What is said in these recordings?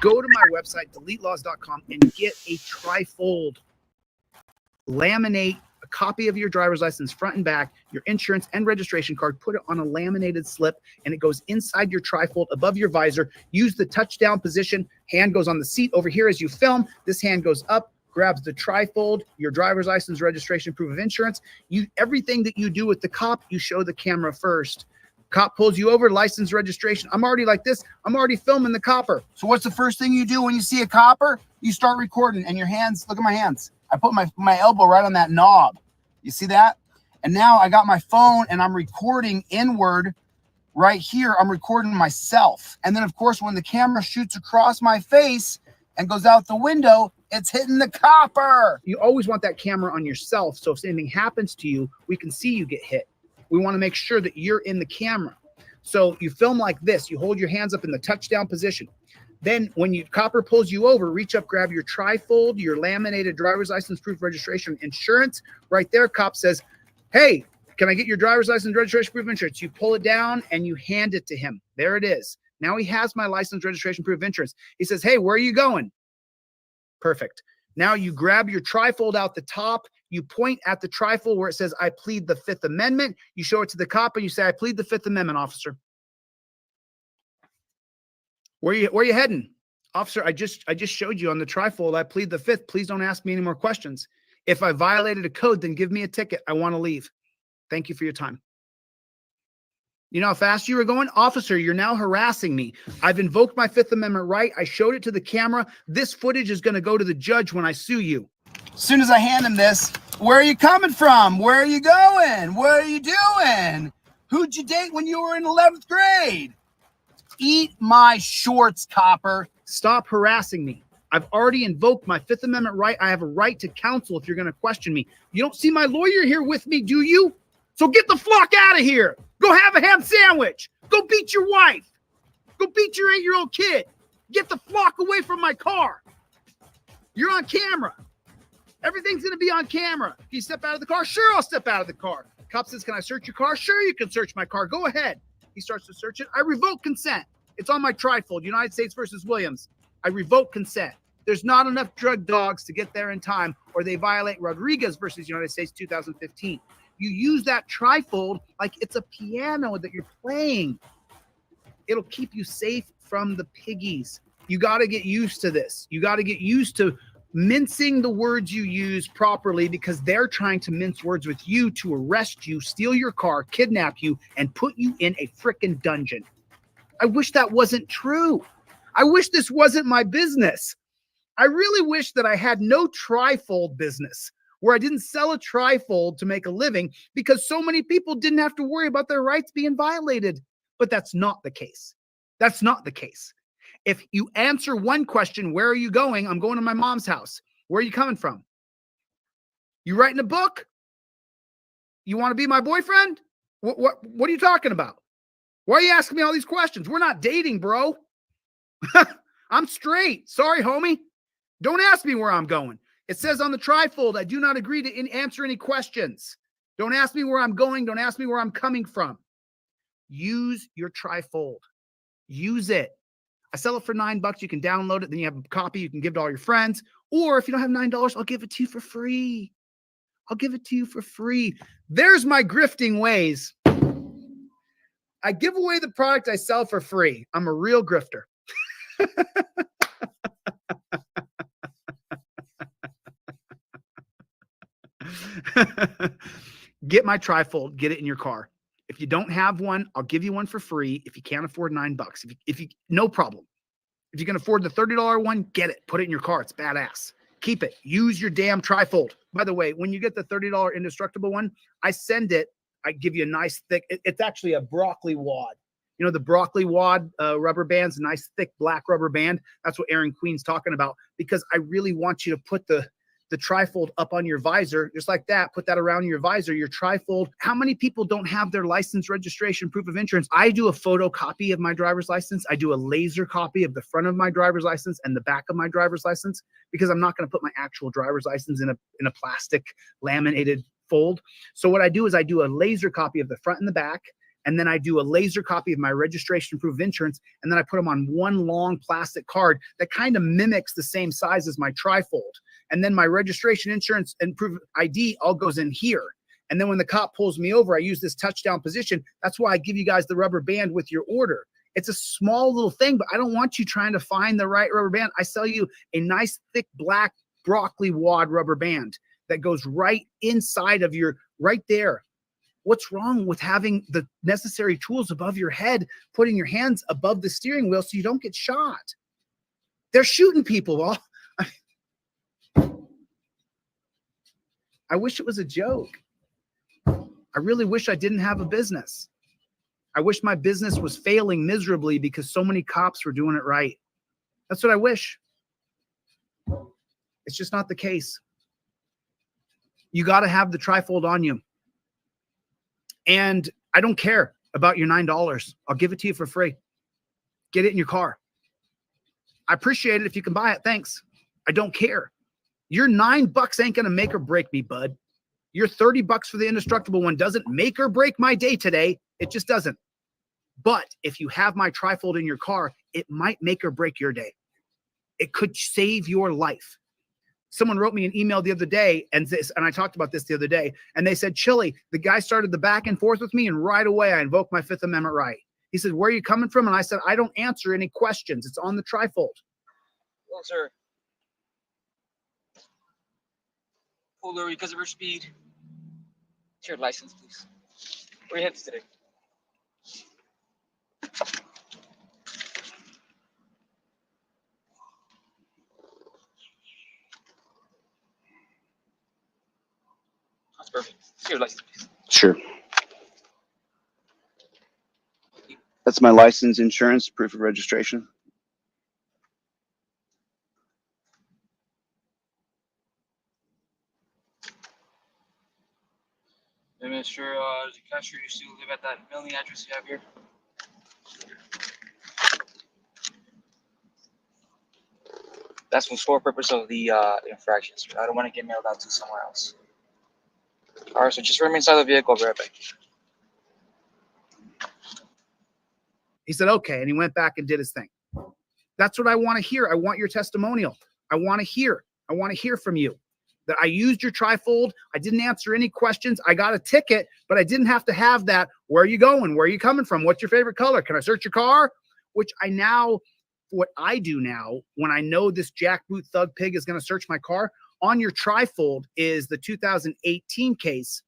go to my website, deletelaws.com, and get a trifold. Laminate a copy of your driver's license front and back, your insurance and registration card, put it on a laminated slip, and it goes inside your trifold above your visor. Use the touchdown position. Hand goes on the seat over here as you film. This hand goes up, grabs the trifold, your driver's license, registration, proof of insurance. Everything that you do with the cop, you show the camera first. Cop pulls you over, license, registration. I'm already like this. I'm already filming the copper. So what's the first thing you do when you see a copper? You start recording, and your hands, look at my hands. I put my elbow right on that knob. You see that? And now I got my phone and I'm recording inward right here. I'm recording myself. And then of course, when the camera shoots across my face and goes out the window, it's hitting the copper. You always want that camera on yourself. So if anything happens to you, we can see you get hit. We want to make sure that you're in the camera. So you film like this. You hold your hands up in the touchdown position. Then when copper pulls you over, reach up, grab your trifold, your laminated driver's license, proof of registration, insurance. Right there, cop says, hey, can I get your driver's license, registration, proof of insurance? You pull it down and you hand it to him. There it is. Now he has my license, registration, proof of insurance. He says, hey, where are you going? Perfect. Now you grab your trifold out the top. You point at the trifold where it says, I plead the Fifth Amendment. You show it to the cop and you say, I plead the Fifth Amendment, officer. Where you heading? Officer, I just showed you on the trifold, I plead the Fifth. Please don't ask me any more questions. If I violated a code, then give me a ticket. I want to leave. Thank you for your time. You know how fast you were going? Officer, you're now harassing me. I've invoked my Fifth Amendment right. I showed it to the camera. This footage is going to go to the judge when I sue you. As soon as I hand him this, where are you coming from? Where are you going? What are you doing? Who'd you date when you were in 11th grade? Eat my shorts, copper. Stop harassing me. I've already invoked my Fifth Amendment right. I have a right to counsel if you're going to question me. You don't see my lawyer here with me, do you? So get the flock out of here. Go have a ham sandwich. Go beat your wife. Go beat your 8-year-old kid. Get the flock away from my car. You're on camera. Everything's going to be on camera. Can you step out of the car? Sure, I'll step out of the car. Cop says, can I search your car? Sure, you can search my car. Go ahead. He starts to search it. I revoke consent. It's on my trifold, United States versus Williams. I revoke consent. There's not enough drug dogs to get there in time, or they violate Rodriguez versus United States 2015. You use that trifold like it's a piano that you're playing. It'll keep you safe from the piggies. You got to get used to this. You got to get used to mincing the words you use properly, because they're trying to mince words with you to arrest you, steal your car, kidnap you, and put you in a frickin' dungeon. I wish that wasn't true. I wish this wasn't my business. I really wish that I had no trifold business where I didn't sell a trifold to make a living, because so many people didn't have to worry about their rights being violated. But that's not the case. That's not the case. If you answer one question, where are you going? I'm going to my mom's house. Where are you coming from? You writing a book? You want to be my boyfriend? What are you talking about? Why are you asking me all these questions? We're not dating, bro. I'm straight. Sorry, homie. Don't ask me where I'm going. It says on the trifold, I do not agree to answer any questions. Don't ask me where I'm going. Don't ask me where I'm coming from. Use your trifold. Use it. I sell it for $9. You can download it. Then you have a copy you can give to all your friends. Or if you don't have $9, I'll give it to you for free. I'll give it to you for free. There's my grifting ways. I give away the product I sell for free. I'm a real grifter. Get my trifold. Get it in your car. If you don't have one, I'll give you one for free. If you can't afford $9, if you no problem. If you can afford the $30 one, get it. Put it in your car. It's badass. Keep it. Use your damn trifold. By the way, when you get the $30 indestructible one, I send it. I give you a nice thick. It's actually a broccoli wad. You know, the broccoli wad rubber bands, a nice thick black rubber band. That's what Aaron Queen's talking about, because I really want you to put the trifold up on your visor, just like that. Put that around your visor, your trifold. How many people don't have their license, registration, proof of insurance? I do a photocopy of my driver's license. I do a laser copy of the front of my driver's license and the back of my driver's license, because I'm not going to put my actual driver's license in a plastic laminated fold. So what I do is I do a laser copy of the front and the back, and then I do a laser copy of my registration proof of insurance, and then I put them on one long plastic card that kind of mimics the same size as my trifold. And then my registration, insurance, and proof of ID all goes in here. And then when the cop pulls me over, I use this touchdown position. That's why I give you guys the rubber band with your order. It's a small little thing, but I don't want you trying to find the right rubber band. I sell you a nice, thick, black broccoli wad rubber band that goes right inside of your, right there. What's wrong with having the necessary tools above your head, putting your hands above the steering wheel so you don't get shot? They're shooting people. I wish it was a joke. I really wish I didn't have a business. I wish my business was failing miserably because so many cops were doing it right. That's what I wish. It's just not the case. You got to have the trifold on you. And I don't care about your $9. I'll give it to you for free. Get it in your car. I appreciate it if you can buy it. Thanks. I don't care. Your $9 ain't going to make or break me, bud. Your $30 for the indestructible one doesn't make or break my day today. It just doesn't. But if you have my trifold in your car, it might make or break your day. It could save your life. Someone wrote me an email the other day, and I talked about this the other day, and they said, Chili, the guy started the back and forth with me, and right away I invoked my Fifth Amendment right. He said, where are you coming from? And I said, I don't answer any questions. It's on the trifold. Well, sir. Pull over because of your speed. It's your license, please. Where are you headed today? That's perfect. It's your license, please. Sure. That's my license, insurance, proof of registration. Make sure the cashier, you still live at that mailing address you have here. That's for sole purpose of the infractions. I don't want to get mailed out to somewhere else. All right, so just remain inside the vehicle. I'll be right back. He said, okay. And he went back and did his thing. That's what I want to hear. I want your testimonial. I want to hear from you that I used your trifold. I didn't answer any questions. I got a ticket, but I didn't have to have that. Where are you going? Where are you coming from? What's your favorite color? Can I search your car? Which what I do now, when I know this jackboot thug pig is going to search my car, on your trifold is the 2018 case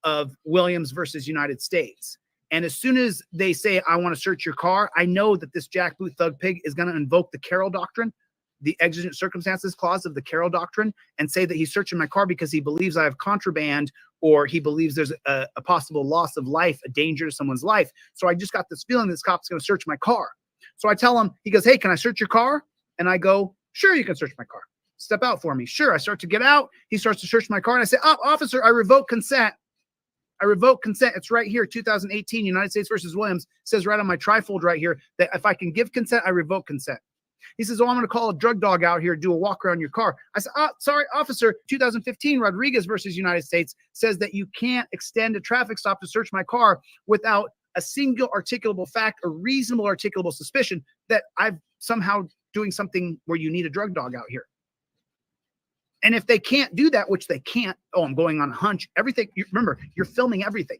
of Williams versus United States. And as soon as they say, I want to search your car, I know that this jackboot thug pig is going to invoke the Carroll Doctrine, the exigent circumstances clause of the Carroll Doctrine, and say that he's searching my car because he believes I have contraband, or he believes there's a possible loss of life, a danger to someone's life. So I just got this feeling this cop's going to search my car. So I tell him, he goes, hey, can I search your car? And I go, sure, you can search my car. Step out for me. Sure. I start to get out. He starts to search my car. And I say, oh, officer, I revoke consent. I revoke consent. It's right here, 2018, United States versus Williams. It says right on my trifold right here that if I can give consent, I revoke consent. He says, oh, I'm going to call a drug dog out here, do a walk around your car. I said, oh, sorry, officer, 2015 Rodriguez versus United States says that you can't extend a traffic stop to search my car without a single articulable fact or reasonable articulable suspicion that I'm somehow doing something where you need a drug dog out here. And if they can't do that, which they can't, oh, I'm going on a hunch, everything, remember, you're filming everything.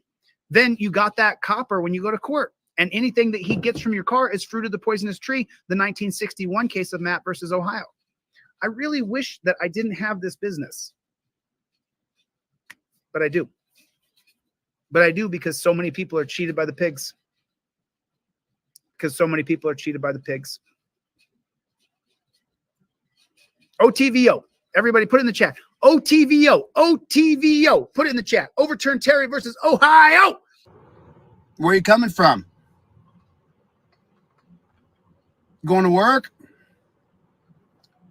Then you got that copper when you go to court. And anything that he gets from your car is fruit of the poisonous tree, the 1961 case of Matt versus Ohio. I really wish that I didn't have this business. But I do. But I do because so many people are cheated by the pigs. Because so many people are cheated by the pigs. OTVO. Everybody put it in the chat. OTVO. OTVO. Put it in the chat. Overturn Terry versus Ohio. Where are you coming from? Going to work?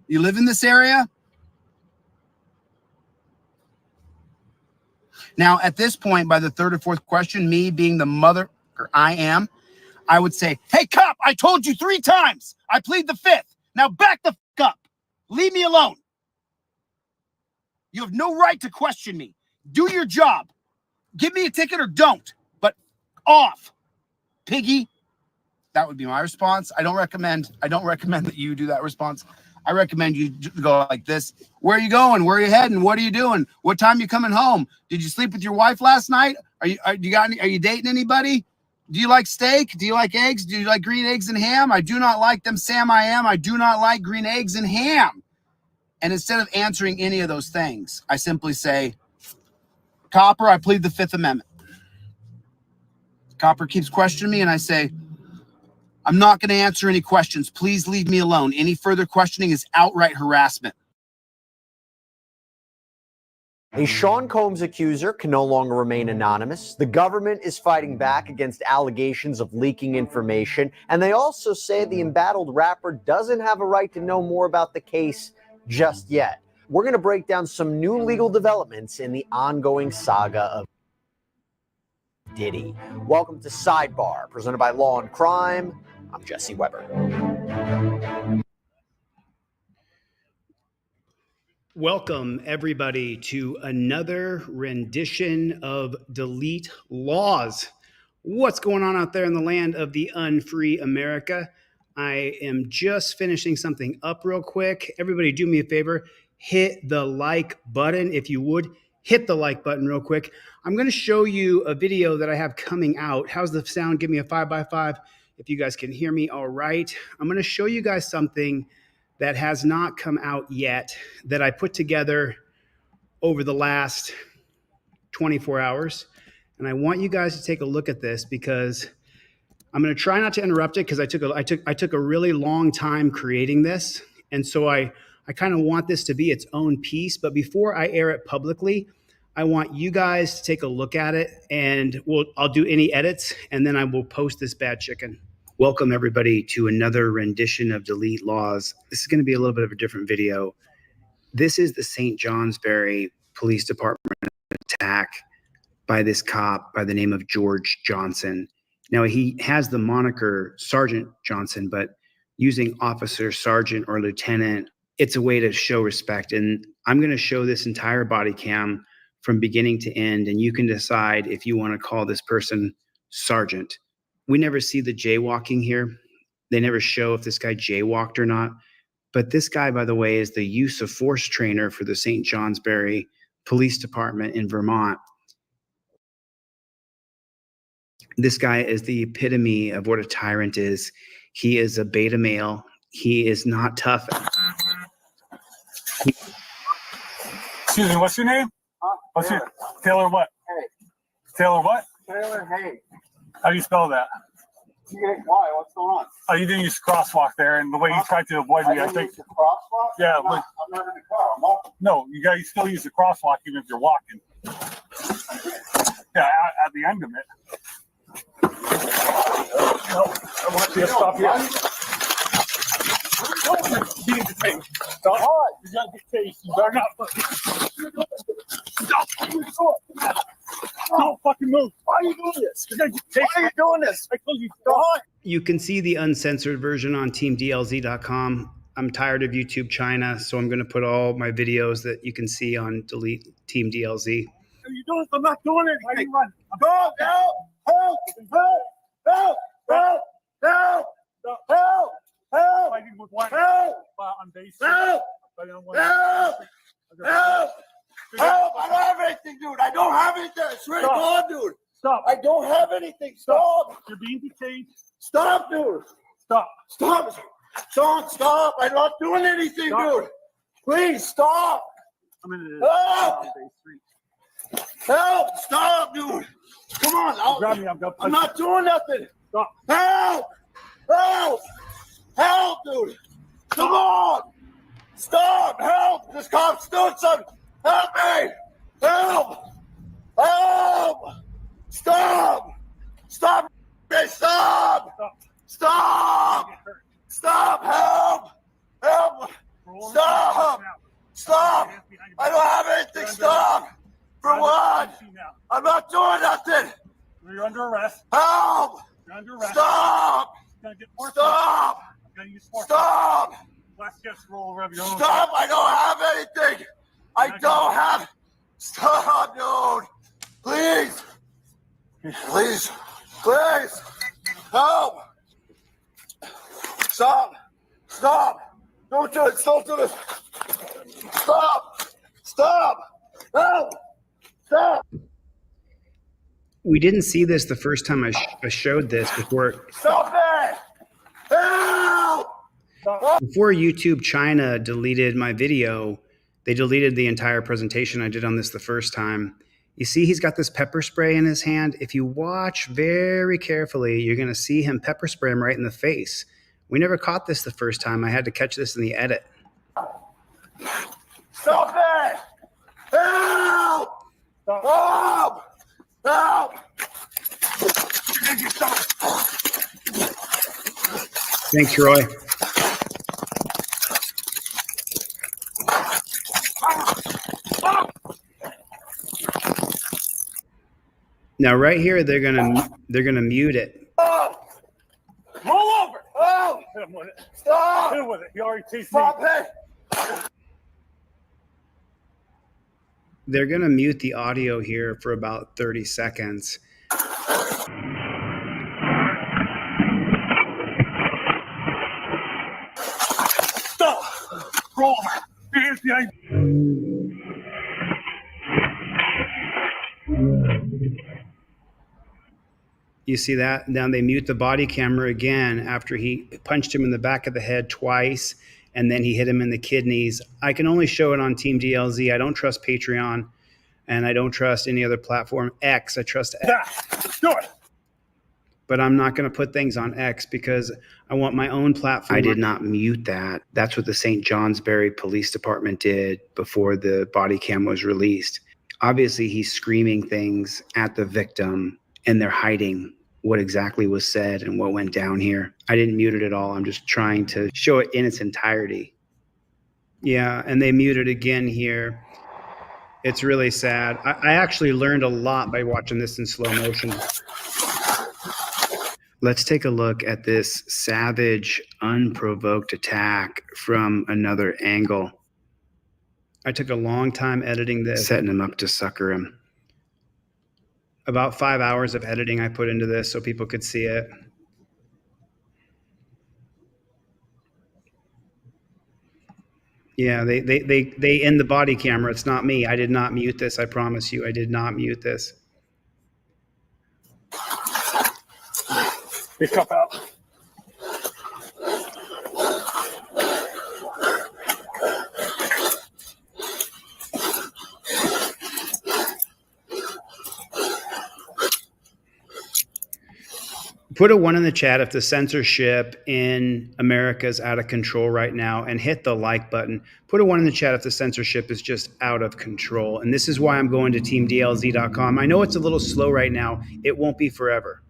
You live in this area? Now, at this point, by the third or fourth question, me being the mother I would say, hey, cop, I told you 3 times. I plead the 5th. Now back the fuck up. Leave me alone. You have no right to question me. Do your job. Give me a ticket or don't. But off, piggy. That would be my response. I don't recommend that you do that response. I recommend you go like this. Where are you going? Where are you heading? What are you doing? What time you coming home? Did you sleep with your wife last night? Are you dating anybody? Do you like steak? Do you like eggs? Do you like green eggs and ham? I do not like them, Sam. I do not like green eggs and ham. And instead of answering any of those things, I simply say, Copper, I plead the Fifth Amendment. Copper keeps questioning me, and I say, I'm not going to answer any questions. Please leave me alone. Any further questioning is outright harassment. A Sean Combs accuser can no longer remain anonymous. The government is fighting back against allegations of leaking information, and they also say the embattled rapper doesn't have a right to know more about the case just yet. We're going to break down some new legal developments in the ongoing saga of Diddy. Welcome to Sidebar, presented by Law and Crime. I'm Jesse Weber. Welcome, everybody, to another rendition of Delete Laws. What's going on out there in the land of the unfree America? I am just finishing something up real quick. Everybody do me a favor. Hit the like button if you would. Hit the like button real quick. I'm going to show you a video that I have coming out. How's the sound? Give me a 5x5 if you guys can hear me all right. I'm going to show you guys something that has not come out yet that I put together over the last 24 hours. And I want you guys to take a look at this because I'm going to try not to interrupt it because I took a really long time creating this. And so I kind of want this to be its own piece. But before I air it publicly, I want you guys to take a look at it, and I'll do any edits, and then I will post this bad chicken. Welcome, everybody, to another rendition of Delete Laws. This is going to be a little bit of a different video. This is the St. Johnsbury Police Department attack by this cop by the name of George Johnson. Now, he has the moniker Sergeant Johnson, but using officer, sergeant, or lieutenant, it's a way to show respect. And I'm going to show this entire body cam from beginning to end, and you can decide if you want to call this person sergeant. We never see the jaywalking here. They never show if this guy jaywalked or not. But this guy, by the way, is the use of force trainer for the St. Johnsbury Police Department in Vermont. This guy is the epitome of what a tyrant is. He is a beta male. He is not tough. Excuse me, what's your name? What's your Taylor what? Hey. Taylor what? Taylor Hay. How do you spell that? Why? What's going on? Oh, you didn't use crosswalk there, and the way you tried to avoid me, I think. Use the crosswalk? Yeah, I'm not in the car. I'm walking. No, you got. You still use the crosswalk even if you're walking. Yeah, at the end of it. No, I want you to stop here. Being detained. Stop. You got to get tased. You better not. Stop. Don't fucking move. Why are you doing this? You're gonna get tased. Why are you doing this? I told you stop. You can see the uncensored version on teamdlz.com. I'm tired of YouTube China, so I'm going to put all my videos that you can see on Delete Team DLZ. What are you doing? I'm not doing it. Why are you running? Help! Help! Help! Help! Help! Help! Help! Help! Fighting with one. Help! On base. Help! Fighting on one. Help! Help! Help! I don't have anything, dude. I don't have anything. I swear to God, dude. Stop. I don't have anything. Stop. You're being detained. Stop, dude. Stop. Stop. Don't stop. I'm not doing anything, dude. Please stop. I'm in Help! base 3. Help! Stop, dude. Come on. Grab me. I'm not doing nothing. Stop. Help! Help! Help, dude. Come on. Stop. Help. This cop's doing something. Help me. Help. Help. Stop. Stop. Hey, stop. Stop. Stop. Help. Help. Stop. Stop. I don't have anything. Stop. For what? I'm not doing nothing. You're under arrest. Help. You're under arrest. Stop. You're gonna get more. Stop. You're gonna use force. Stop. Let's just roll over your own. Stop. I don't have anything. I don't have. Stop, dude. Please. Please. Please. Help. Stop. Stop. Don't do it. Don't do this. Stop. Stop. Help. Stop. We didn't see this the first time I showed this before. Stop it. Help. Before YouTube China deleted my video, they deleted the entire presentation I did on this the first time. You see he's got this pepper spray in his hand. If you watch very carefully, you're going to see him pepper spray him right in the face. We never caught this the first time. I had to catch this in the edit. Stop it. Help. Help. Help. Thanks, Roy. Now, right here, they're gonna mute it. Oh. Roll over. Oh. Hit him with it. Stop. Hit him with it. He already tasted Stop me. it. They're gonna mute the audio here for about 30 seconds. Stop. Roll over. Here's the idea. You see that? Now they mute the body camera again after he punched him in the back of the head twice, and then he hit him in the kidneys. I can only show it on Team DLZ. I don't trust Patreon, and I don't trust any other platform. X, I trust X. Do it. But I'm not going to put things on X because I want my own platform. I did not mute that. That's what the St. Johnsbury Police Department did before the body cam was released. Obviously, he's screaming things at the victim, and they're hiding what exactly was said and what went down here. I didn't mute it at all. I'm just trying to show it in its entirety. Yeah, and they muted again here. It's really sad. I actually learned a lot by watching this in slow motion. Let's take a look at this savage, unprovoked attack from another angle. I took a long time editing this, setting him up to sucker him. About 5 hours of editing I put into this so people could see it. Yeah, they end the body camera. It's not me. I did not mute this. I promise you, I did not mute this. Big cup out. Put a 1 in the chat if the censorship in America is out of control right now, and hit the like button. Put a 1 in the chat if the censorship is just out of control. And this is why I'm going to teamdlz.com. I know it's a little slow right now. It won't be forever.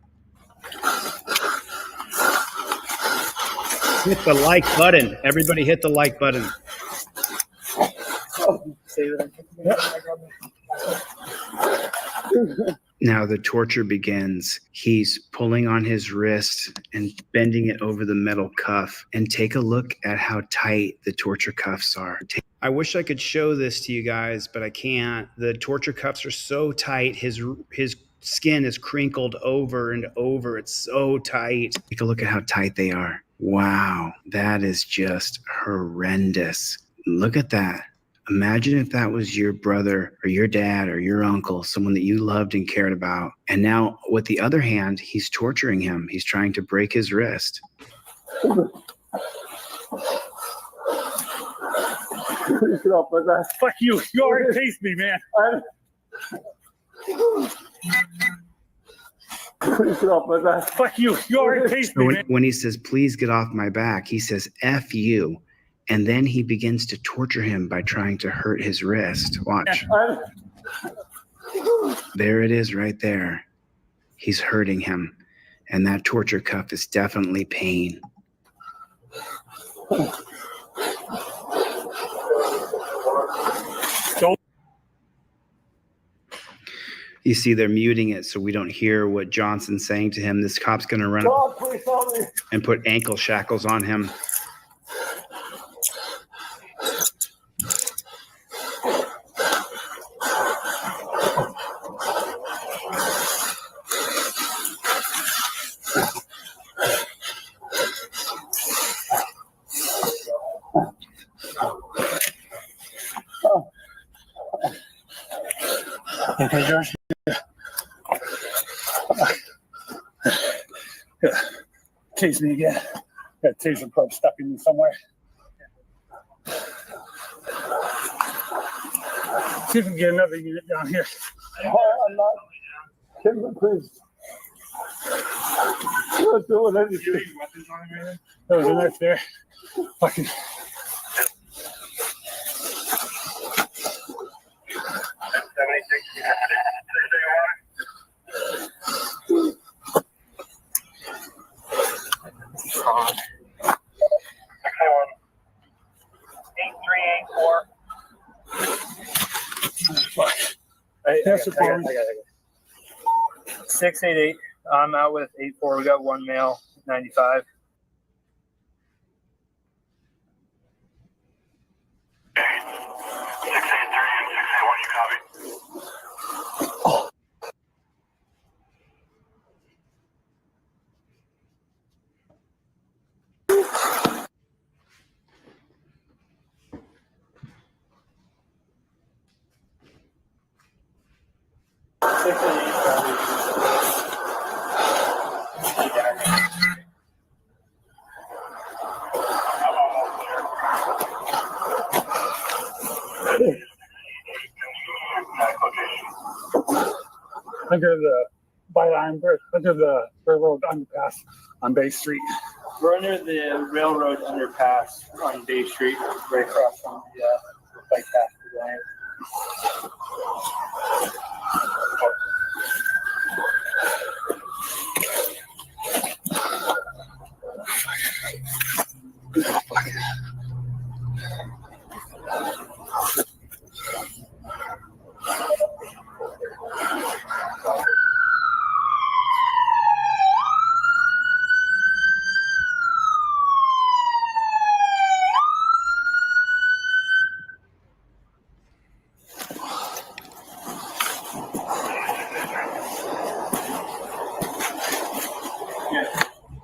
Hit the like button. Everybody hit the like button. Now the torture begins. He's pulling on his wrist and bending it over the metal cuff. And take a look at how tight the torture cuffs are. I wish I could show this to you guys, but I can't. The torture cuffs are so tight. His skin is crinkled over and over. It's so tight. Take a look at how tight they are. Wow, that is just horrendous. Look at that. Imagine if that was your brother or your dad or your uncle, someone that you loved and cared about. And now, with the other hand, he's torturing him. He's trying to break his wrist. Fuck you. You already taste me, man. Fuck you. You already taste me, man. When he says, please get off my back, he says, F you. And then he begins to torture him by trying to hurt his wrist. Watch. There it is right there. He's hurting him. And that torture cuff is definitely pain. You see, they're muting it so we don't hear what Johnson's saying to him. This cop's going to run up and put ankle shackles on him. Okay, Josh. Yeah. Tase me again. Got taser probe stuck in me somewhere. See if we can get another unit down here. I'm not. Kimber, please. I'm not doing anything. There was a knife there. Fucking. I got it. 688. I'm out with 84. We got one male, 95. Under the byline bridge, under the railroad underpass on Bay Street. We're under the railroad underpass on Bay Street, right across from the bike path line.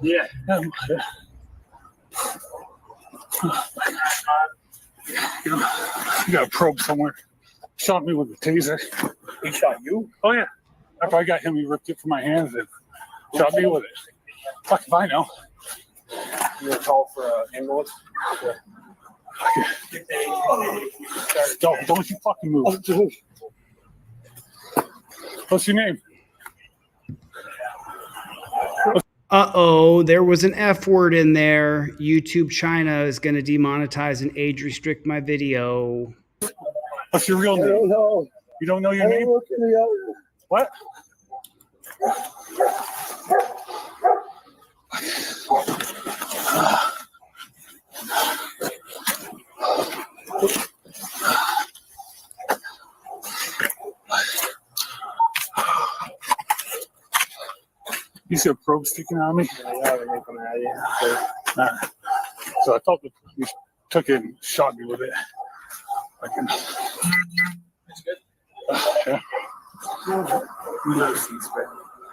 Yeah. You got a probe somewhere. Shot me with a taser. He shot you? Oh yeah. After I got him, he ripped it from my hands and shot me with it. Fuck if I know. You gonna call for an ambulance? Don't you fucking move. What's your name? Uh-oh, there was an F word in there. YouTube China is going to demonetize and age restrict my video. What's your real I name? don't know. You don't know your I name? look in the other. What? You see a probe sticking out of me? Yeah, they're gonna come at you. So I thought that you took it and shot me with it. It's good. Yeah, No seat spray.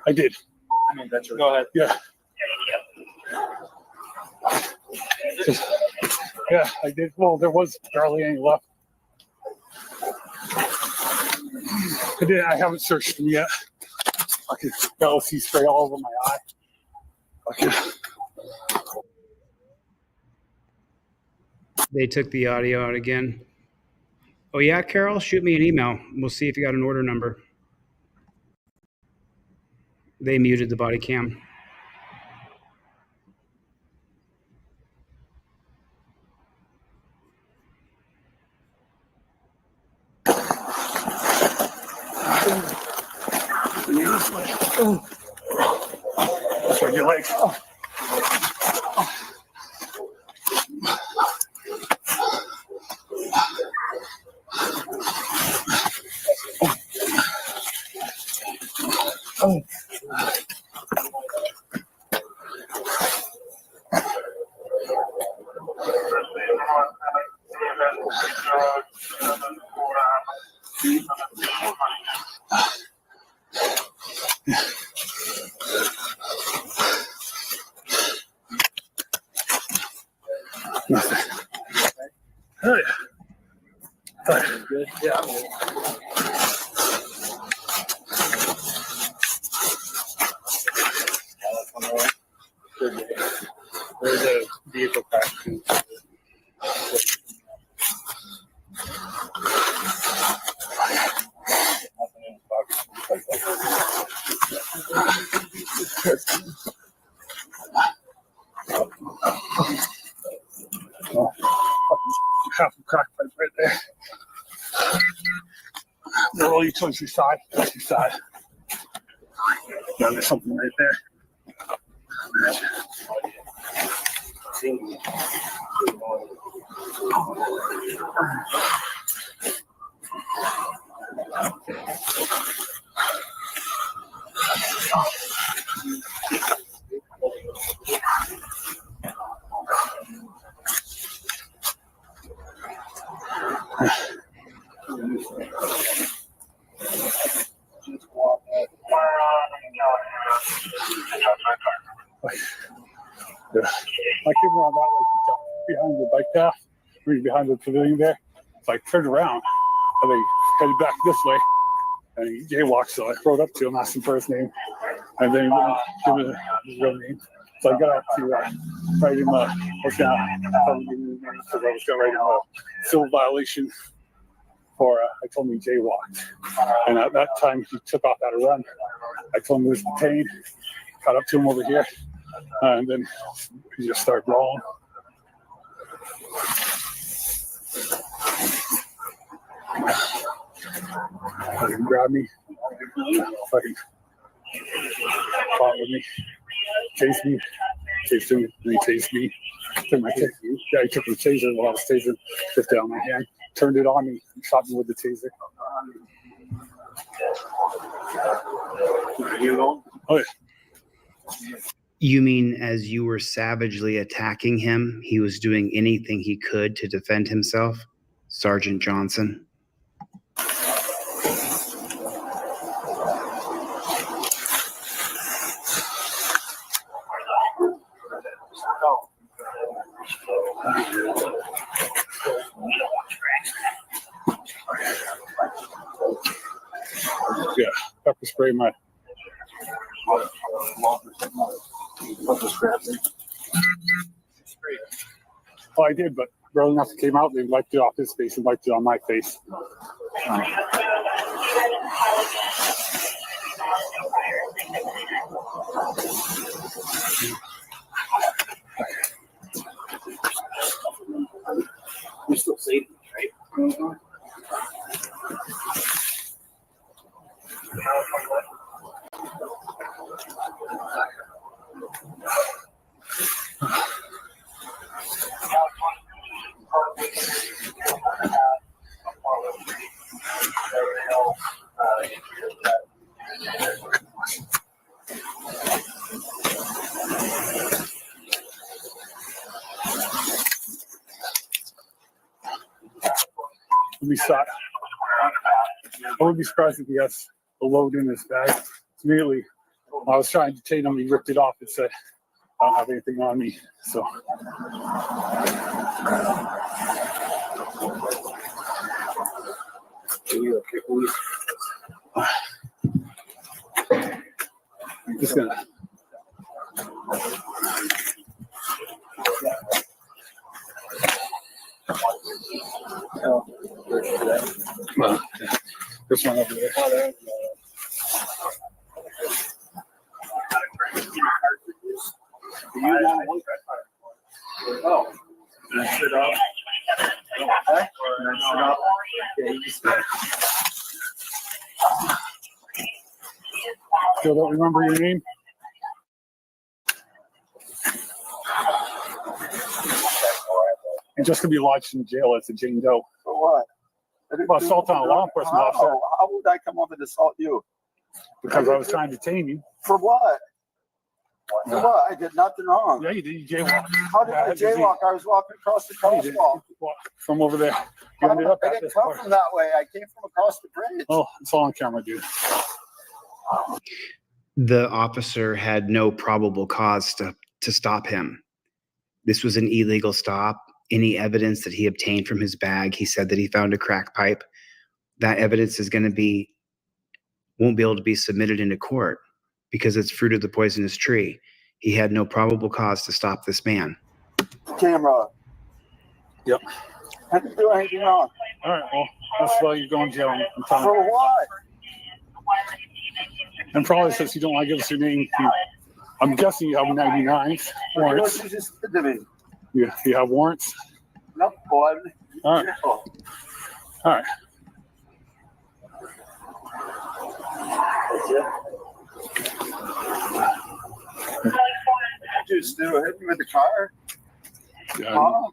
I did. I mean, that's your. Go ahead. Yeah. Yeah, I did. Well, there was barely any left. I haven't searched them yet. I could LC spray all over my eye. They took the audio out again. Oh yeah, Carol, shoot me an email. We'll see if you got an order number. They muted the body cam. So you're like, nothing. Oh yeah. Good. Yeah. Half a crack pipe right there. Roll you towards your side. That's your side. Yeah, there's something right there. Yeah. I came around that way behind the bike path, behind the pavilion there. So I turned around and they headed back this way. And he jaywalked, so I rode up to him, asked him for his name, and then he wouldn't give me his real name. So I got out to write him I was going to write him a civil violation for I told him he jaywalked. And at that time, he took off at a run. I told him he was detained, got up to him over here, and then he just started rolling. Fucking grabbed me, fucking fought with me, chased me, chased him, and he chased me. Took my taser. Yeah, he took the taser while I was tasing, just down my hand, turned it on me, and shot me with the taser. Oh yeah. You mean as you were savagely attacking him, he was doing anything he could to defend himself? Sergeant Johnson? Yeah, pepper spray my. Oh, I did, but early enough it came out, they wiped it off his face and wiped it on my face. You're still saving, right? Mm-hmm. I would be surprised if he has a load in his bag. Immediately, when I was trying to detain him, he ripped it off and said, I don't have anything on me. So. I'm just gonna. Well, this one over there. Oh, sit up. Sit up. Yeah, you just Still don't remember your name? And just to be lodged in jail as a Jane Doe. For what? Well, assault on a law enforcement officer. How would I come up and assault you? Because I was trying to detain you. For what? For what? I did nothing wrong. Yeah, you did. You jaywalked. How did I jaywalk? I was walking across the crosswalk. From over there. You ended up I at didn't this come part. from that way. I came from across the bridge. Oh, it's all on camera, dude. The officer had no probable cause to stop him. This was an illegal stop. Any evidence that he obtained from his bag, he said that he found a crack pipe. That evidence is going to won't be able to be submitted into court because it's fruit of the poisonous tree. He had no probable cause to stop this man. camera. Yep. I didn't do anything wrong. All right, well, that's why you're going to jail. I'm telling For you. what? And probably since you don't want to give us your name, I'm guessing you have 99 warrants. What you just did to me? You have warrants? No, boy. All right. All right. Just hit me with the car. Yeah, Huh?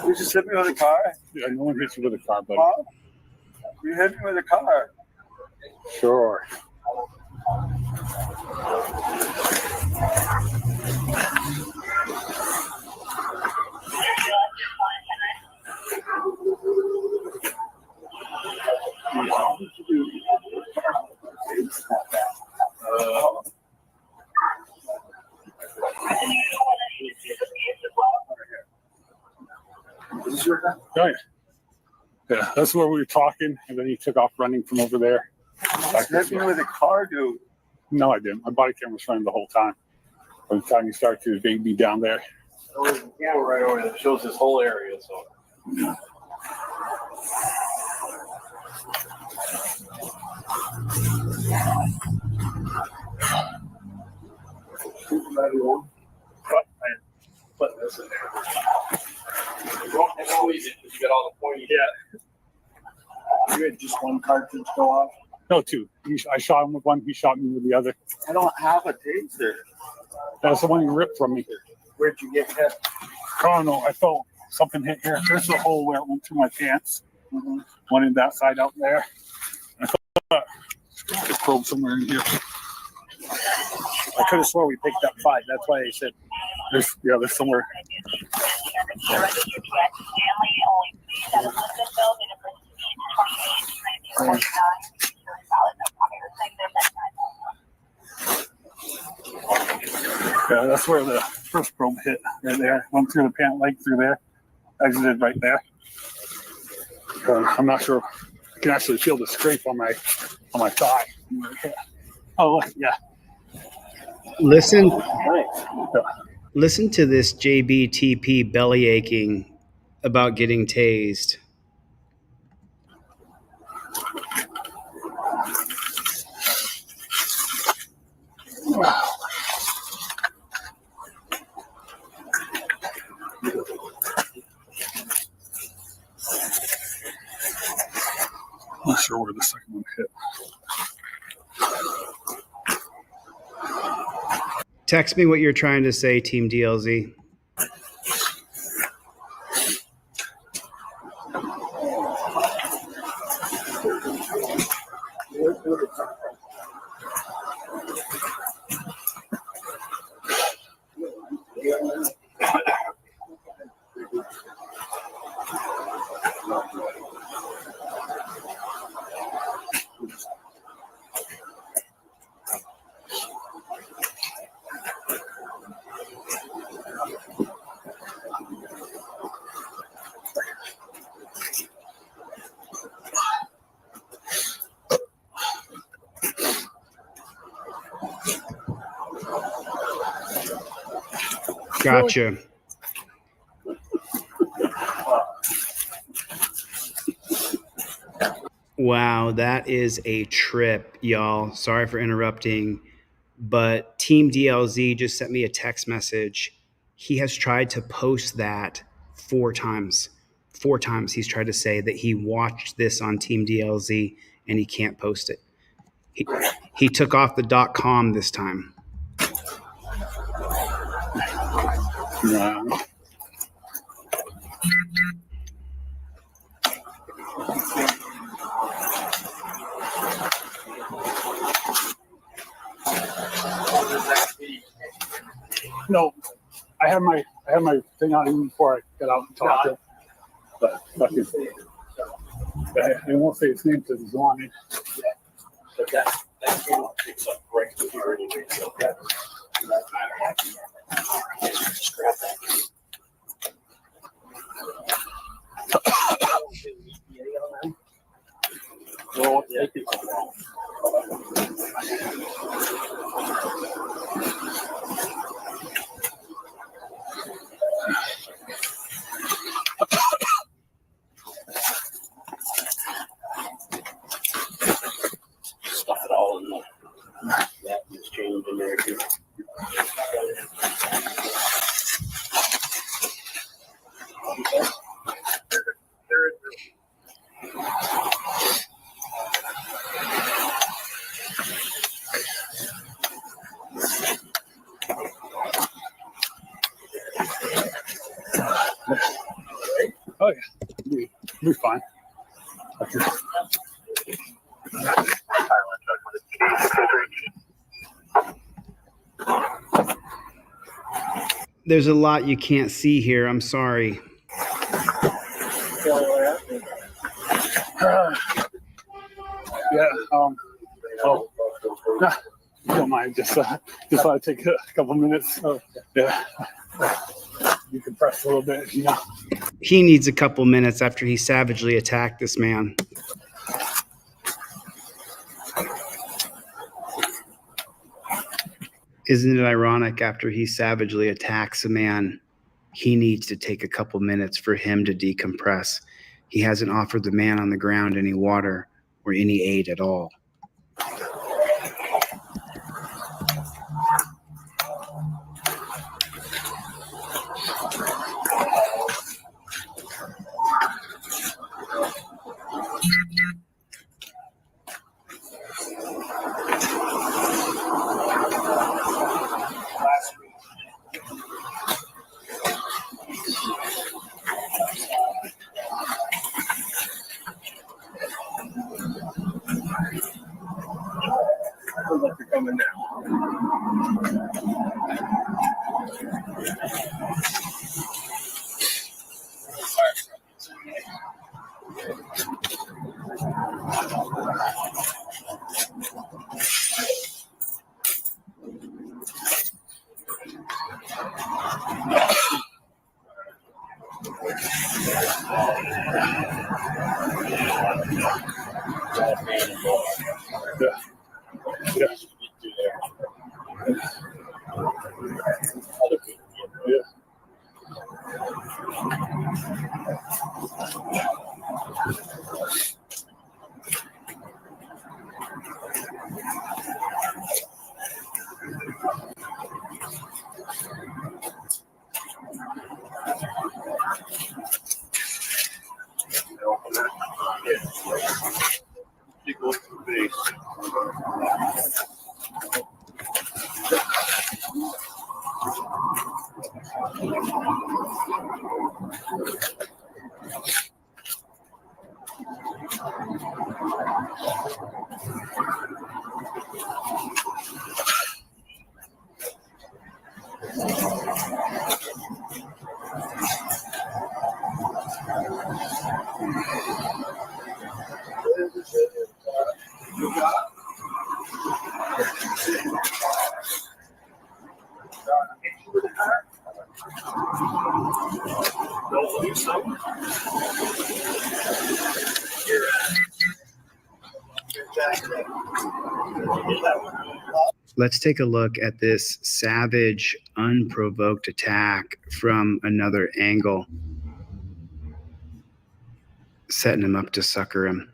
You just hit me with a car? yeah, no one hits you with a car, buddy. Huh? You hit me with a car. Sure. Is this your car? Oh, yeah. Yeah, that's where we were talking, and then he took off running from over there. Just hit me with a car, dude. No, I didn't. My body camera was running the whole time. By the time he started to bait me down there. There's a camera right over there that shows this whole area. So. Put this in there. You won't have to squeeze it because you got all the pointy. Yeah. You had just one cartridge go off. No, two. I shot him with one. He shot me with the other. I don't have a taser. That's the one he ripped from me. Where'd you get hit? Oh no, I felt something hit here. There's a hole where it went through my pants. Mm-hmm. One in that side out there. I thought it probed somewhere in here. I could have swore we picked up 5. That's why I said. There's somewhere. Yeah, that's where the first probe hit. Right there. Went through the pant leg through there. Exited right there. I'm not sure. I can actually feel the scrape on my thigh. Oh, yeah. Listen, Yeah. listen to this JBTP belly aching about getting tased. I'm not sure where the second one hit. Text me what you're trying to say, Team DLZ. Gotcha. Wow, that is a trip, y'all. Sorry for interrupting, but Team DLZ just sent me a text message. He has tried to post that 4 times. 4 times he's tried to say that he watched this on Team DLZ and he can't post it. He took off the .com this time. No. No, I had my thing on even before I got out and talked to him. But fucking, I won't say his name because he's on it. But that camera picks up right here anyway. So that just grab that. Well, yeah, Oh yeah, be fine. Okay. There's a lot you can't see here. I'm sorry. Yeah. Oh, nah, don't mind. Just want to take a couple minutes. Yeah. Decompress a little bit, you know. He needs a couple minutes after he savagely attacked this man. Isn't it ironic, after he savagely attacks a man, he needs to take a couple minutes for him to decompress? He hasn't offered the man on the ground any water or any aid at all. Looks like you're coming now. Yeah. Yeah. Equal to the base. Let's take a look at this savage, unprovoked attack from another angle, setting him up to sucker him.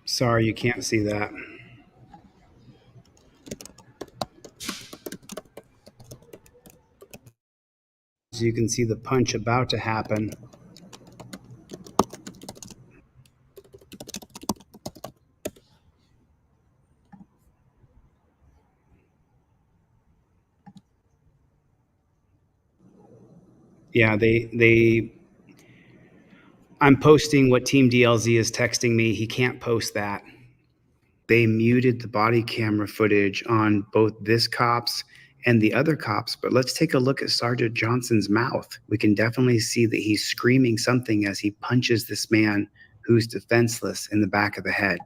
Sorry, you can't see that. So you can see the punch about to happen. Yeah, I'm posting what Team DLZ is texting me. He can't post that. They muted the body camera footage on both this cop's and the other cops, but let's take a look at Sergeant Johnson's mouth. We can definitely see that he's screaming something as he punches this man who's defenseless in the back of the head.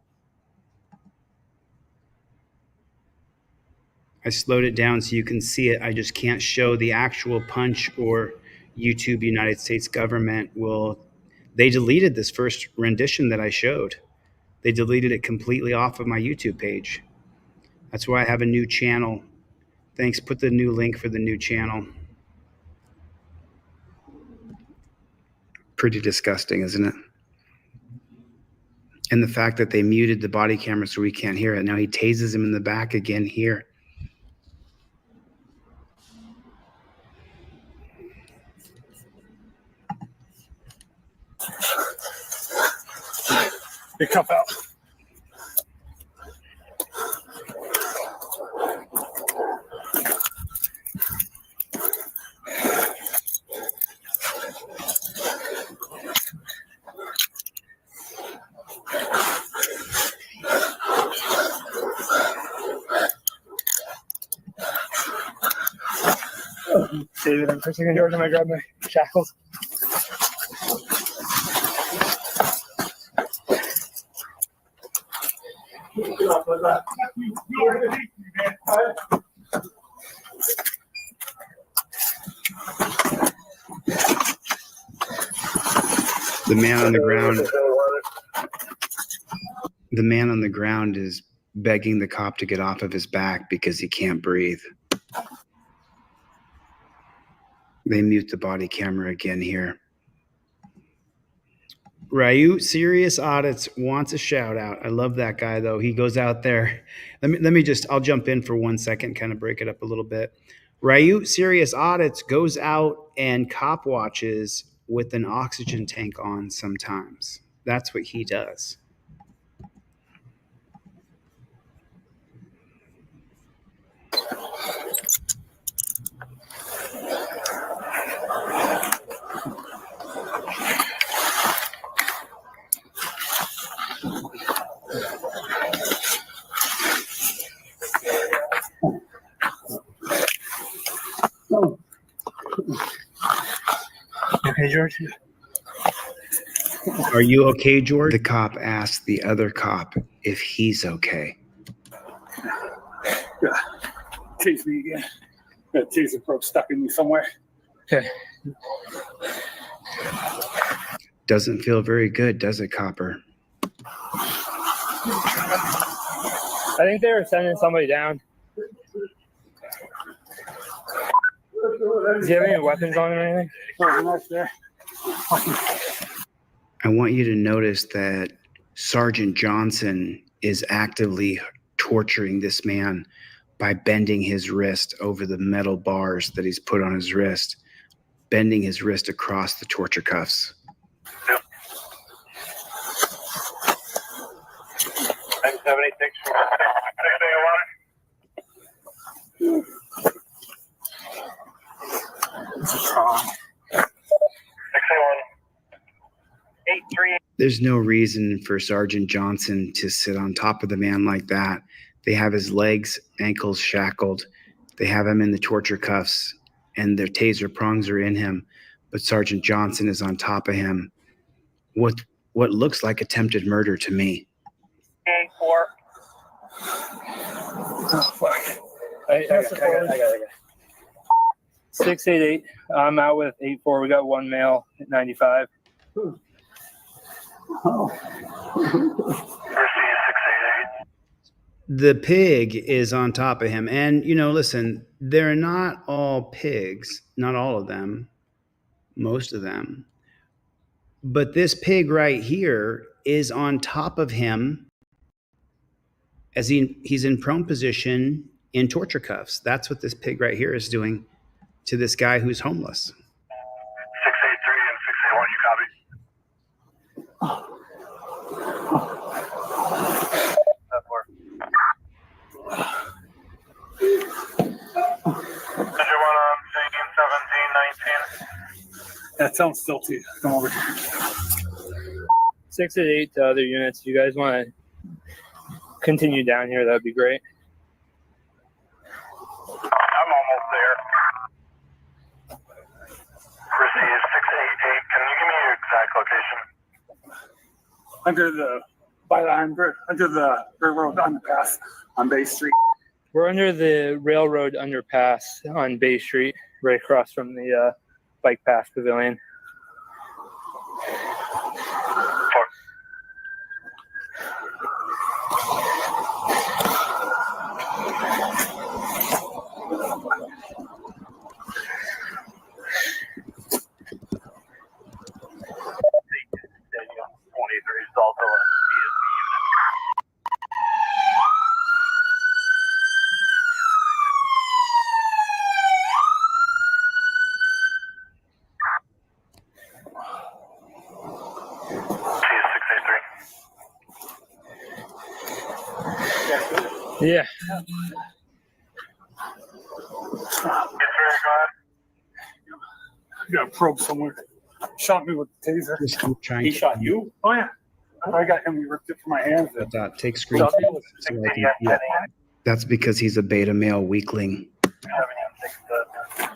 I slowed it down so you can see it. I just can't show the actual punch, or YouTube United States government they deleted this first rendition that I showed. They deleted it completely off of my YouTube page. That's why I have a new channel. Thanks, put the new link for the new channel. Pretty disgusting, isn't it? And the fact that they muted the body camera so we can't hear it. Now he tases him in the back again here. They cup out. David, I'm pushing George. I'm gonna grab my shackles. The man on the ground. The man on the ground is begging the cop to get off of his back because he can't breathe. They mute the body camera again here. Ryu, Serious Audits wants a shout out. I love that guy though. He goes out there. I'll jump in for 1 second, kind of break it up a little bit. Ryu, Serious Audits goes out and cop watches with an oxygen tank on sometimes. That's what he does. Okay, George. Are you okay, George? The cop asked the other cop if he's okay. Chase me again. That taser probe stuck in me somewhere. Okay. Doesn't feel very good, does it, Copper? I think they were sending somebody down. Does he have any weapons on him or anything? I want you to notice that Sergeant Johnson is actively torturing this man by bending his wrist over the metal bars that he's put on his wrist, bending his wrist across the torture cuffs. Yep. 976 from 681. There's no reason for Sergeant Johnson to sit on top of the man like that. They have his legs, ankles shackled. They have him in the torture cuffs, and their taser prongs are in him. But Sergeant Johnson is on top of him. What looks like attempted murder to me. 4. Oh, fuck. I got it. 688. I'm out with 84. We got one male at 95. The pig is on top of him. And, listen, they're not all pigs, not all of them, most of them. But this pig right here is on top of him as he's in prone position in torture cuffs. That's what this pig right here is doing to this guy who's homeless. 683 and 681, you copy? That sounds filthy. Come over. 688 to other units. If you guys want to continue down here, that would be great. I'm almost there. Receive 688. Can you give me your exact location? Under the railroad underpass on Bay Street. We're under the railroad underpass on Bay Street, right across from the bike path pavilion. Yeah. You got a probe somewhere. Shot me with the taser. Just keep trying. He shot you? Oh, yeah. I got him. He ripped it from my hands. Take screen. That's because he's a beta male weakling.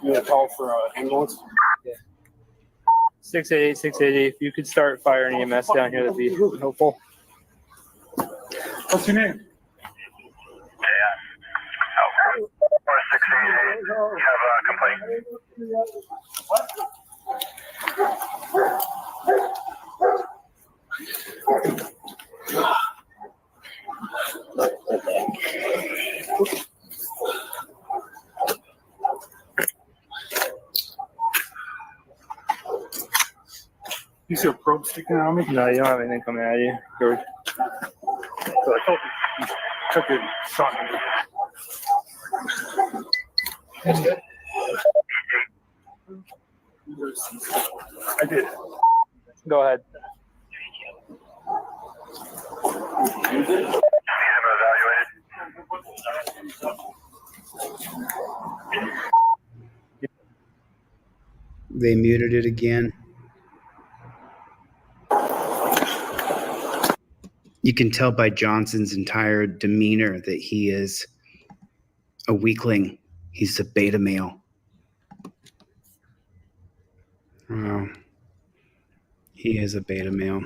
You got a call for ambulance? 688, 680. If you could start firing EMS down here, that'd be helpful. What's your name? 688. You have a complaint. You see a probe sticking out of me? No, you don't have anything coming at you, George. So I thought you took it and shot me. That's good. I did. Go ahead. Need him evaluated. They muted it again. You can tell by Johnson's entire demeanor that he is a weakling. He's a beta male. Oh, he is a beta male.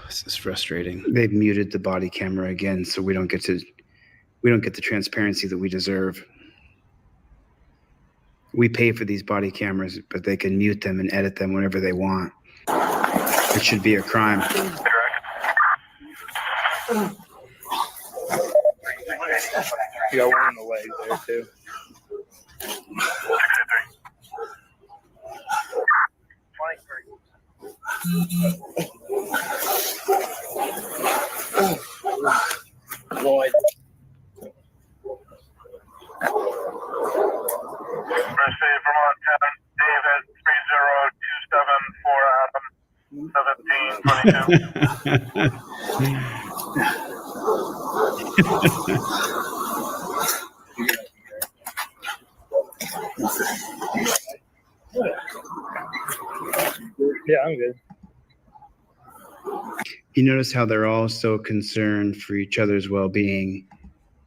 This is frustrating. They've muted the body camera again, so we don't get the transparency that we deserve. We pay for these body cameras, but they can mute them and edit them whenever they want. It should be a crime. You got one in the leg there, too. Lloyd. First Aid Vermont 10, David 3024 Adam 1722. Yeah, I'm good. You notice how they're all so concerned for each other's well-being,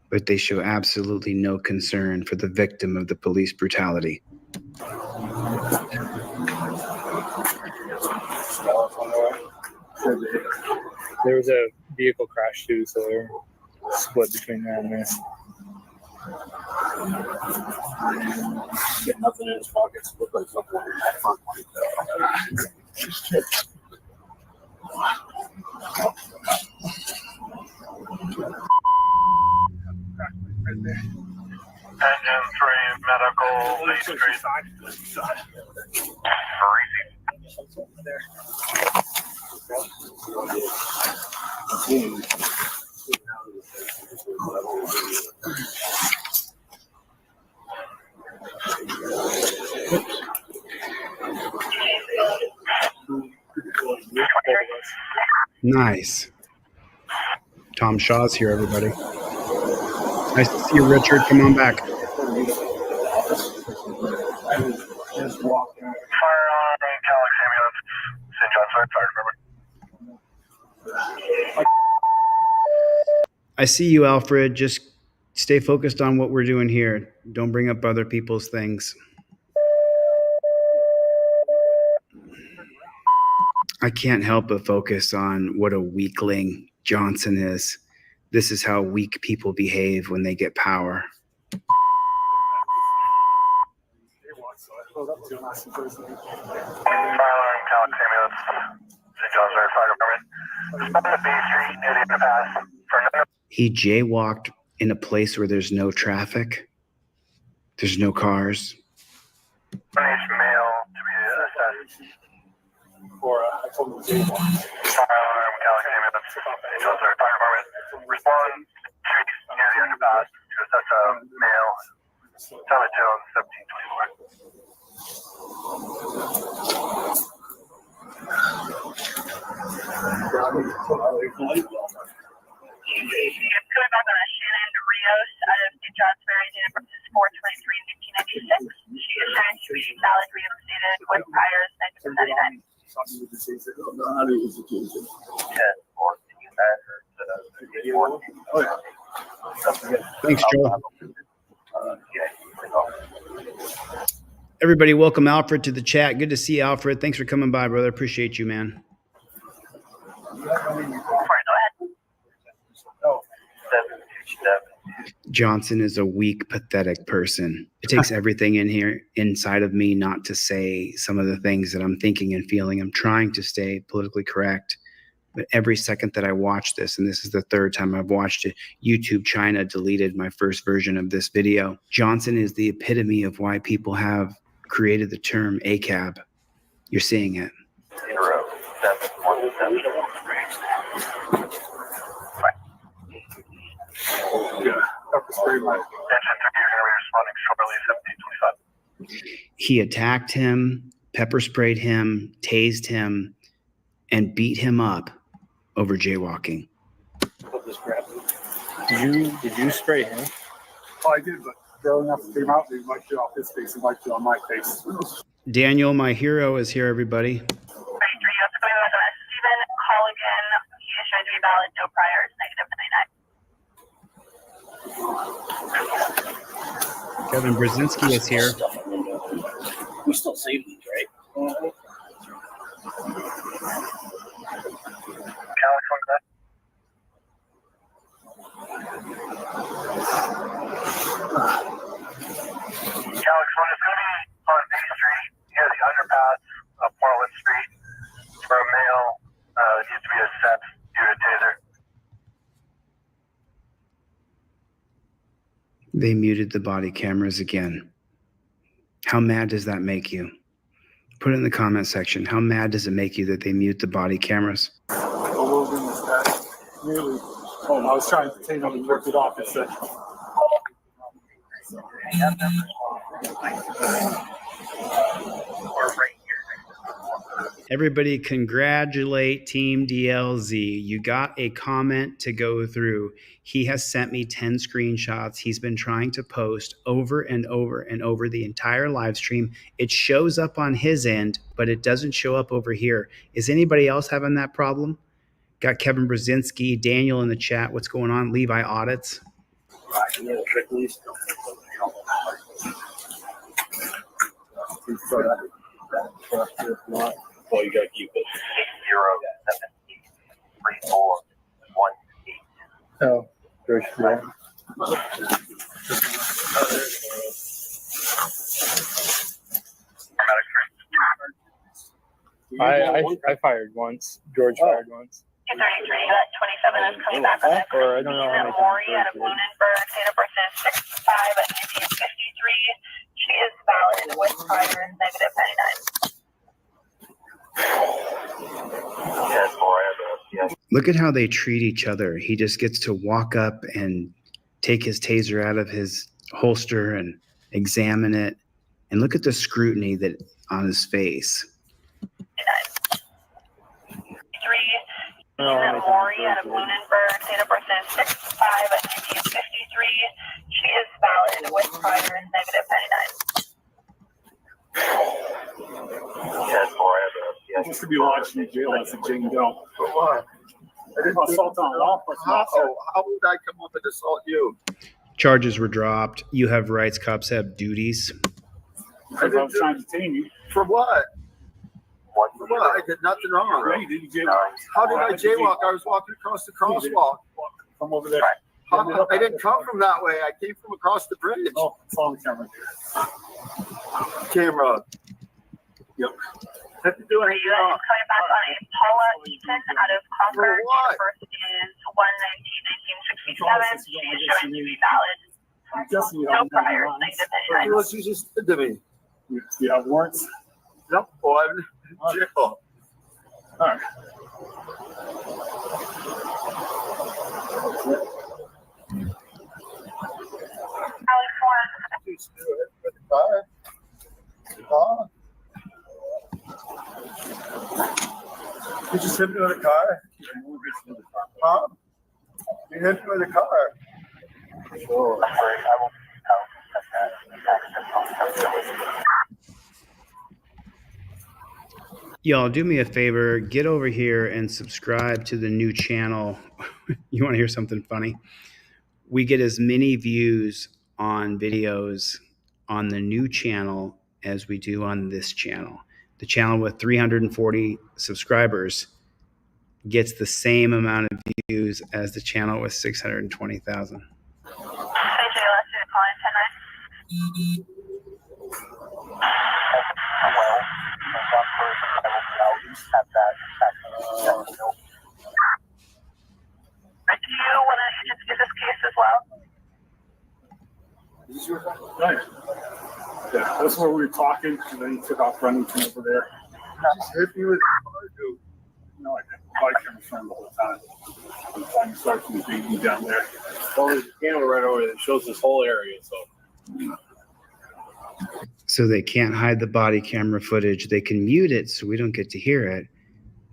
but they show absolutely no concern for the victim of the police brutality. There was a vehicle crash, too, so they're split between that and this. Get nothing in his pockets. Look like something in that front. Engine 3 Medical Lee Street. Nice. Tom Shaw's here, everybody. Nice to see you, Richard. Come on back. Fire on Calex ambulance. St. Johnsbury Fire Department. I see you, Alfred. Just stay focused on what we're doing here. Don't bring up other people's things. I can't help but focus on what a weakling Johnson is. This is how weak people behave when they get power. Fire alarm Calex ambulance. St. Johnsbury Fire Department. Respond to Bay Street near the underpass. For another. He jaywalked in a place where there's no traffic. There's no cars. Male to be assessed. Or I told him to take one. Fire alarm Calex ambulance. St. Johnsbury Fire Department. Respond street near the underpass to assess a male. Thomas Jones, 1724. Coming back on a Shannon Rios out of St. Johnsbury, date of birth is 4/23/1996. She is shown to be valid reinstated with priors 1999. Thanks, Joel. Everybody, welcome Alfred to the chat. Good to see you, Alfred. Thanks for coming by, brother. Appreciate you, man. Johnson is a weak, pathetic person. It takes everything in here inside of me not to say some of the things that I'm thinking and feeling. I'm trying to stay politically correct. But every second that I watch this, and this is the third time I've watched it, YouTube China deleted my first version of this video. Johnson is the epitome of why people have created the term ACAB. You're seeing it. 0, 7, He attacked him, pepper sprayed him, tased him, and beat him up over jaywalking. Did you spray him? Oh, I did, but throwing enough came out, they wiped it off his face and wiped it on my face. Daniel, my hero, is here, everybody. Stephen, call again. He is showing to be valid, no priors, -99. Kevin Brzezinski is here. We still save these, right? Alex, when it's going to be on Bay Street, near the underpass of Portland Street, for a male, it needs to be a step due to taser. They muted the body cameras again. How mad does that make you? Put it in the comment section. How mad does it make you that they mute the body cameras? Really? Oh, I was trying to take them and work it off. It's Everybody congratulate Team DLZ. You got a comment to go through. He has sent me 10 screenshots. He's been trying to post over and over and over the entire live stream. It shows up on his end, but it doesn't show up over here. Is anybody else having that problem? Got Kevin Brzezinski, Daniel in the chat. What's going on? Levi Audits. Well, you got to keep it. 8073418. Oh, very small. I fired once. George fired once. 233, that 27 is coming back on that. Or I don't know how many Maury times. out of Lunenburg, date of birth is 6/5/1953. She is valid with priors, -99. Look at how they treat each other. He just gets to walk up and take his taser out of his holster and examine it. And look at the scrutiny that on his face. Maury out of Lunenburg, date of birth is 6/5/1953. She is valid with priors, -99. I used to be watching in jail as a jingo. For what? I didn't assault on a law enforcement officer. How would I come up and assault you? Charges were dropped. You have rights. Cops have duties. I was trying to detain you. For what? For what? I did nothing wrong. Right, did you jaywalk? How did I jaywalk? I was walking across the crosswalk. Come over there. I didn't come from that way. I came from across the bridge. Oh, it's on the camera. Camera. Yep. Have to do Are anything you wrong. coming back on a Paula Eaton out of Concord? For what? Date of birth is 1/19/1967. She is showing to be valid. No priors, -99. What you just did to me? You have warrants? Nope. Oh, I'm in jail. All right. Alex Warren. Just do it with the car. Huh? You just hit me with a car? Huh? You hit me with a car. Sure. Y'all, do me a favor. Get over here and subscribe to the new channel. You want to hear something funny? We get as many views on videos on the new channel as we do on this channel. The channel with 340 subscribers gets the same amount of views as the channel with 620,000. Do you want to just do this case as well? Is this your phone? Nice. Yeah, that's where we were talking, and then he took off running from over there. You just hit me with a car, dude. No, I didn't. Bike camera front the whole time. By the time he starts to beat me down there. Well, there's a camera right over there that shows this whole area, so. So they can't hide the body camera footage. They can mute it so we don't get to hear it.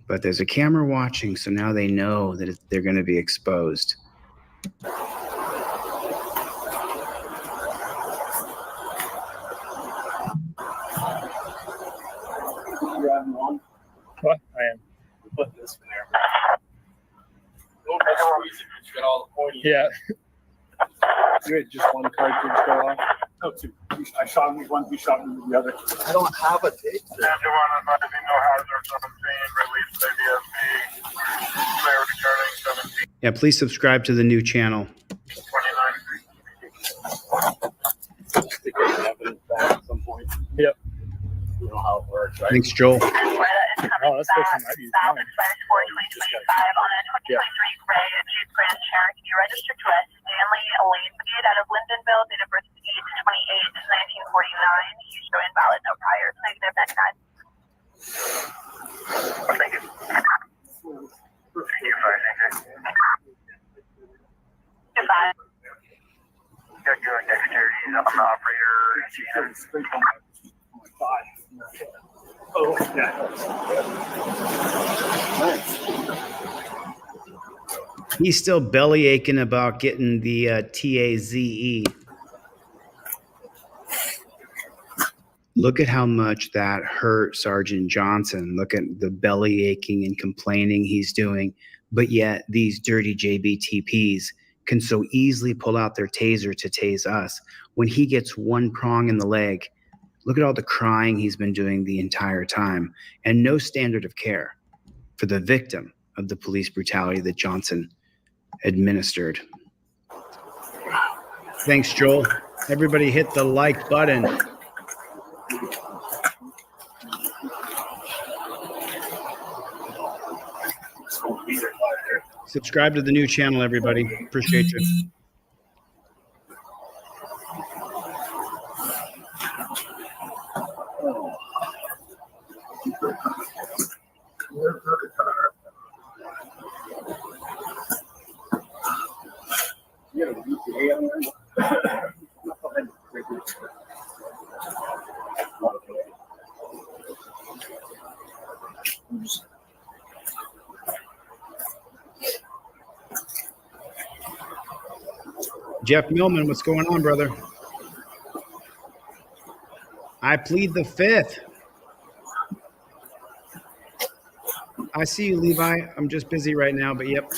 But there's a camera watching, so now they know that they're going to be exposed. What? I am. Put this in there. Oh, that's crazy. You got all the pointy. Yeah. You had just one cartridge go off? No, two. I shot him with one, he shot me with the other. I don't have a tape. No hazards on the scene, release ABSB, clear returning 17. Yeah, please subscribe to the new channel. 29. To get evidence back at some point. Yep. You know how it works, right? Thanks, Joel. Oh, that's fixing my views. South expires 4/2025 on a 2023 gray Jeep Grand Cherokee registered to us Stanley Elaine Mead out of Lindenville, date of birth 8/28/1949. You show invalid, no priors, negative 99. Thank you. Goodbye. Got your dexterity on the operator. Oh, yeah. He's still belly aching about getting the TAZE. Look at how much that hurt Sergeant Johnson. Look at the belly aching and complaining he's doing. But yet these dirty JBTPs can so easily pull out their taser to tase us. When he gets one prong in the leg, look at all the crying he's been doing the entire time, and no standard of care for the victim of the police brutality that Johnson administered. Thanks, Joel. Everybody hit the like button. Subscribe to the new channel, everybody. Appreciate you. Jeff Millman, what's going on, brother? I plead the fifth. I see you, Levi. I'm just busy right now, but yep.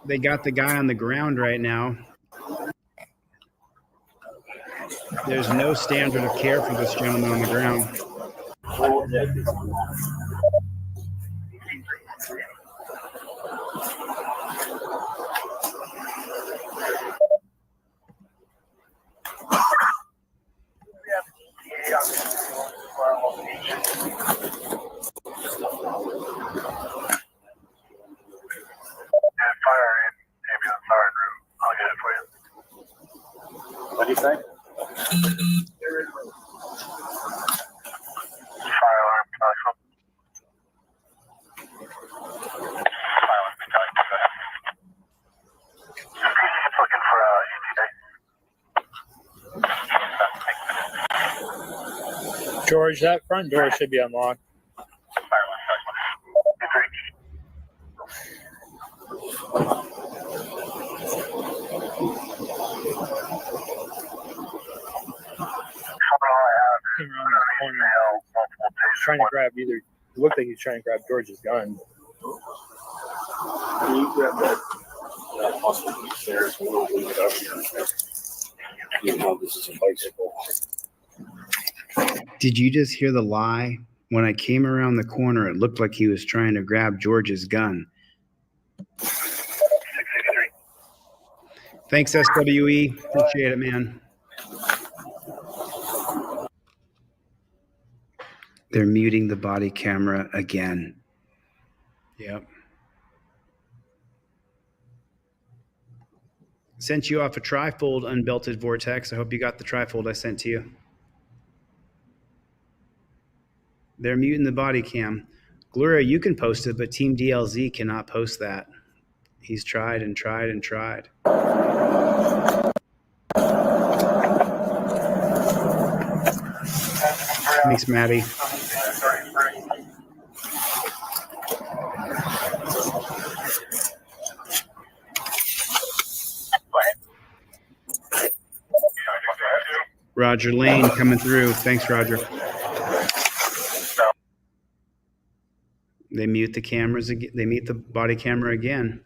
They got the guy on the ground right now. There's no standard of care for this gentleman on the ground. What do you say? Fire alarm, telephone. Fire alarm, go ahead. Just looking for ETA. George, that front door should be unlocked. Fire alarm, telephone. Came around the corner, trying to grab either. It looked like he was trying to grab George's gun. Can you grab that muscle upstairs? We'll leave it up here. You know, this is a bicycle. Did you just hear the lie? When I came around the corner, it looked like he was trying to grab George's gun. 683. Thanks, SWE. Appreciate it, man. They're muting the body camera again. Yep. Sent you off a trifold unbelted vortex. I hope you got the trifold I sent to you. They're muting the body cam. Gloria, you can post it, but Team DLZ cannot post that. He's tried and tried and tried. Thanks, Maddie. Roger Lane coming through. Thanks, Roger. They mute the cameras again. They mute the body camera again.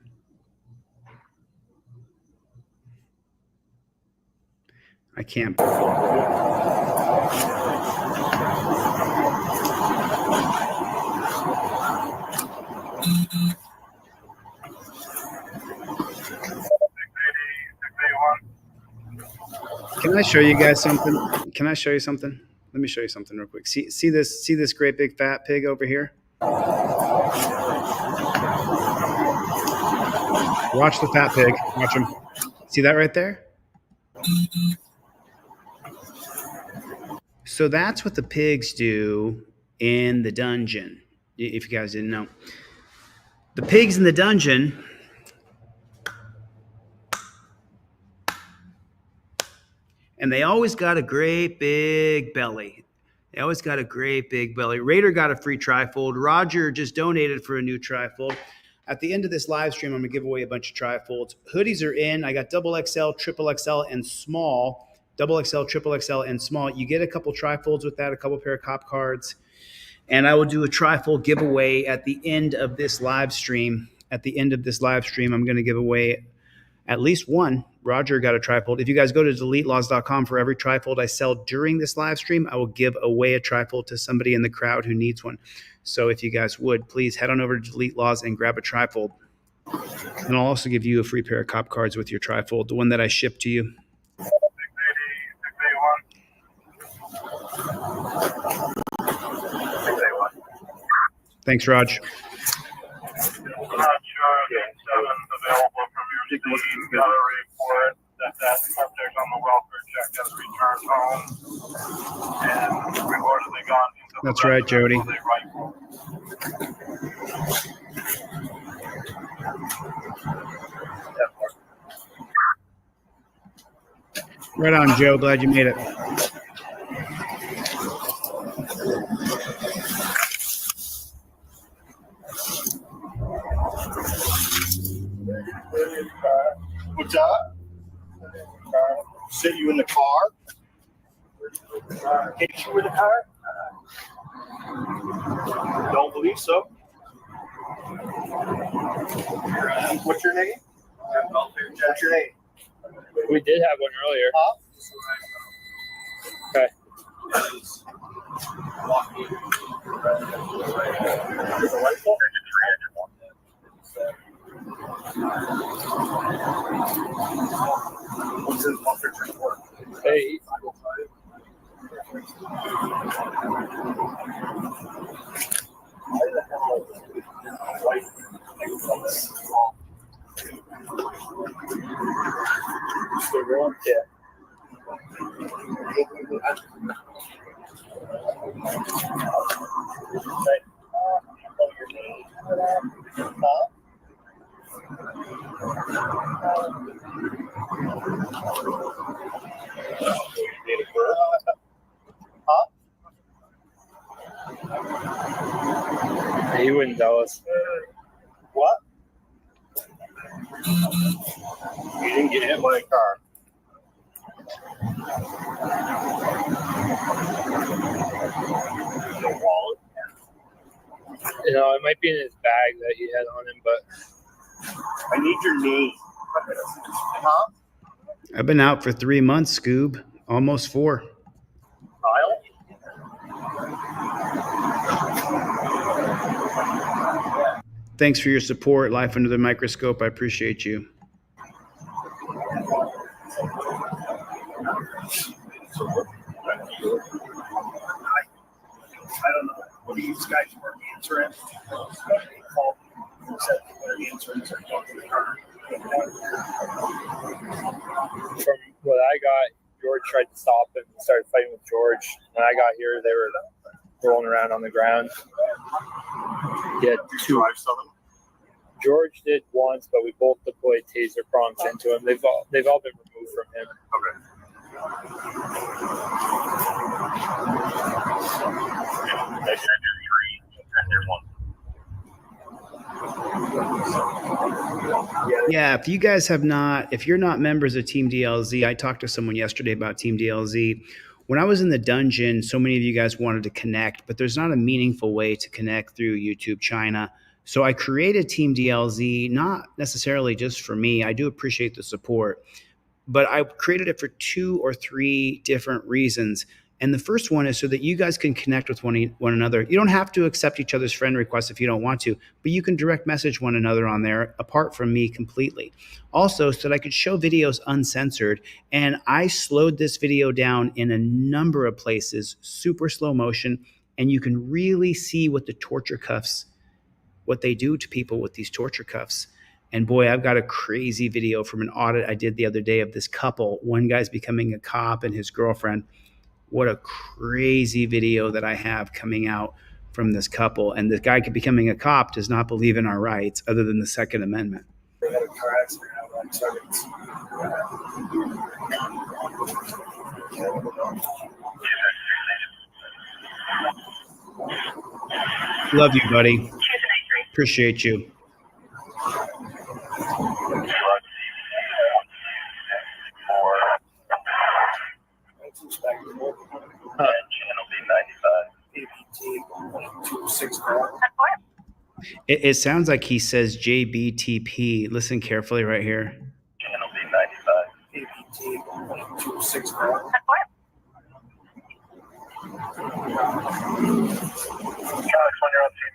I can't. Can I show you guys something? Can I show you something? Let me show you something real quick. See this great big fat pig over here? Watch the fat pig. Watch him. See that right there? So that's what the pigs do in the dungeon, if you guys didn't know. The pigs in the dungeon and they always got a great big belly. They always got a great big belly. Raider got a free trifold. Roger just donated for a new trifold. At the end of this live stream, I'm going to give away a bunch of trifolds. Hoodies are in. I got double XL, triple XL, and small. Double XL, triple XL, and small. You get a couple trifolds with that, a couple pair of cop cards. And I will do a trifold giveaway at the end of this live stream. At the end of this live stream, I'm going to give away at least one. Roger got a trifold. If you guys go to deletelaws.com, for every trifold I sell during this live stream, I will give away a trifold to somebody in the crowd who needs one. So if you guys would, please head on over to Delete Laws and grab a trifold. And I'll also give you a free pair of cop cards with your trifold, the one that I shipped to you. Thanks, Raj. Available from your team. Got a report that subject on the welfare check has returned home and reportedly gone into the That's right, Jody. Right on, Joe. Glad you made it. What's up? Sit you in the car? Hit you with the car? Don't believe so. What's your name? What's your name? We did have one earlier. Okay. What's his buffer report? Hey. Still going? Yeah. He wouldn't tell us. What? didn't get hit by a car. The wallet. You know, it might be in his bag that he had on him, but I need your name. Huh? I've been out for 3 months, Scoob. Almost 4. Kyle? Thanks for your support, Life Under the Microscope. I appreciate you. I don't know. What do you guys were answering? Called and said they're answering to talk to the car. from what I got, George tried to stop him and started fighting with George. When I got here, they were rolling around on the ground. He had Did you two. drive some? George did once, but we both deployed taser prongs into him. They've all been removed from him. Okay. They said there's 3 and there's 1. Yeah, if you guys have not, if you're not members of Team DLZ, I talked to someone yesterday about Team DLZ. When I was in the dungeon, so many of you guys wanted to connect, but there's not a meaningful way to connect through YouTube China. So I created Team DLZ, not necessarily just for me. I do appreciate the support, but I created it for 2 or 3 different reasons. And the first one is so that you guys can connect with one another. You don't have to accept each other's friend requests if you don't want to, but you can direct message one another on there apart from me completely. Also, so that I could show videos uncensored. And I slowed this video down in a number of places, super slow motion, and you can really see what the torture cuffs, what they do to people with these torture cuffs. And boy, I've got a crazy video from an audit I did the other day of this couple. One guy's becoming a cop and his girlfriend. What a crazy video that I have coming out from this couple. And this guy becoming a cop does not believe in our rights other than the Second Amendment. They had a car accident out on Sevens. Love you, buddy. Appreciate you. Channel B95. It sounds like he says JBTP. Listen carefully right here. Channel B95. APT 264. Alex, when you're on team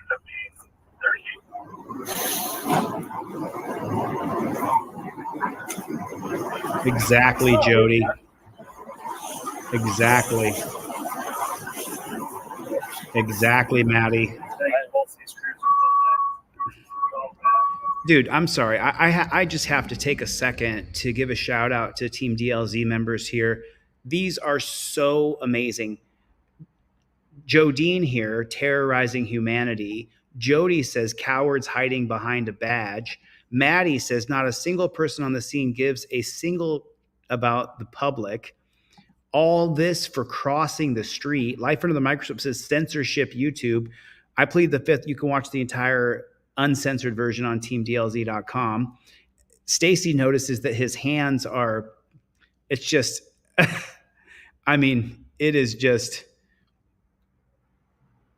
15, 30. Exactly, Jody. Exactly. Exactly, Maddie. Dude, I'm sorry. I just have to take a second to give a shout out to Team DLZ members here. These are so amazing. Jodine here, terrorizing humanity. Jody says cowards hiding behind a badge. Maddie says not a single person on the scene gives a single about the public. All this for crossing the street. Life Under the Microscope says censorship YouTube. I plead the fifth. You can watch the entire uncensored version on teamdlz.com. Stacy notices that his hands are, it's just, I mean, it is just,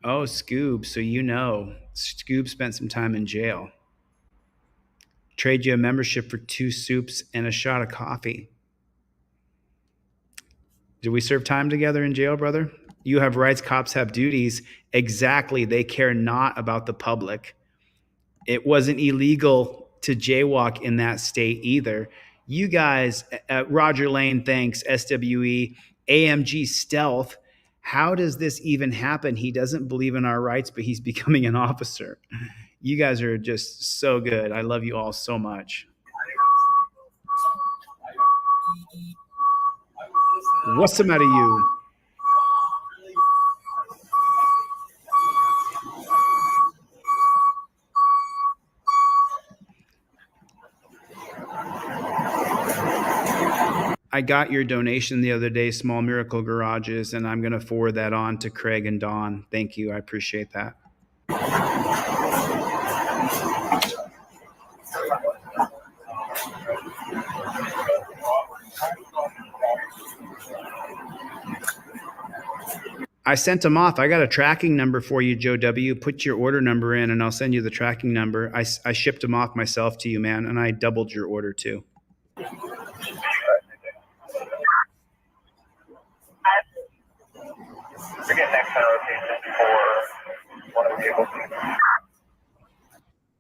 oh, Scoob. So you know, Scoob spent some time in jail. Trade you a membership for 2 soups and a shot of coffee. Did we serve time together in jail, brother? You have rights, cops have duties. Exactly. They care not about the public. It wasn't illegal to jaywalk in that state either. You guys, Roger Lane, thanks, SWE, AMG Stealth. How does this even happen? He doesn't believe in our rights, but he's becoming an officer. You guys are just so good. I love you all so much. What's the matter, you? I got your donation the other day, Small Miracle Garages, and I'm going to forward that on to Craig and Dawn. Thank you. I appreciate that. I sent them off. I got a tracking number for you, Joe W. Put your order number in and I'll send you the tracking number. I shipped them off myself to you, man, and I doubled your order too.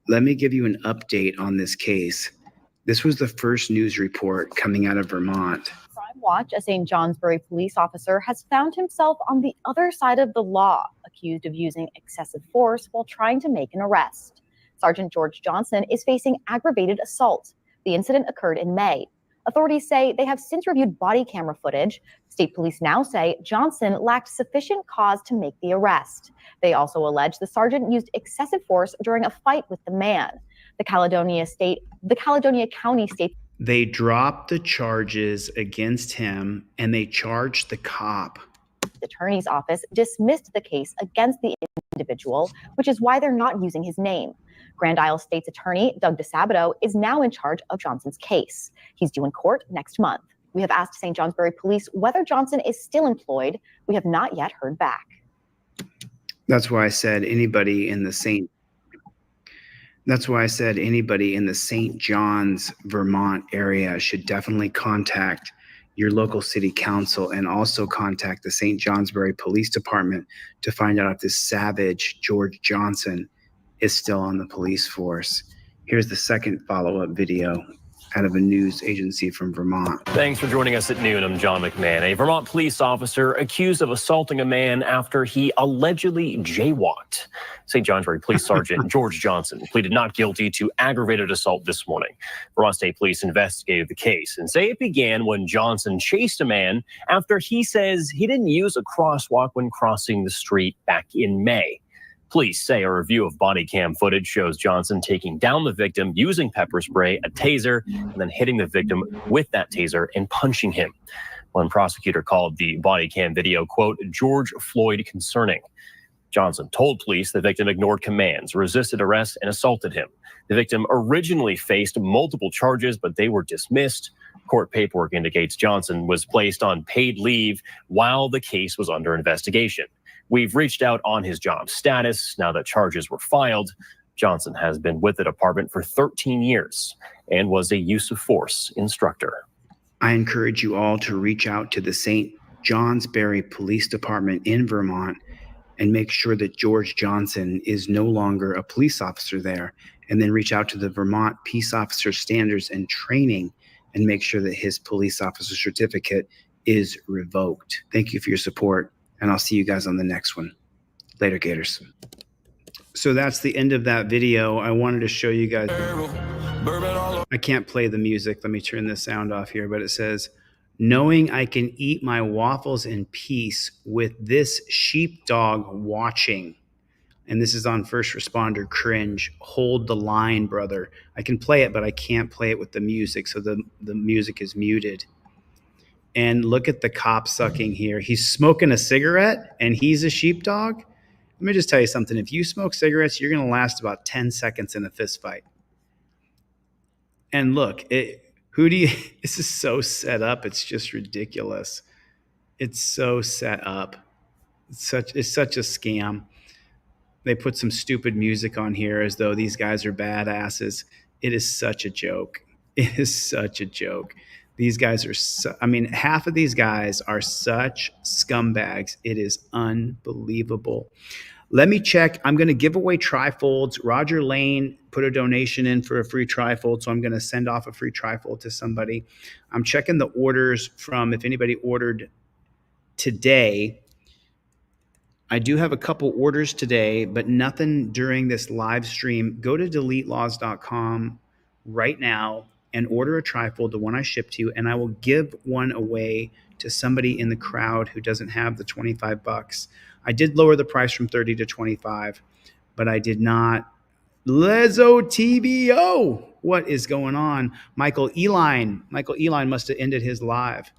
Let me give you an update on this case. This was the first news report coming out of Vermont. Crime Watch, a St. Johnsbury police officer, has found himself on the other side of the law, accused of using excessive force while trying to make an arrest. Sergeant George Johnson is facing aggravated assault. The incident occurred in May. Authorities say they have since reviewed body camera footage. State police now say Johnson lacked sufficient cause to make the arrest. They also allege the sergeant used excessive force during a fight with the man. The Caledonia County State. They dropped the charges against him and they charged the cop. The attorney's office dismissed the case against the individual, which is why they're not using his name. Grand Isle State's attorney, Doug DeSabato, is now in charge of Johnson's case. He's due in court next month. We have asked St. Johnsbury Police whether Johnson is still employed. We have not yet heard back. That's why I said anybody in the St. John's, Vermont area should definitely contact your local city council and also contact the St. Johnsbury Police Department to find out if this savage George Johnson is still on the police force. Here's the second follow-up video out of a news agency from Vermont. Thanks for joining us at noon. I'm John McMahon. A Vermont police officer accused of assaulting a man after he allegedly jaywalked. St. Johnsbury Police Sergeant George Johnson pleaded not guilty to aggravated assault this morning. Vermont State Police investigated the case and say it began when Johnson chased a man after he says he didn't use a crosswalk when crossing the street back in May. Police say a review of body cam footage shows Johnson taking down the victim using pepper spray, a taser, and then hitting the victim with that taser and punching him. One prosecutor called the body cam video, quote, George Floyd concerning. Johnson told police the victim ignored commands, resisted arrest, and assaulted him. The victim originally faced multiple charges, but they were dismissed. Court paperwork indicates Johnson was placed on paid leave while the case was under investigation. We've reached out on his job status now that charges were filed. Johnson has been with the department for 13 years and was a use of force instructor. I encourage you all to reach out to the St. Johnsbury Police Department in Vermont and make sure that George Johnson is no longer a police officer there, and then reach out to the Vermont Peace Officer Standards and Training and make sure that his police officer certificate is revoked. Thank you for your support, and I'll see you guys on the next one. Later, Gators. So that's the end of that video. I wanted to show you guys. I can't play the music. Let me turn the sound off here, but it says, knowing I can eat my waffles in peace with this sheepdog watching. And this is on First Responder Cringe. Hold the line, brother. I can play it, but I can't play it with the music. So the music is muted. And look at the cop sucking here. He's smoking a cigarette and he's a sheepdog. Let me just tell you something. If you smoke cigarettes, you're going to last about 10 seconds in a fist fight. And look, this is so set up. It's just ridiculous. It's so set up. It's such a scam. They put some stupid music on here as though these guys are badasses. It is such a joke. It is such a joke. These guys are half of these guys are such scumbags. It is unbelievable. Let me check. I'm going to give away trifolds. Roger Lane put a donation in for a free trifold, so I'm going to send off a free trifold to somebody. I'm checking the orders from if anybody ordered today. I do have a couple orders today, but nothing during this live stream. Go to deletelaws.com right now and order a trifold, the one I shipped to you, and I will give one away to somebody in the crowd who doesn't have the $25. I did lower the price from 30 to 25, but I did not. Lezo TBO, what is going on? Michael Eline must have ended his live.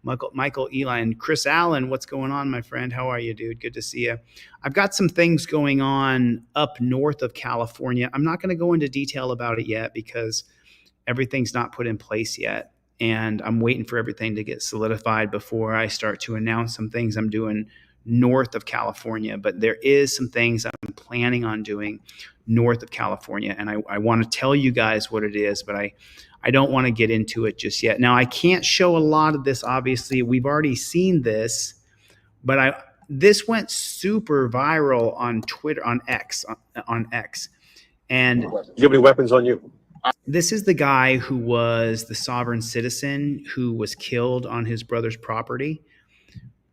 Michael Eline, Chris Allen, what's going on, my friend? How are you, dude? Good to see you. I've got some things going on up north of California. I'm not going to go into detail about it yet because everything's not put in place yet. And I'm waiting for everything to get solidified before I start to announce some things I'm doing north of California, but there is some things I'm planning on doing north of California. And I want to tell you guys what it is, but I don't want to get into it just yet. Now, I can't show a lot of this. Obviously, we've already seen this, but this went super viral on Twitter, on X. And Do you have any weapons on you? this is the guy who was the sovereign citizen who was killed on his brother's property.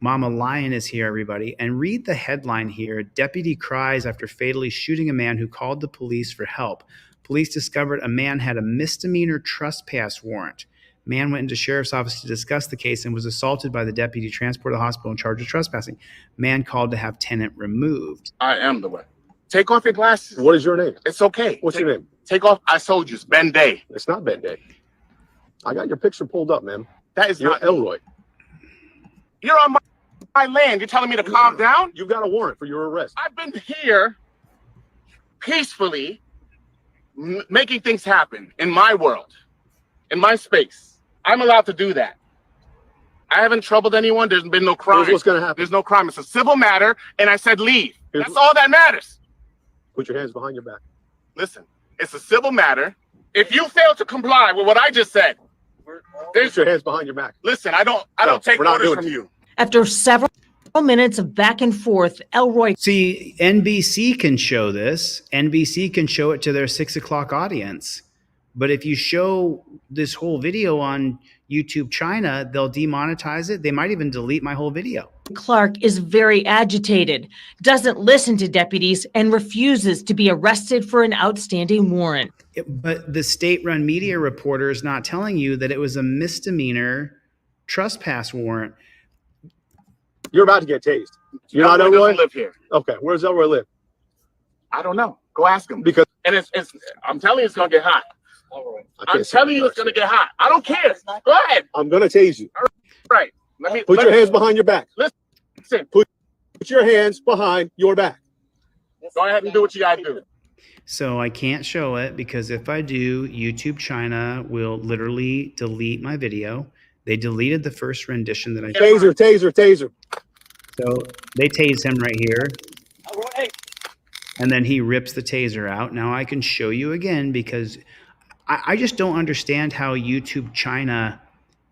Mama Lion is here, everybody. And read the headline here. Deputy cries after fatally shooting a man who called the police for help. Police discovered a man had a misdemeanor trespass warrant. Man went into sheriff's office to discuss the case and was assaulted by the deputy, transported to the hospital and charged with trespassing. Man called to have tenant removed. I am the one. Take off your glasses. What is your name? It's okay. What's your name? Take off. I told you, it's Ben Day. It's not Ben Day. I got your picture pulled up, man. That is You're not Elroy. You're on my land. You're telling me to calm down? You've got a warrant for your arrest. I've been here peacefully making things happen in my world, in my space. I'm allowed to do that. I haven't troubled anyone. There's been no crime. Here's what's going to happen. There's no crime. It's a civil matter, and I said leave. That's all that matters. Put your hands behind your back. Listen, it's a civil matter. If you fail to comply with what I just said, put your hands behind your back. Listen, I don't take orders from you. After several minutes of back and forth, Elroy. See, NBC can show this. NBC can show it to their 6 o'clock audience. But if you show this whole video on YouTube China, they'll demonetize it. They might even delete my whole video. Clark is very agitated, doesn't listen to deputies, and refuses to be arrested for an outstanding warrant. But the state-run media reporter is not telling you that it was a misdemeanor trespass warrant. You're about to get tased. You're Elroy not Elroy? doesn't live here. Okay, where does Elroy live? I don't know. Go ask him. Because I'm telling you, it's gonna get hot. I'm telling you, it's gonna get hot. I don't care. Go ahead. I'm gonna tase you. Right. Put your hands behind your back. Listen. Put your hands behind your back. Go ahead and do what you gotta do. So I can't show it because if I do, YouTube China will literally delete my video. They deleted the first rendition that I Taser. So they tase him right here. And then he rips the taser out. Now I can show you again because I just don't understand how YouTube China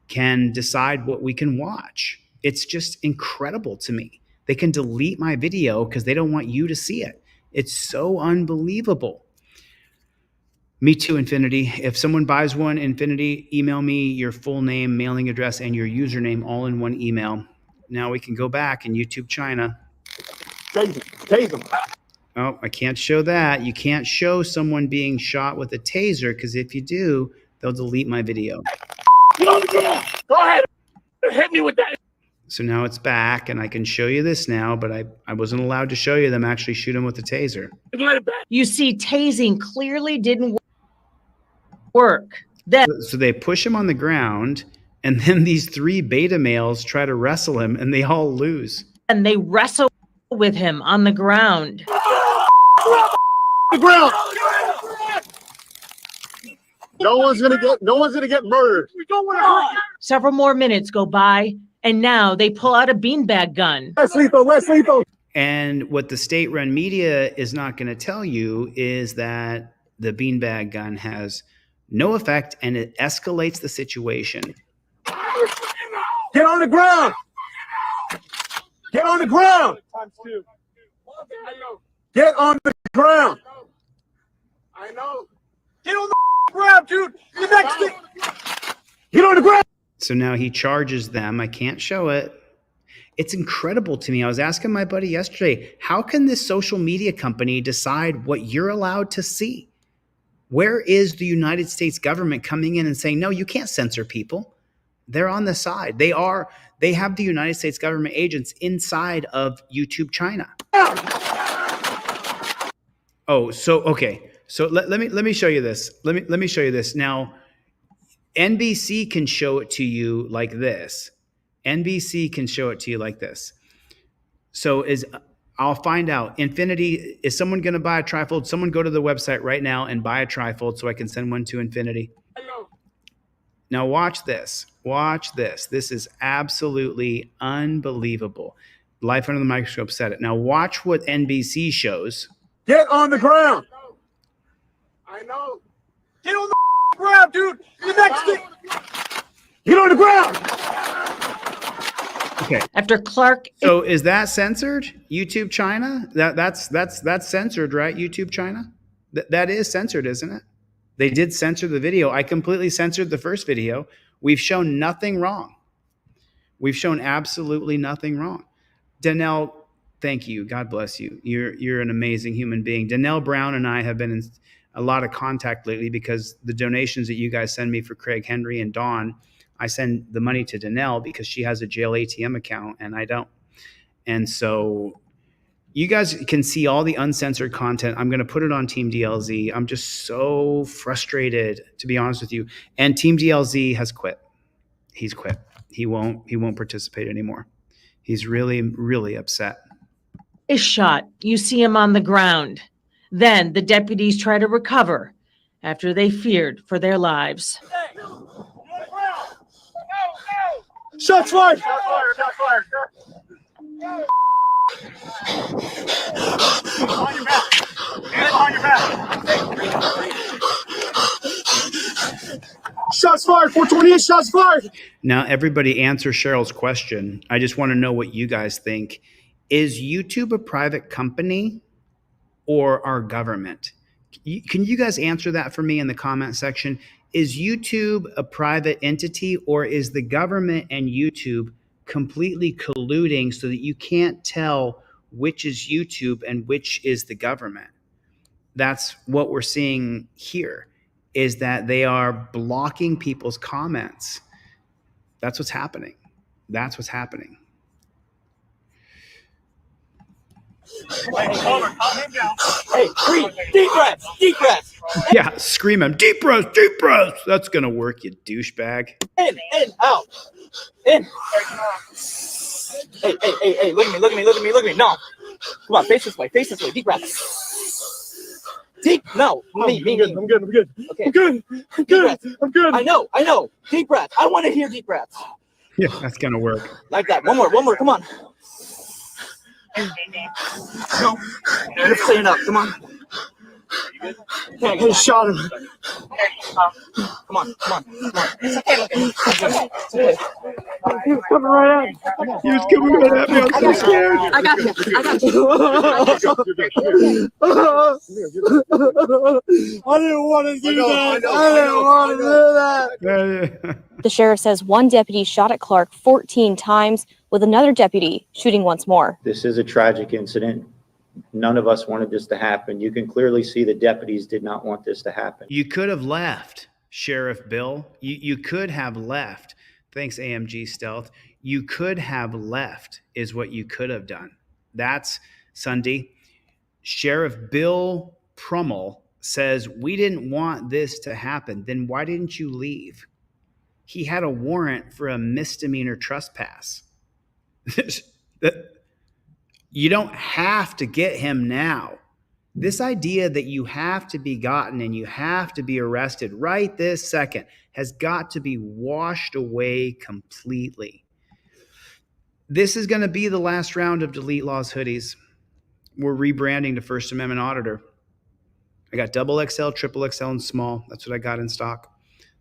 can decide what we can watch. It's just incredible to me. They can delete my video because they don't want you to see it. It's so unbelievable. Me too, Infinity. If someone buys one, Infinity, email me your full name, mailing address, and your username all in one email. Now we can go back in YouTube China. Tase him. Oh, I can't show that. You can't show someone being shot with a taser because if you do, they'll delete my video. Go ahead. Hit me with that. So now it's back and I can show you this now, but I wasn't allowed to show you them actually shoot him with a taser. You see, tasing clearly didn't work. So they push him on the ground and then these 3 beta males try to wrestle him and they all lose. And they wrestle with him on the ground. The ground. No one's gonna get murdered. We don't want to hurt you. Several more minutes go by, and now they pull out a beanbag gun. Less lethal. And what the state-run media is not going to tell you is that the beanbag gun has no effect and it escalates the situation. Get on the ground. Get on the ground. ×2. Get on the ground. I know. Get on the ground, dude. The next thing. Get on the ground. So now he charges them. I can't show it. It's incredible to me. I was asking my buddy yesterday, how can this social media company decide what you're allowed to see? Where is the United States government coming in and saying, no, you can't censor people? They're on the side. They have the United States government agents inside of YouTube China. Oh, so, okay. So let me show you this. Let me show you this. Now, NBC can show it to you like this. NBC can show it to you like this. So I'll find out. Infinity, is someone going to buy a trifold? Someone go to the website right now and buy a trifold so I can send one to Infinity. Now watch this. Watch this. This is absolutely unbelievable. Life under the microscope said it. Now watch what NBC shows. Get on the ground. I know. Get on the ground, dude. The next thing. Get on the ground. Okay. After Clark. So is that censored? YouTube China? That's censored, right? YouTube China? That is censored, isn't it? They did censor the video. I completely censored the first video. We've shown nothing wrong. We've shown absolutely nothing wrong. Danelle, thank you. God bless you. You're an amazing human being. Danelle Brown and I have been in a lot of contact lately because the donations that you guys send me for Craig Henry and Dawn, I send the money to Danelle because she has a jail ATM account and I don't. And so you guys can see all the uncensored content. I'm going to put it on Team DLZ. I'm just so frustrated, to be honest with you. And Team DLZ has quit. He's quit. He won't participate anymore. He's really, really upset. Is shot. You see him on the ground. Then the deputies try to recover after they feared for their lives. Shots fired. On your back. Hands on your back. Shots fired. 428 shots fired. Now, everybody answer Cheryl's question. I just want to know what you guys think. Is YouTube a private company or our government? Can you guys answer that for me in the comment section? Is YouTube a private entity or is the government and YouTube completely colluding so that you can't tell which is YouTube and which is the government? That's what we're seeing here, is that they are blocking people's comments. That's what's happening. That's what's happening. Hey, breathe. Deep breaths. Deep breaths. Yeah, scream him. Deep breaths, deep breaths. That's going to work, you douchebag. In, out. In. Hey, look at me. No. Come on, face this way. Deep breaths. Deep. No. Me. I'm good. Okay. I'm good. I know. Deep breath. I want to hear deep breaths. Yeah, that's going to work. Like that. One more. Come on. No. You're staying up. Come on. Okay, I just shot him. Come on. It's okay. He was coming right at me. He was coming right at me. I'm so scared. I got you. I didn't want to do that. The sheriff says one deputy shot at Clark 14 times, with another deputy shooting once more. This is a tragic incident. None of us wanted this to happen. You can clearly see the deputies did not want this to happen. You could have left, Sheriff Bill. You could have left. Thanks, AMG Stealth. You could have left is what you could have done. That's Sunday. Sheriff Bill Prummel says, we didn't want this to happen. Then why didn't you leave? He had a warrant for a misdemeanor trespass. You don't have to get him now. This idea that you have to be gotten and you have to be arrested right this second has got to be washed away completely. This is going to be the last round of Delete Laws hoodies. We're rebranding to First Amendment Auditor. I got double XL, triple XL, and small. That's what I got in stock.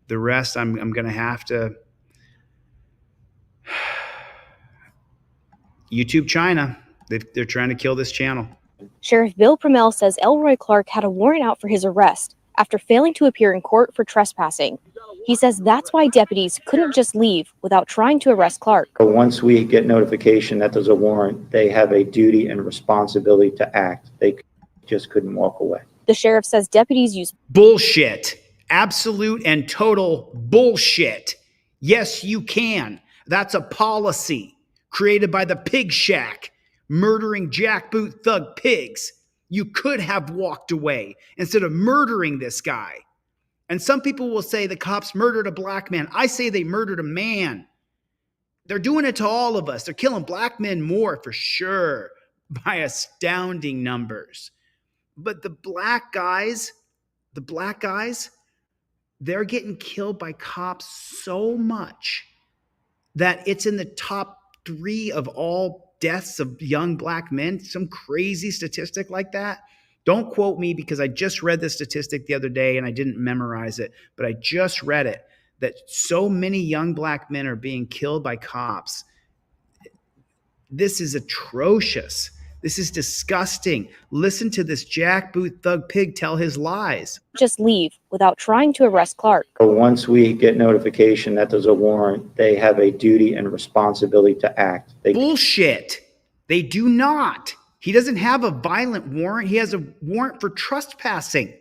The rest, I'm going to have to. YouTube China. They're trying to kill this channel. Sheriff Bill Prummel says Elroy Clark had a warrant out for his arrest after failing to appear in court for trespassing. He says that's why deputies couldn't just leave without trying to arrest Clark. But once we get notification that there's a warrant, they have a duty and responsibility to act. They just couldn't walk away. The sheriff says deputies use bullshit. Absolute and total bullshit. Yes, you can. That's a policy created by the Pig Shack, murdering jackboot thug pigs. You could have walked away instead of murdering this guy. And some people will say the cops murdered a black man. I say they murdered a man. They're doing it to all of us. They're killing black men more for sure by astounding numbers. But the black guys, they're getting killed by cops so much that it's in the top 3 of all deaths of young black men, some crazy statistic like that. Don't quote me because I just read this statistic the other day and I didn't memorize it, but I just read it, that so many young black men are being killed by cops. This is atrocious. This is disgusting. Listen to this jackboot thug pig tell his lies. Just leave without trying to arrest Clark. Once we get notification that there's a warrant, they have a duty and responsibility to act. Bullshit. They do not. He doesn't have a violent warrant. He has a warrant for trespassing,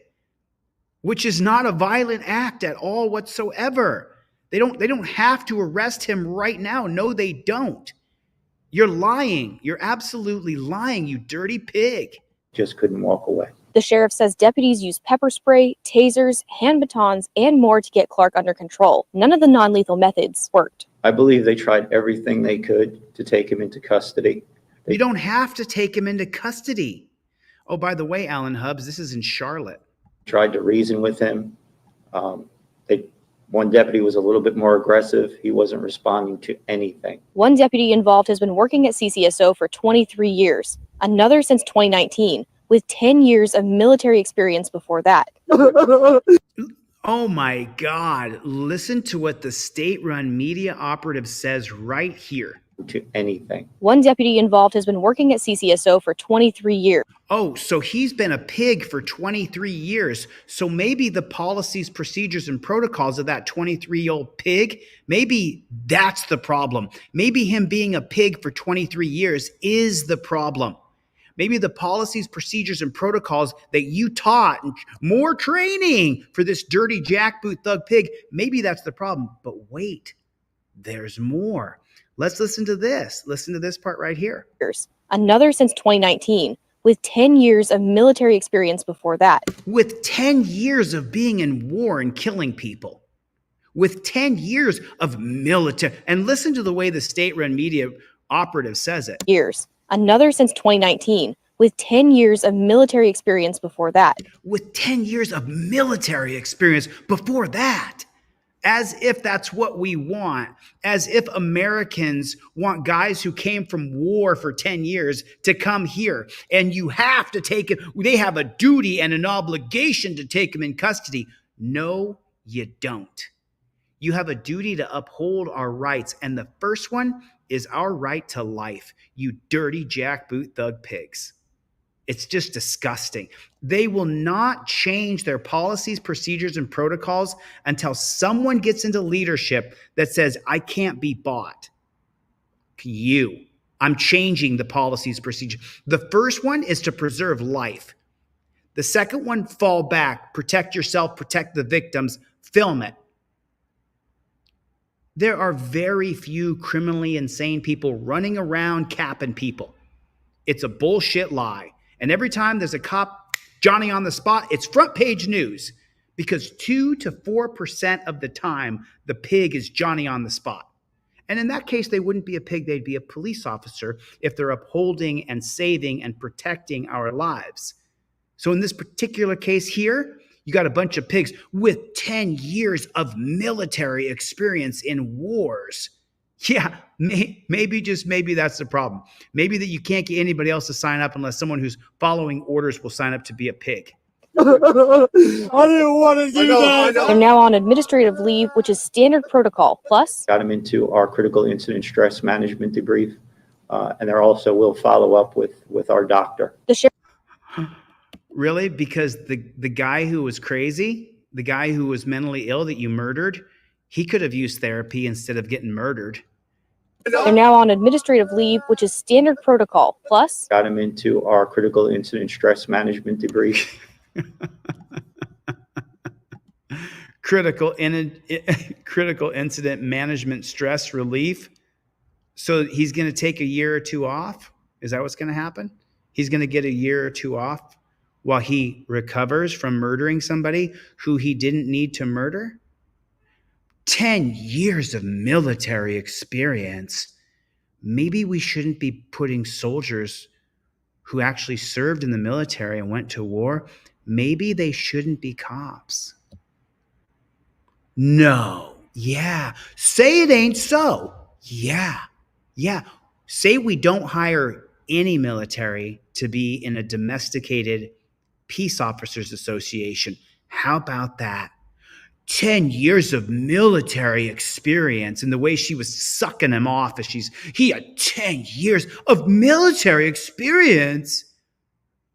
which is not a violent act at all whatsoever. They don't have to arrest him right now. No, they don't. You're lying. You're absolutely lying, you dirty pig. Just couldn't walk away. The sheriff says deputies used pepper spray, tasers, hand batons, and more to get Clark under control. None of the non-lethal methods worked. I believe they tried everything they could to take him into custody. You don't have to take him into custody. Oh, by the way, Alan Hubbs, this is in Charlotte. Tried to reason with him. One deputy was a little bit more aggressive. He wasn't responding to anything. One deputy involved has been working at CCSO for 23 years, another since 2019, with 10 years of military experience before that. Oh my God. Listen to what the state-run media operative says right here. To anything. One deputy involved has been working at CCSO for 23 years. Oh, so he's been a pig for 23 years. So maybe the policies, procedures, and protocols of that 23-year-old pig, maybe that's the problem. Maybe him being a pig for 23 years is the problem. Maybe the policies, procedures, and protocols that you taught, and more training for this dirty jackboot thug pig, maybe that's the problem. But wait, there's more. Let's listen to this. Listen to this part right here. Another since 2019, with 10 years of military experience before that. With 10 years of being in war and killing people. With 10 years of military. And listen to the way the state-run media operative says it. Years. Another since 2019, with 10 years of military experience before that. With 10 years of military experience before that. As if that's what we want, as if Americans want guys who came from war for 10 years to come here, and you have to take it. They have a duty and an obligation to take them in custody. No, you don't. You have a duty to uphold our rights, and the first one is our right to life, you dirty jackboot thug pigs. It's just disgusting. They will not change their policies, procedures, and protocols until someone gets into leadership that says, I can't be bought. I'm changing the policies, procedures. The first one is to preserve life. The second one, fall back, protect yourself, protect the victims, film it. There are very few criminally insane people running around capping people. It's a bullshit lie. And every time there's a cop, Johnny on the spot, it's front page news because 2 to 4% of the time, the pig is Johnny on the spot. And in that case, they wouldn't be a pig. They'd be a police officer if they're upholding and saving and protecting our lives. So in this particular case here, you got a bunch of pigs with 10 years of military experience in wars. Yeah, maybe, just maybe that's the problem. Maybe that you can't get anybody else to sign up unless someone who's following orders will sign up to be a pig. I didn't want to do that. They're now on administrative leave, which is standard protocol. Plus, Got them into our critical incident stress management debrief, and there also will follow up with our doctor. The sheriff. Really? Because the guy who was crazy, the guy who was mentally ill that you murdered, he could have used therapy instead of getting murdered. They're now on administrative leave, which is standard protocol. Plus, Got them into our critical incident stress management debrief. Critical incident management stress relief. So he's going to take a year or two off? Is that what's going to happen? He's going to get a year or two off while he recovers from murdering somebody who he didn't need to murder? 10 years of military experience. Maybe we shouldn't be putting soldiers who actually served in the military and went to war, maybe they shouldn't be cops. No. Yeah. Say it ain't so. Yeah. Say we don't hire any military to be in a domesticated peace officers association. How about that? 10 years of military experience, and the way she was sucking him off as he had 10 years of military experience.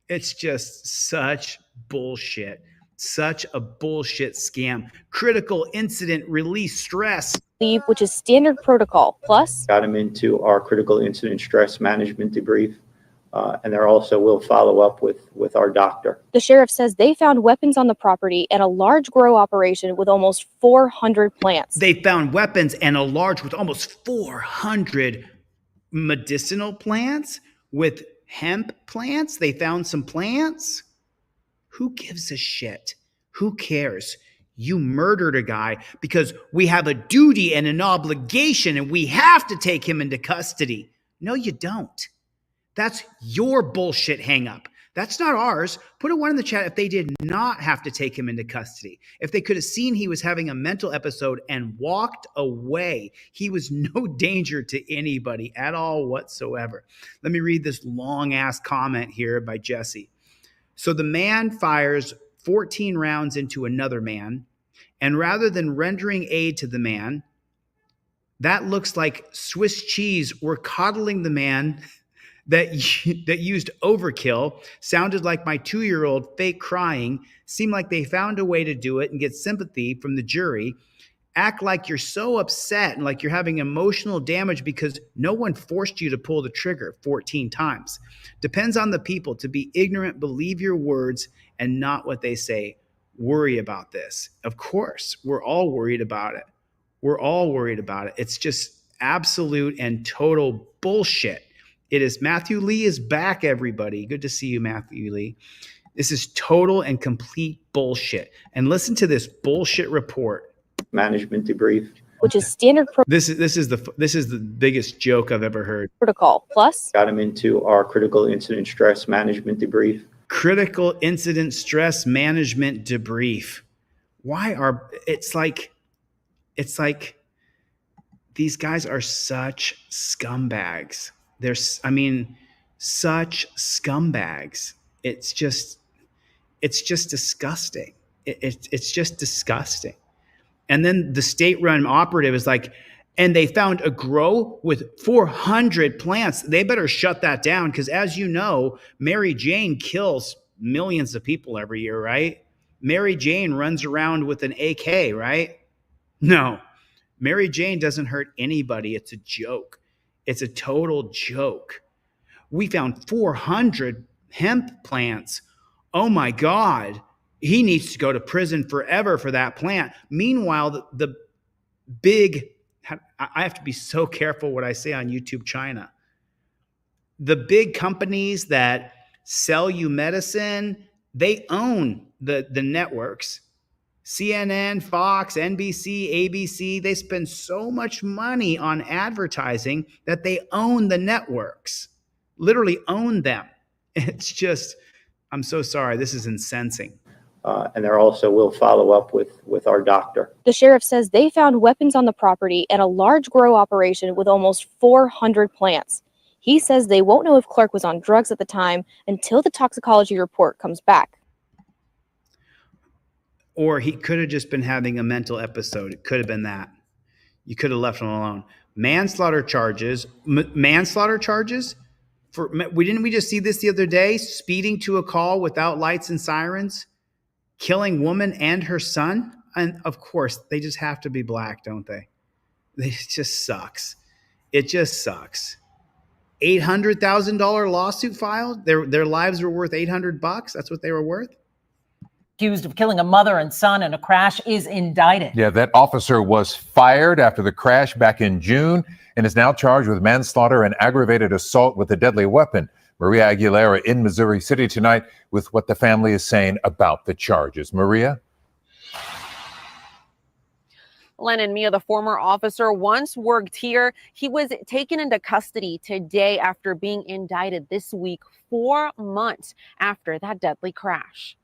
It's just such bullshit. Such a bullshit scam. Critical incident release stress. Leave, which is standard protocol. Plus, Got him into our critical incident stress management debrief. And there also will follow up with our doctor. the sheriff says they found weapons on the property and a large grow operation with almost 400 plants. They found weapons and a large with almost 400 medicinal plants with hemp plants. They found some plants. Who gives a shit? Who cares? You murdered a guy because we have a duty and an obligation and we have to take him into custody. No, you don't. That's your bullshit hang up. That's not ours. Put a 1 in the chat if they did not have to take him into custody. If they could have seen he was having a mental episode and walked away. He was no danger to anybody at all whatsoever. Let me read this long ass comment here by Jesse. So the man fires 14 rounds into another man, and rather than rendering aid to the man, that looks like Swiss cheese. We're coddling the man that used overkill. Sounded like my 2-year-old fake crying. Seemed like they found a way to do it and get sympathy from the jury. Act like you're so upset and like you're having emotional damage because no one forced you to pull the trigger 14 times. Depends on the people to be ignorant, believe your words and not what they say. Worry about this. Of course, we're all worried about it. We're all worried about it. It's just absolute and total bullshit. It is Matthew Lee is back, everybody. Good to see you, Matthew Lee. This is total and complete bullshit. And listen to this bullshit report. Management debrief, which is standard This is the biggest joke I've ever heard. protocol. Plus, got him into our critical incident stress management debrief. Critical incident stress management debrief. It's like these guys are such scumbags. Such scumbags. It's just disgusting. It's just disgusting. And then the state-run operative is like, and they found a grow with 400 plants. They better shut that down because, as you know, Mary Jane kills millions of people every year, right? Mary Jane runs around with an AK, right? No, Mary Jane doesn't hurt anybody. It's a joke. It's a total joke. We found 400 hemp plants. Oh my God. He needs to go to prison forever for that plant. Meanwhile, the big, I have to be so careful what I say on YouTube China. The big companies that sell you medicine, they own the networks. CNN, Fox, NBC, ABC, they spend so much money on advertising that they own the networks, literally own them. It's just, I'm so sorry. This is incensing. And there also will follow up with our doctor. the sheriff says they found weapons on the property and a large grow operation with almost 400 plants. He says they won't know if Clark was on drugs at the time until the toxicology report comes back. Or he could have just been having a mental episode. It could have been that. You could have left him alone. Manslaughter charges. Didn't we just see this the other day? Speeding to a call without lights and sirens. Killing woman and her son. And of course, they just have to be black, don't they? It just sucks. It just sucks. $800,000 lawsuit filed. Their lives were worth $800. That's what they were worth. Accused of killing a mother and son in a crash is indicted. Yeah, that officer was fired after the crash back in June and is now charged with manslaughter and aggravated assault with a deadly weapon. Maria Aguilera in Missouri City tonight with what the family is saying about the charges. Maria? Len and Mia, the former officer, once worked here. He was taken into custody today after being indicted this week, 4 months after that deadly crash.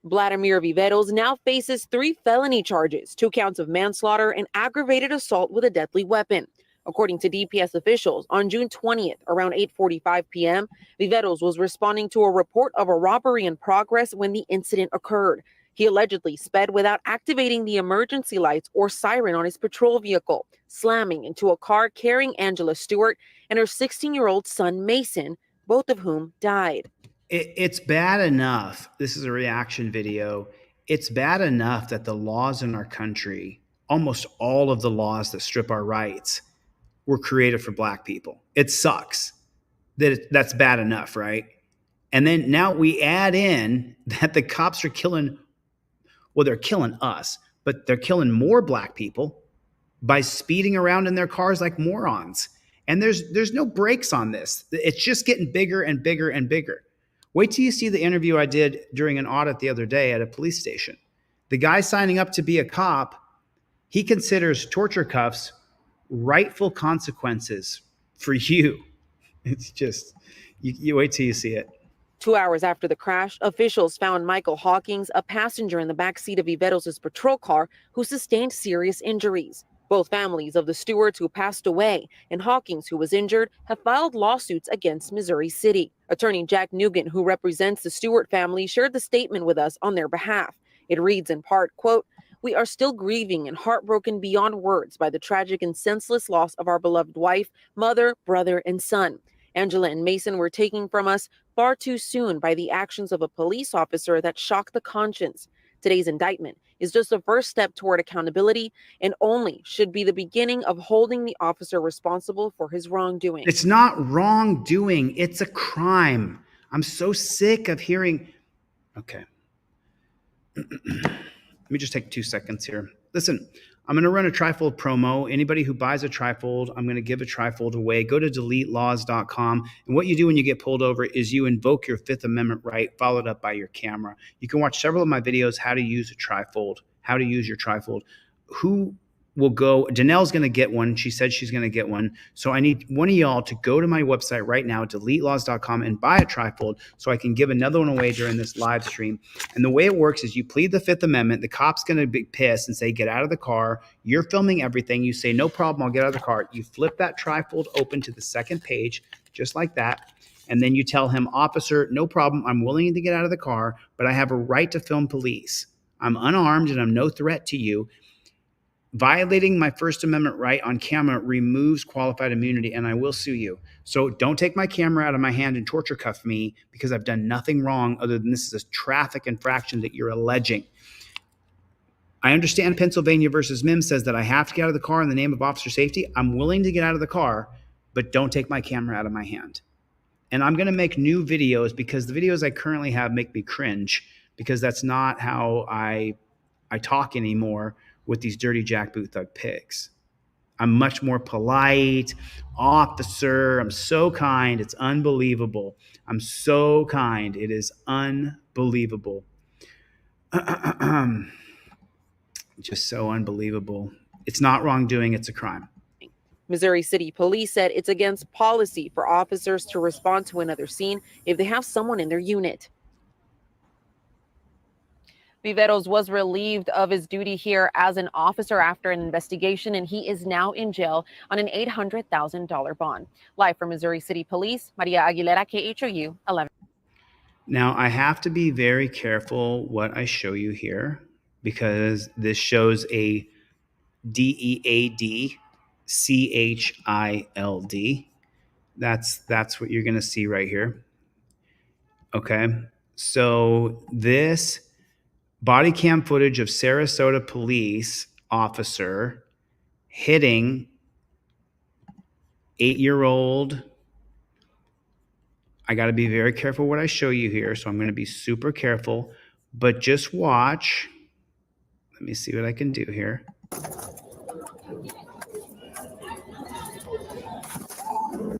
Vladimir Viveros now faces 3 felony charges, 2 counts of manslaughter and aggravated assault with a deadly weapon. According to DPS officials, on June 20th, around 8:45 p.m., Viveros was responding to a report of a robbery in progress when the incident occurred. He allegedly sped without activating the emergency lights or siren on his patrol vehicle, slamming into a car carrying Angela Stewart and her 16-year-old son, Mason, both of whom died. It's bad enough. This is a reaction video. It's bad enough that the laws in our country, almost all of the laws that strip our rights, were created for Black people. It sucks that's bad enough, right? And then now we add in that the cops are killing, well, they're killing us, but they're killing more Black people by speeding around in their cars like morons. And there's no brakes on this. It's just getting bigger and bigger and bigger. Wait till you see the interview I did during an audit the other day at a police station. The guy signing up to be a cop, he considers torture cuffs rightful consequences for you. It's just, you wait till you see it. 2 hours after the crash, officials found Michael Hawkins, a passenger in the backseat of Viveros' patrol car, who sustained serious injuries. Both families of the Stewarts who passed away and Hawkins, who was injured, have filed lawsuits against Missouri City. Attorney Jack Nugent, who represents the Stewart family, shared the statement with us on their behalf. It reads in part, quote, "We are still grieving and heartbroken beyond words by the tragic and senseless loss of our beloved wife, mother, brother, and son. Angela and Mason were taken from us far too soon by the actions of a police officer that shocked the conscience. Today's indictment is just a first step toward accountability and only should be the beginning of holding the officer responsible for his wrongdoing." It's not wrongdoing. It's a crime. I'm so sick of hearing. Okay. Let me just take 2 seconds here. Listen, I'm going to run a trifold promo. Anybody who buys a trifold, I'm going to give a trifold away. Go to deletelaws.com. And what you do when you get pulled over is you invoke your Fifth Amendment right, followed up by your camera. You can watch several of my videos, how to use a trifold, how to use your trifold. Who will go? Danelle's going to get one. She said she's going to get one. So I need one of y'all to go to my website right now, deletelaws.com, and buy a trifold so I can give another one away during this live stream. And the way it works is you plead the Fifth Amendment. The cop's going to be pissed and say, get out of the car. You're filming everything. You say, no problem, I'll get out of the car. You flip that trifold open to the second page, just like that. And then you tell him, officer, no problem, I'm willing to get out of the car, but I have a right to film police. I'm unarmed and I'm no threat to you. Violating my First Amendment right on camera removes qualified immunity, and I will sue you. So don't take my camera out of my hand and torture cuff me because I've done nothing wrong other than this is a traffic infraction that you're alleging. I understand Pennsylvania versus Mims says that I have to get out of the car in the name of officer safety. I'm willing to get out of the car, but don't take my camera out of my hand. And I'm going to make new videos because the videos I currently have make me cringe because that's not how I talk anymore with these dirty jackboot thug pigs. I'm much more polite, officer. I'm so kind. It's unbelievable. I'm so kind. It is unbelievable. Just so unbelievable. It's not wrongdoing. It's a crime. Missouri City Police said it's against policy for officers to respond to another scene if they have someone in their unit. Viveros was relieved of his duty here as an officer after an investigation, and he is now in jail on an $800,000 bond. Live from Missouri City Police, Maria Aguilera, KHOU 11. Now, I have to be very careful what I show you here because this shows a DEAD CHILD. That's what you're going to see right here. Okay. So this body cam footage of Sarasota police officer hitting 8-year-old. I got to be very careful what I show you here. So I'm going to be super careful, but just watch. Let me see what I can do here.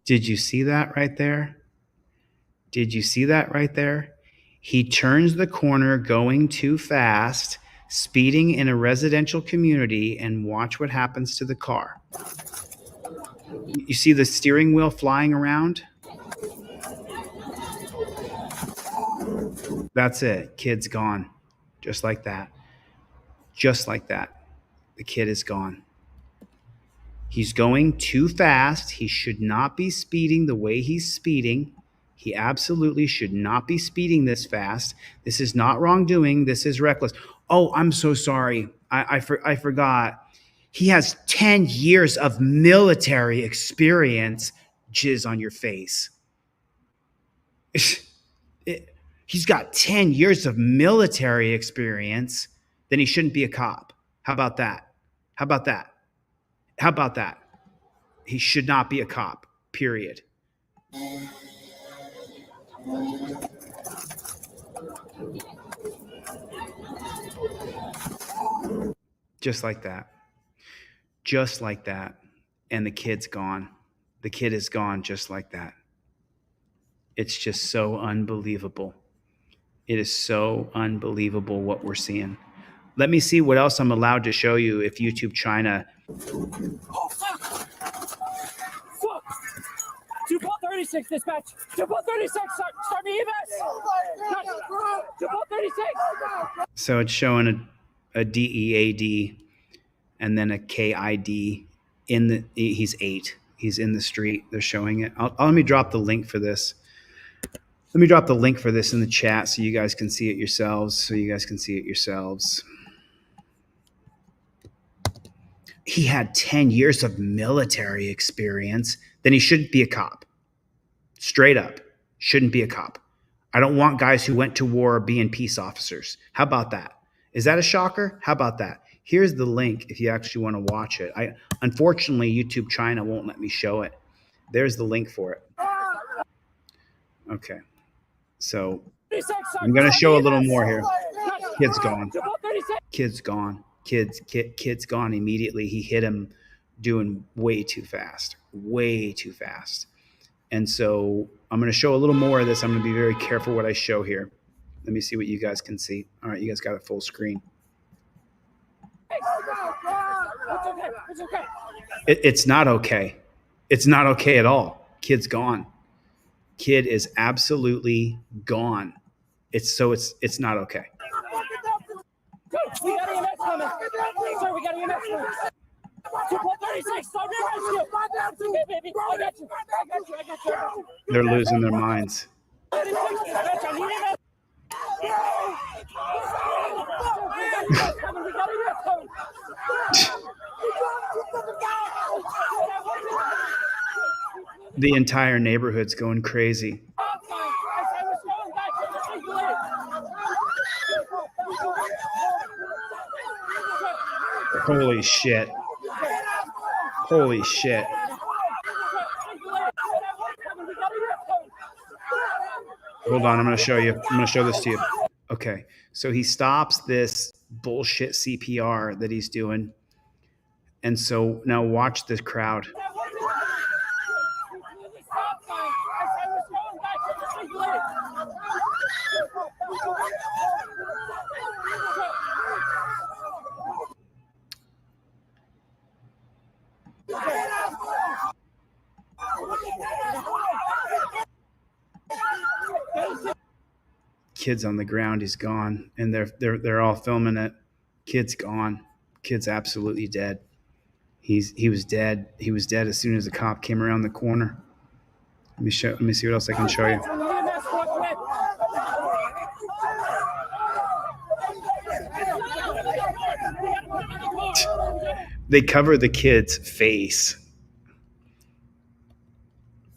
Did you see that right there? Did you see that right there? He turns the corner going too fast, speeding in a residential community, and watch what happens to the car. You see the steering wheel flying around? That's it. Kid's gone. Just like that. Just like that. The kid is gone. He's going too fast. He should not be speeding the way he's speeding. He absolutely should not be speeding this fast. This is not wrongdoing. This is reckless. Oh, I'm so sorry. I forgot. He has 10 years of military experience. Jizz on your face. He's got 10 years of military experience. Then he shouldn't be a cop. How about that? How about that? How about that? He should not be a cop, period. Just like that. Just like that. And the kid's gone. The kid is gone just like that. It's just so unbelievable. It is so unbelievable what we're seeing. Let me see what else I'm allowed to show you if YouTube China. Oh, fuck! Fuck! 2.36 dispatch! 2.36! Start me EMS! 2.36! So it's showing a DEAD and then a KID in the, he's 8. He's in the street. They're showing it. Let me drop the link for this. Let me drop the link for this in the chat so you guys can see it yourselves. He had 10 years of military experience. Then he shouldn't be a cop. Straight up, shouldn't be a cop. I don't want guys who went to war being peace officers. How about that? Is that a shocker? How about that? Here's the link if you actually want to watch it. Unfortunately, YouTube China won't let me show it. There's the link for it. Okay. So I'm going to show a little more here. Kid's gone. Kid's gone. Kid's gone immediately. He hit him doing way too fast. Way too fast. And so I'm going to show a little more of this. I'm going to be very careful what I show here. Let me see what you guys can see. All right, you guys got it full screen. It's not okay. It's not okay at all. Kid's gone. Kid is absolutely gone. It's not okay. We got EMS coming. Sir, we got EMS coming. 2.36. Start rescue. Baby, I got you. They're losing their minds. The entire neighborhood's going crazy. Holy shit. Holy shit. Hold on, I'm going to show you. I'm going to show this to you. Okay, so he stops this bullshit CPR that he's doing. And so now watch this crowd. Kid's on the ground. He's gone, and they're all filming it. Kid's gone. Kid's absolutely dead. He was dead. He was dead as soon as the cop came around the corner. Let me see what else I can show you. They cover the kid's face,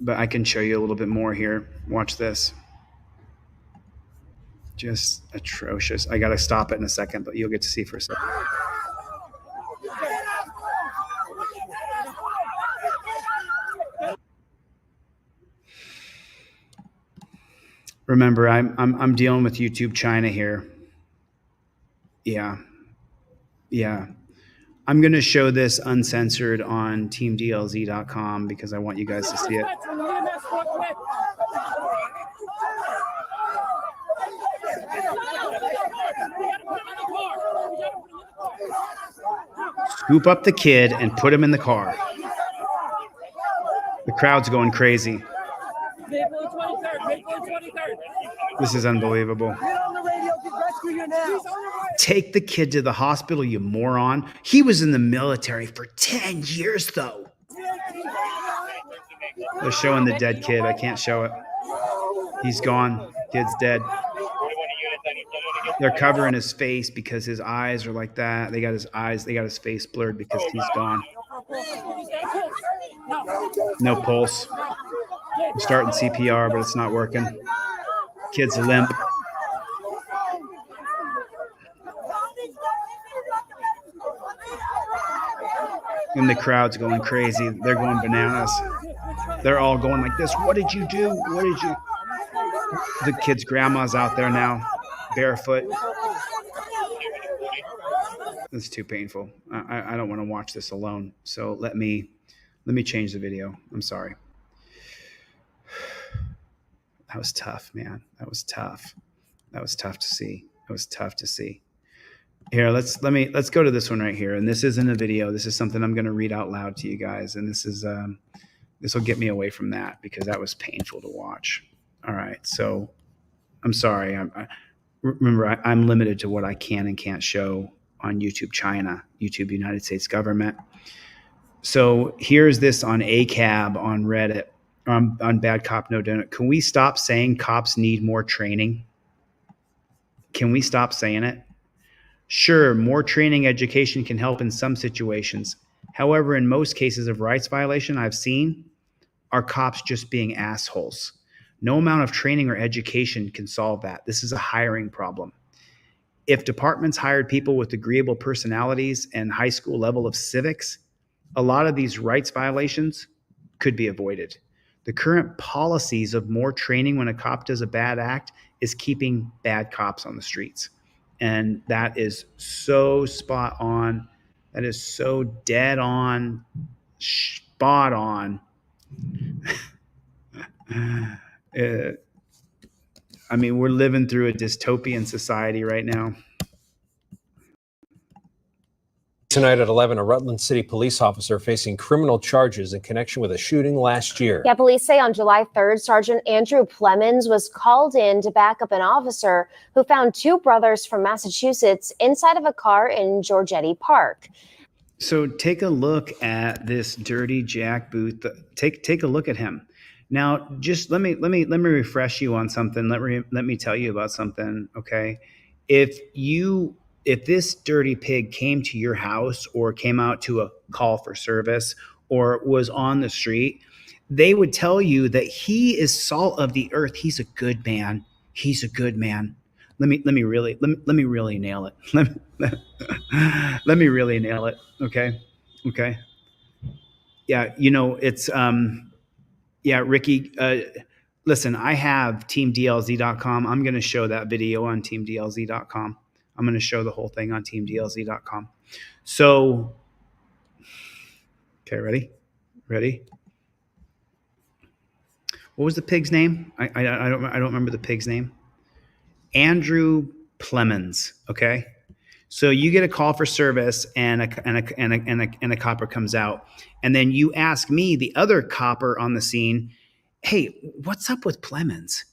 but I can show you a little bit more here. Watch this. Just atrocious. I got to stop it in a second, but you'll get to see for a second. Remember, I'm dealing with YouTube China here. Yeah. I'm going to show this uncensored on teamdlz.com because I want you guys to see it. Scoop up the kid and put him in the car. The crowd's going crazy. This is unbelievable. Get on the radio, get rescue. Take the kid to the hospital, you moron. He was in the military for 10 years, though. They're showing the dead kid. I can't show it. He's gone. Kid's dead. They're covering his face because his eyes are like that. They got his face blurred because he's gone. No pulse. I'm starting CPR, but it's not working. Kid's limp. And the crowd's going crazy. They're going bananas. They're all going like this. What did you do? What did you? The kid's grandma's out there now, barefoot. It's too painful. I don't want to watch this alone. So let me change the video. I'm sorry. That was tough, man. That was tough. That was tough to see. That was tough to see. Here, let's go to this one right here. And this isn't a video. This is something I'm going to read out loud to you guys. And this will get me away from that because that was painful to watch. All right. So I'm sorry. Remember, I'm limited to what I can and can't show on YouTube China, YouTube United States government. So here's this on ACAB on Reddit, on Bad Cop No Donut. Can we stop saying cops need more training? Can we stop saying it? Sure, more training education can help in some situations. However, in most cases of rights violation I've seen are cops just being assholes. No amount of training or education can solve that. This is a hiring problem. If departments hired people with agreeable personalities and high school level of civics, a lot of these rights violations could be avoided. The current policies of more training when a cop does a bad act is keeping bad cops on the streets. And that is so spot on. That is so dead on, spot on. I mean, we're living through a dystopian society right now. Tonight at 11, a Rutland City police officer facing criminal charges in connection with a shooting last year. Yeah, police say on July 3rd, Sergeant Andrew Plemons was called in to back up an officer who found two brothers from Massachusetts inside of a car in Georgetti Park. So take a look at this dirty jackboot. Take a look at him. Now, just let me refresh you on something. Let me tell you about something, okay? If this dirty pig came to your house or came out to a call for service or was on the street, they would tell you that he is salt of the earth. He's a good man. He's a good man. Let me really nail it. Let me really nail it. Okay. Yeah, it's yeah, Ricky. Listen, I have teamdlz.com. I'm going to show that video on teamdlz.com. I'm going to show the whole thing on teamdlz.com. So, okay, ready? What was the pig's name? I don't remember the pig's name. Andrew Plemons. Okay, so you get a call for service, and a copper comes out, and then you ask me, the other copper on the scene, hey, what's up with Plemons?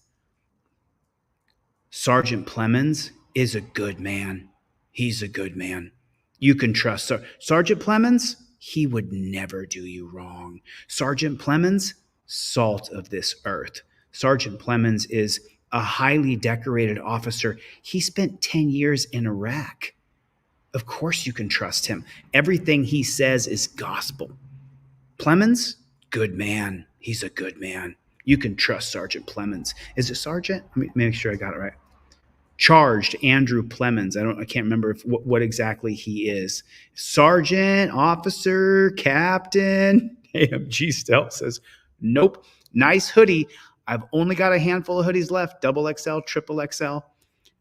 Sergeant Plemons is a good man. He's a good man. You can trust Sergeant Plemons. He would never do you wrong. Sergeant Plemons, salt of this earth. Sergeant Plemons is a highly decorated officer. He spent 10 years in Iraq. Of course you can trust him. Everything he says is gospel. Plemons, good man. He's a good man. You can trust Sergeant Plemons. Is it Sergeant? Let me make sure I got it right. Charged Andrew Plemons. I can't remember what exactly he is. Sergeant, officer, captain. AMG Stealth says, nope. Nice hoodie. I've only got a handful of hoodies left. XXL, XXL,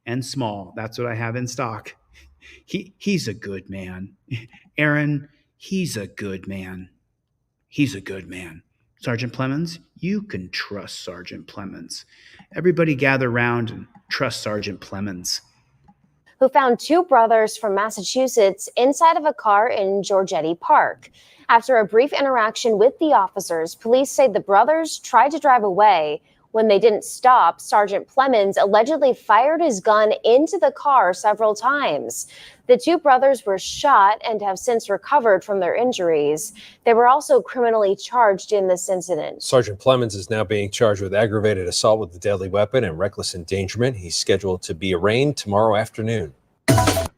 and small. That's what I have in stock. He's a good man. Aaron, he's a good man. He's a good man. Sergeant Plemons, you can trust Sergeant Plemons. Everybody gather around and trust Sergeant Plemons. Who found two brothers from Massachusetts inside of a car in Georgetti Park. After a brief interaction with the officers, police say the brothers tried to drive away When they didn't stop, Sergeant Plemons allegedly fired his gun into the car several times. The two brothers were shot and have since recovered from their injuries. They were also criminally charged in this incident. Sergeant Plemons is now being charged with aggravated assault with a deadly weapon and reckless endangerment. He's scheduled to be arraigned tomorrow afternoon.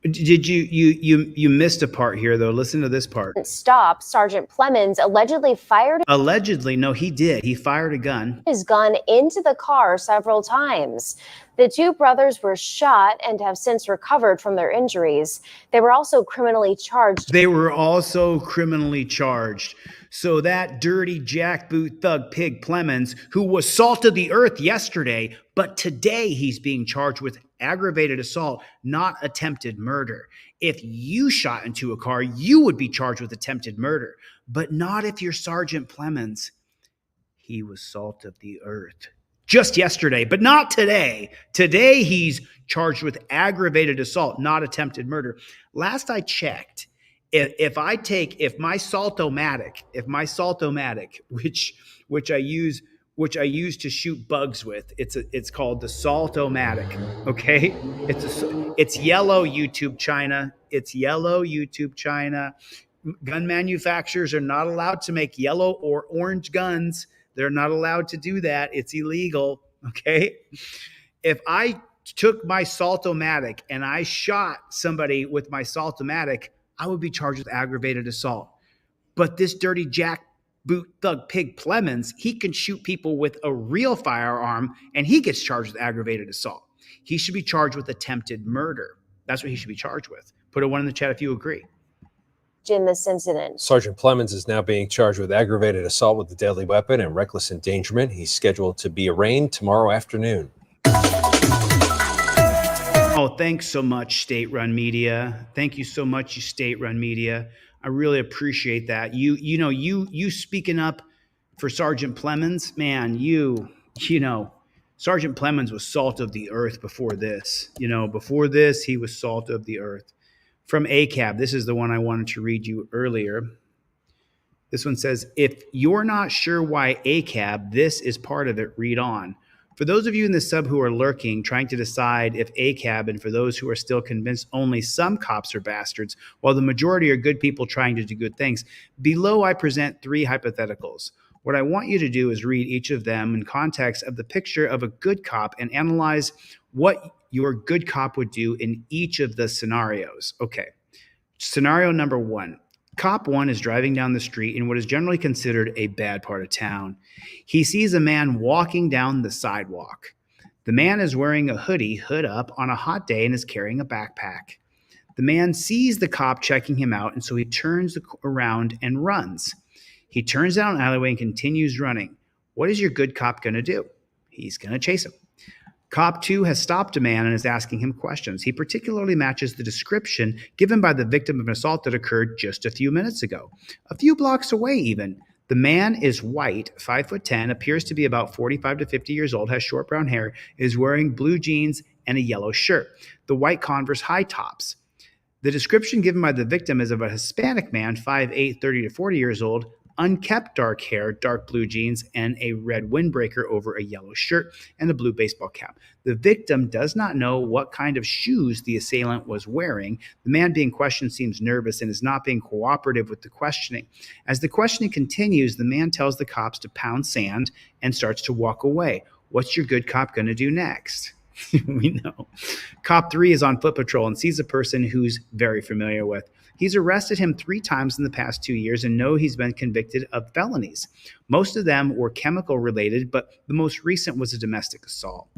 Did you missed a part here though? Listen to this part. Stop. Sergeant Plemons allegedly fired Allegedly, no, he did. He fired a gun. his gun into the car several times. The two brothers were shot and have since recovered from their injuries. They were also criminally charged. They were also criminally charged. So that dirty jackboot thug pig Plemons, who was salt of the earth yesterday, but today he's being charged with aggravated assault, not attempted murder. If you shot into a car, you would be charged with attempted murder, but not if you're Sergeant Plemons. He was salt of the earth just yesterday, but not today. Today he's charged with aggravated assault, not attempted murder. Last I checked, if my Saltomatic, which I use to shoot bugs with, it's called the Saltomatic. Okay, it's yellow, YouTube China. It's yellow, YouTube China. Gun manufacturers are not allowed to make yellow or orange guns. They're not allowed to do that. It's illegal. Okay, if I took my Saltomatic and I shot somebody with my Saltomatic, I would be charged with aggravated assault. But this dirty jackboot thug pig Plemons, he can shoot people with a real firearm and he gets charged with aggravated assault. He should be charged with attempted murder. That's what he should be charged with. Put a 1 in the chat if you agree. In this incident. Sergeant Plemons is now being charged with aggravated assault with a deadly weapon and reckless endangerment. He's scheduled to be arraigned tomorrow afternoon. Oh, thanks so much, state-run media. Thank you so much, you state-run media. I really appreciate that. You speaking up for Sergeant Plemons, man. Sergeant Plemons was salt of the earth before this. Before this, he was salt of the earth. From ACAB, this is the one I wanted to read you earlier. This one says, if you're not sure why ACAB, this is part of it, read on. For those of you in the sub who are lurking, trying to decide if ACAB, and for those who are still convinced only some cops are bastards, while the majority are good people trying to do good things, below I present 3 hypotheticals. What I want you to do is read each of them in context of the picture of a good cop and analyze what your good cop would do in each of the scenarios. Okay. Scenario number 1. Cop 1 is driving down the street in what is generally considered a bad part of town. He sees a man walking down the sidewalk. The man is wearing a hood up on a hot day and is carrying a backpack. The man sees the cop checking him out, and so he turns around and runs. He turns down an alleyway and continues running. What is your good cop going to do? He's going to chase him. Cop 2 has stopped a man and is asking him questions. He particularly matches the description given by the victim of an assault that occurred just a few minutes ago, a few blocks away even. The man is white, 5'10", appears to be about 45 to 50 years old, has short brown hair, is wearing blue jeans and a yellow shirt, the white Converse high tops. The description given by the victim is of a Hispanic man, 5'8", 30 to 40 years old, unkempt dark hair, dark blue jeans, and a red windbreaker over a yellow shirt and a blue baseball cap. The victim does not know what kind of shoes the assailant was wearing. The man being questioned seems nervous and is not being cooperative with the questioning. As the questioning continues, the man tells the cops to pound sand and starts to walk away. What's your good cop going to do next? We know. Cop 3 is on foot patrol and sees a person who's very familiar with. He's arrested him 3 times in the past 2 years and know he's been convicted of felonies. Most of them were chemical related, but the most recent was a domestic assault.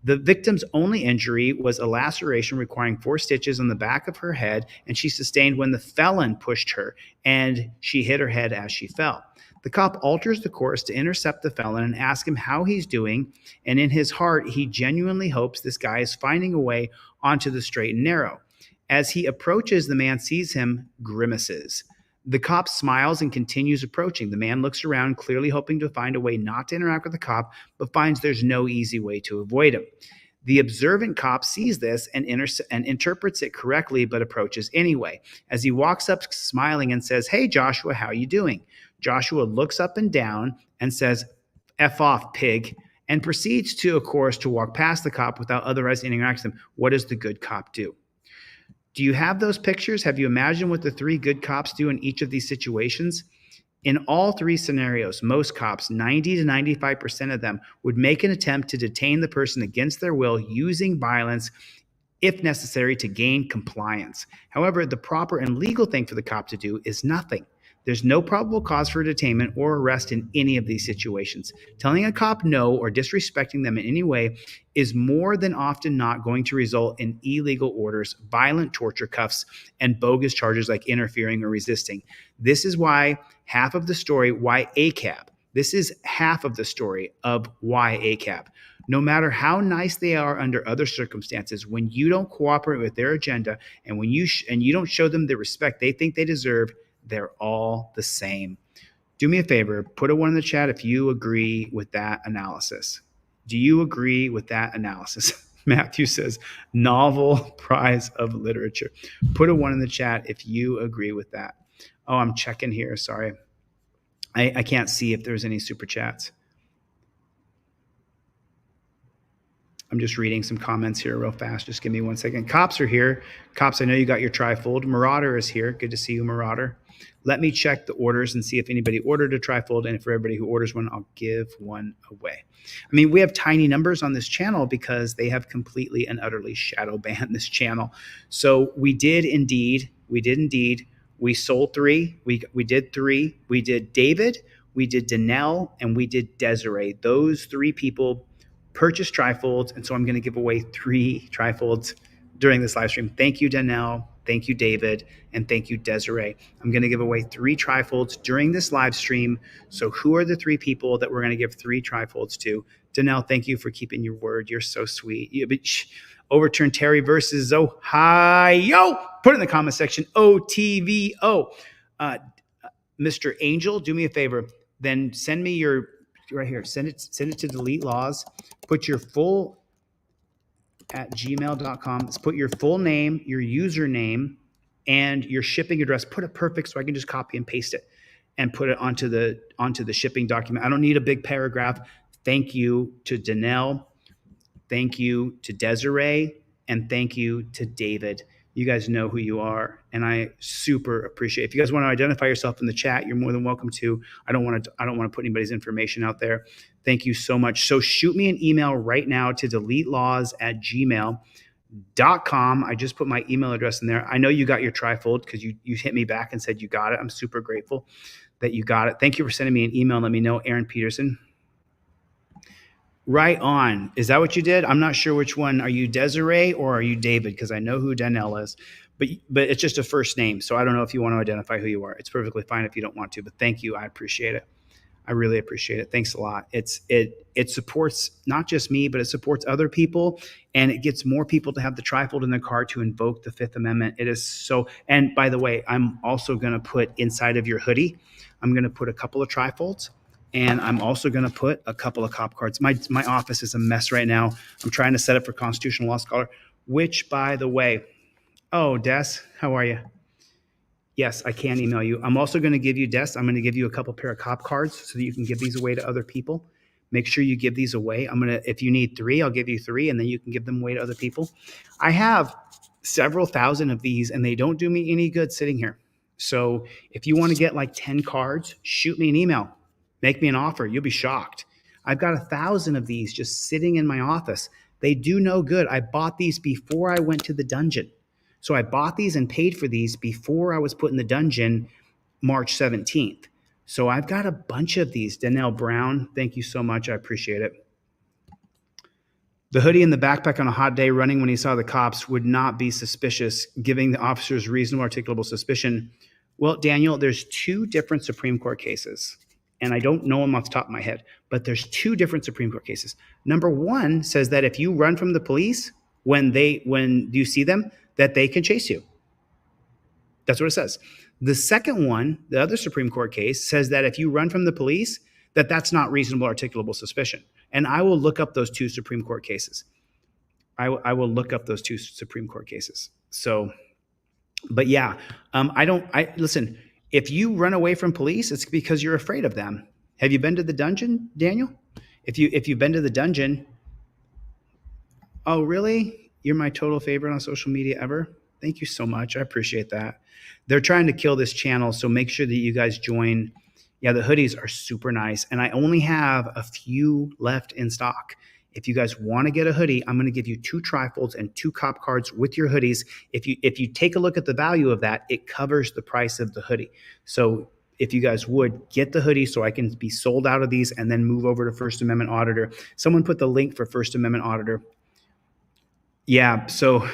The victim's only injury was a laceration requiring 4 stitches on the back of her head, and she sustained when the felon pushed her, and she hit her head as she fell. The cop alters the course to intercept the felon and ask him how he's doing, and in his heart, he genuinely hopes this guy is finding a way onto the straight and narrow. As he approaches, the man sees him, grimaces. The cop smiles and continues approaching. The man looks around, clearly hoping to find a way not to interact with the cop, but finds there's no easy way to avoid him. The observant cop sees this and interprets it correctly, but approaches anyway. As he walks up smiling and says, "Hey, Joshua, how you doing?" Joshua looks up and down and says, "F off, pig," and proceeds to, of course, to walk past the cop without otherwise interacting with them. What does the good cop do? Do you have those pictures? Have you imagined what the three good cops do in each of these situations? In all three scenarios, most cops, 90 to 95% of them, would make an attempt to detain the person against their will using violence if necessary to gain compliance. However, the proper and legal thing for the cop to do is nothing. There's no probable cause for detainment or arrest in any of these situations. Telling a cop no or disrespecting them in any way is more than often not going to result in illegal orders, violent torture, cuffs, and bogus charges like interfering or resisting. This is why half of the story, why ACAB. This is half of the story of why ACAB. No matter how nice they are under other circumstances, when you don't cooperate with their agenda and when you don't show them the respect they think they deserve, they're all the same. Do me a favor, put a 1 in the chat if you agree with that analysis. Do you agree with that analysis? Matthew says, novel prize of literature. Put a 1 in the chat if you agree with that. Oh, I'm checking here. Sorry. I can't see if there's any super chats. I'm just reading some comments here real fast. Just give me 1 second. Cops are here. Cops, I know you got your trifold. Marauder is here. Good to see you, Marauder. Let me check the orders and see if anybody ordered a trifold. And for everybody who orders one, I'll give one away. I mean, we have tiny numbers on this channel because they have completely and utterly shadow banned this channel. So we did indeed. We sold 3. We did 3. We did David, we did Danelle, and we did Desiree. Those 3 people purchased trifolds, and so I'm going to give away 3 trifolds during this live stream. Thank you, Danelle. Thank you, David, and thank you, Desiree. I'm going to give away 3 trifolds during this live stream. So who are the 3 people that we're going to give 3 trifolds to? Danelle, thank you for keeping your word. You're so sweet. Overturn Terry versus Ohio. Put it in the comment section. OTVO. Mr. Angel, do me a favor. Then send me your right here. Send it to Delete Laws. Put your full at gmail.com. Put your full name, your username, and your shipping address. Put it perfect so I can just copy and paste it and put it onto the shipping document. I don't need a big paragraph. Thank you to Danelle. Thank you to Desiree, and thank you to David. You guys know who you are, and I super appreciate it. If you guys want to identify yourself in the chat, you're more than welcome to. I don't want to put anybody's information out there. Thank you so much. So shoot me an email right now to deletelaws@gmail.com. I just put my email address in there. I know you got your trifold because you hit me back and said you got it. I'm super grateful that you got it. Thank you for sending me an email and let me know, Aaron Peterson. Right on. Is that what you did? I'm not sure which one. Are you Desiree or are you David? Because I know who Danelle is, but it's just a first name. So I don't know if you want to identify who you are. It's perfectly fine if you don't want to, but thank you. I appreciate it. I really appreciate it. Thanks a lot. It supports not just me, but it supports other people, and it gets more people to have the trifold in their car to invoke the 5th Amendment. It is so, and by the way, I'm also going to put inside of your hoodie, I'm going to put a couple of trifolds. And I'm also going to put a couple of cop cards. My office is a mess right now. I'm trying to set up for Constitutional Law Scholar, which, by the way, oh, Des, how are you? Yes, I can email you. I'm also going to give you, Des, I'm going to give you a couple pair of cop cards so that you can give these away to other people. Make sure you give these away. If you need 3, I'll give you 3, and then you can give them away to other people. I have several thousand of these, and they don't do me any good sitting here. So if you want to get like 10 cards, shoot me an email. Make me an offer. You'll be shocked. I've got 1,000 of these just sitting in my office. They do no good. I bought these before I went to the dungeon. So I bought these and paid for these before I was put in the dungeon March 17th. So I've got a bunch of these. Danelle Brown, thank you so much. I appreciate it. The hoodie and the backpack on a hot day running when he saw the cops would not be suspicious, giving the officers reasonable articulable suspicion. Well, Daniel, there's 2 different Supreme Court cases. And I don't know them off the top of my head, but there's 2 different Supreme Court cases. Number 1 says that if you run from the police when you see them, that they can chase you. That's what it says. The second one, the other Supreme Court case, says that if you run from the police, that's not reasonable articulable suspicion. And I will look up those 2 Supreme Court cases. I will look up those 2 Supreme Court cases. So, but yeah, listen. If you run away from police, it's because you're afraid of them. Have you been to the dungeon, Daniel? If you've been to the dungeon, oh really? You're my total favorite on social media ever. Thank you so much. I appreciate that. They're trying to kill this channel, so make sure that you guys join. Yeah, the hoodies are super nice, and I only have a few left in stock. If you guys want to get a hoodie, I'm going to give you 2 trifolds and 2 cop cards with your hoodies. If you take a look at the value of that, it covers the price of the hoodie. So if you guys would get the hoodie so I can be sold out of these and then move over to First Amendment Auditor. Someone put the link for First Amendment Auditor. Yeah, so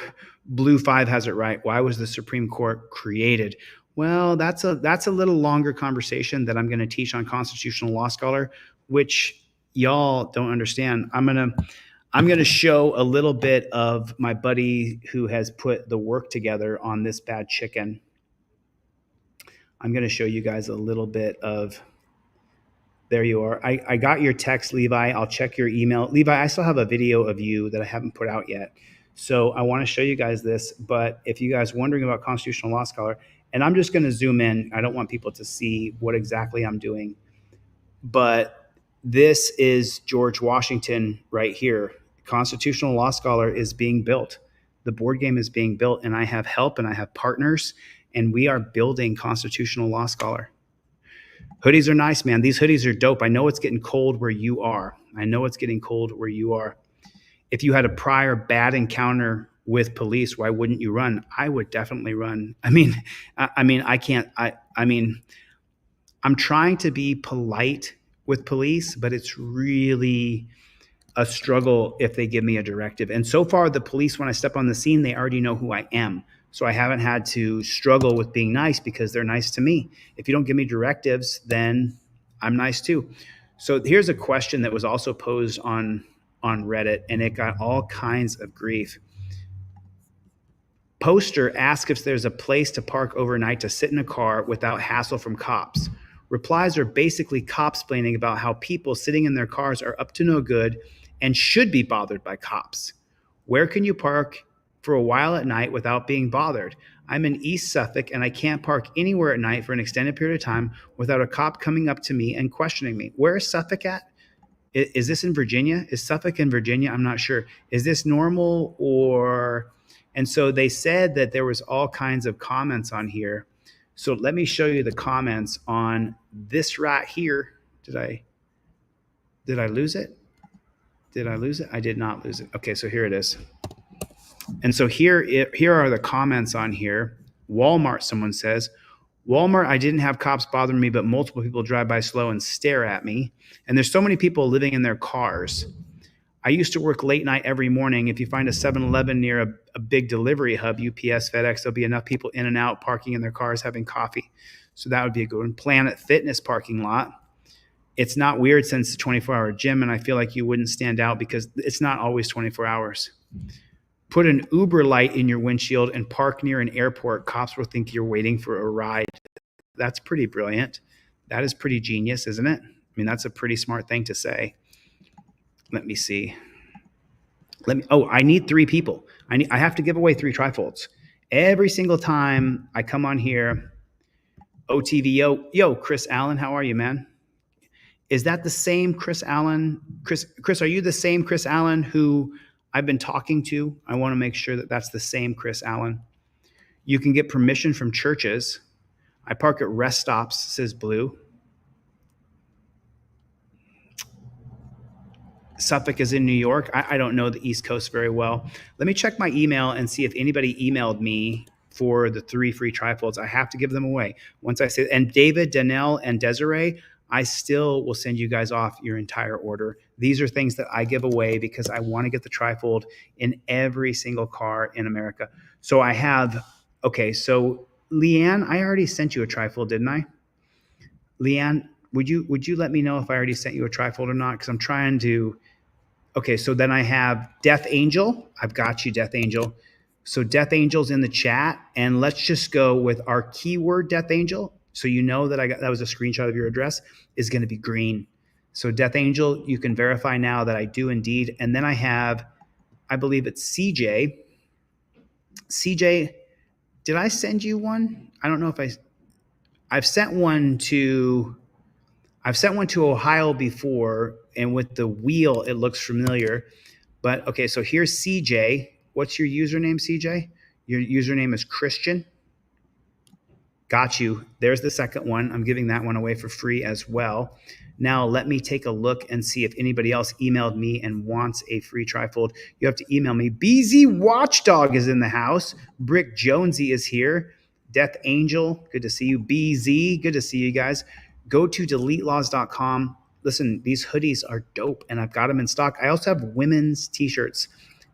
Blue 5 has it right. Why was the Supreme Court created? Well, that's a little longer conversation that I'm going to teach on Constitutional Law Scholar, which y'all don't understand. I'm going to show a little bit of my buddy who has put the work together on this bad chicken. I'm going to show you guys a little bit of, there you are. I got your text, Levi. I'll check your email. Levi, I still have a video of you that I haven't put out yet. So I want to show you guys this, but if you guys are wondering about Constitutional Law Scholar, and I'm just going to zoom in. I don't want people to see what exactly I'm doing, but this is George Washington right here. Constitutional Law Scholar is being built. The board game is being built, and I have help and I have partners, and we are building Constitutional Law Scholar. Hoodies are nice, man. These hoodies are dope. I know it's getting cold where you are. I know it's getting cold where you are. If you had a prior bad encounter with police, why wouldn't you run? I would definitely run. I mean, I'm trying to be polite with police, but it's really a struggle if they give me a directive. And so far, the police, when I step on the scene, they already know who I am. So I haven't had to struggle with being nice because they're nice to me. If you don't give me directives, then I'm nice too. So here's a question that was also posed on Reddit, and it got all kinds of grief. Poster asks if there's a place to park overnight to sit in a car without hassle from cops. Replies are basically cops-splaining about how people sitting in their cars are up to no good and should be bothered by cops. Where can you park for a while at night without being bothered? I'm in East Suffolk and I can't park anywhere at night for an extended period of time without a cop coming up to me and questioning me. Where is Suffolk at? Is this in Virginia? Is Suffolk in Virginia? I'm not sure. Is this normal or... And so they said that there was all kinds of comments on here. So let me show you the comments on this right here. Did I lose it? Did I lose it? I did not lose it. Okay, so here it is. And so here are the comments on here. Walmart, someone says, Walmart, I didn't have cops bothering me, but multiple people drive by slow and stare at me. And there's so many people living in their cars. I used to work late night every morning. If you find a 7-Eleven near a big delivery hub, UPS, FedEx, there'll be enough people in and out parking in their cars having coffee. So that would be a good one. Planet Fitness parking lot. It's not weird since it's a 24-hour gym, and I feel like you wouldn't stand out because it's not always 24 hours. Put an Uber light in your windshield and park near an airport. Cops will think you're waiting for a ride. That's pretty brilliant. That is pretty genius, isn't it? I mean, that's a pretty smart thing to say. Let me see. I need 3 people. I have to give away 3 trifolds. Every single time I come on here, OTV, yo, Chris Allen, how are you, man? Is that the same Chris Allen? Chris, are you the same Chris Allen who I've been talking to? I want to make sure that that's the same Chris Allen. You can get permission from churches. I park at rest stops, says Blue. Suffolk is in New York. I don't know the East Coast very well. Let me check my email and see if anybody emailed me for the 3 free trifolds. I have to give them away. Once I say, and David, Danelle, and Desiree, I still will send you guys off your entire order. These are things that I give away because I want to get the trifold in every single car in America. So I have, okay, so Leanne, I already sent you a trifold, didn't I? Leanne, would you let me know if I already sent you a trifold or not? Because I'm trying to, okay, so then I have Death Angel. I've got you, Death Angel. So Death Angel's in the chat, and let's just go with our keyword Death Angel. So you know that that was a screenshot of your address, is going to be green. So Death Angel, you can verify now that I do indeed. And then I have, I believe it's CJ. CJ, did I send you one? I don't know if I've sent one to I've sent one to Ohio before, and with the wheel, it looks familiar. But okay, so here's CJ. What's your username, CJ? Your username is Christian. Got you. There's the second one. I'm giving that one away for free as well. Now let me take a look and see if anybody else emailed me and wants a free trifold. You have to email me. BZ Watchdog is in the house. Brick Jonesy is here. Death Angel, good to see you. BZ, good to see you guys. Go to deletelaws.com. Listen, these hoodies are dope, and I've got them in stock. I also have women's t-shirts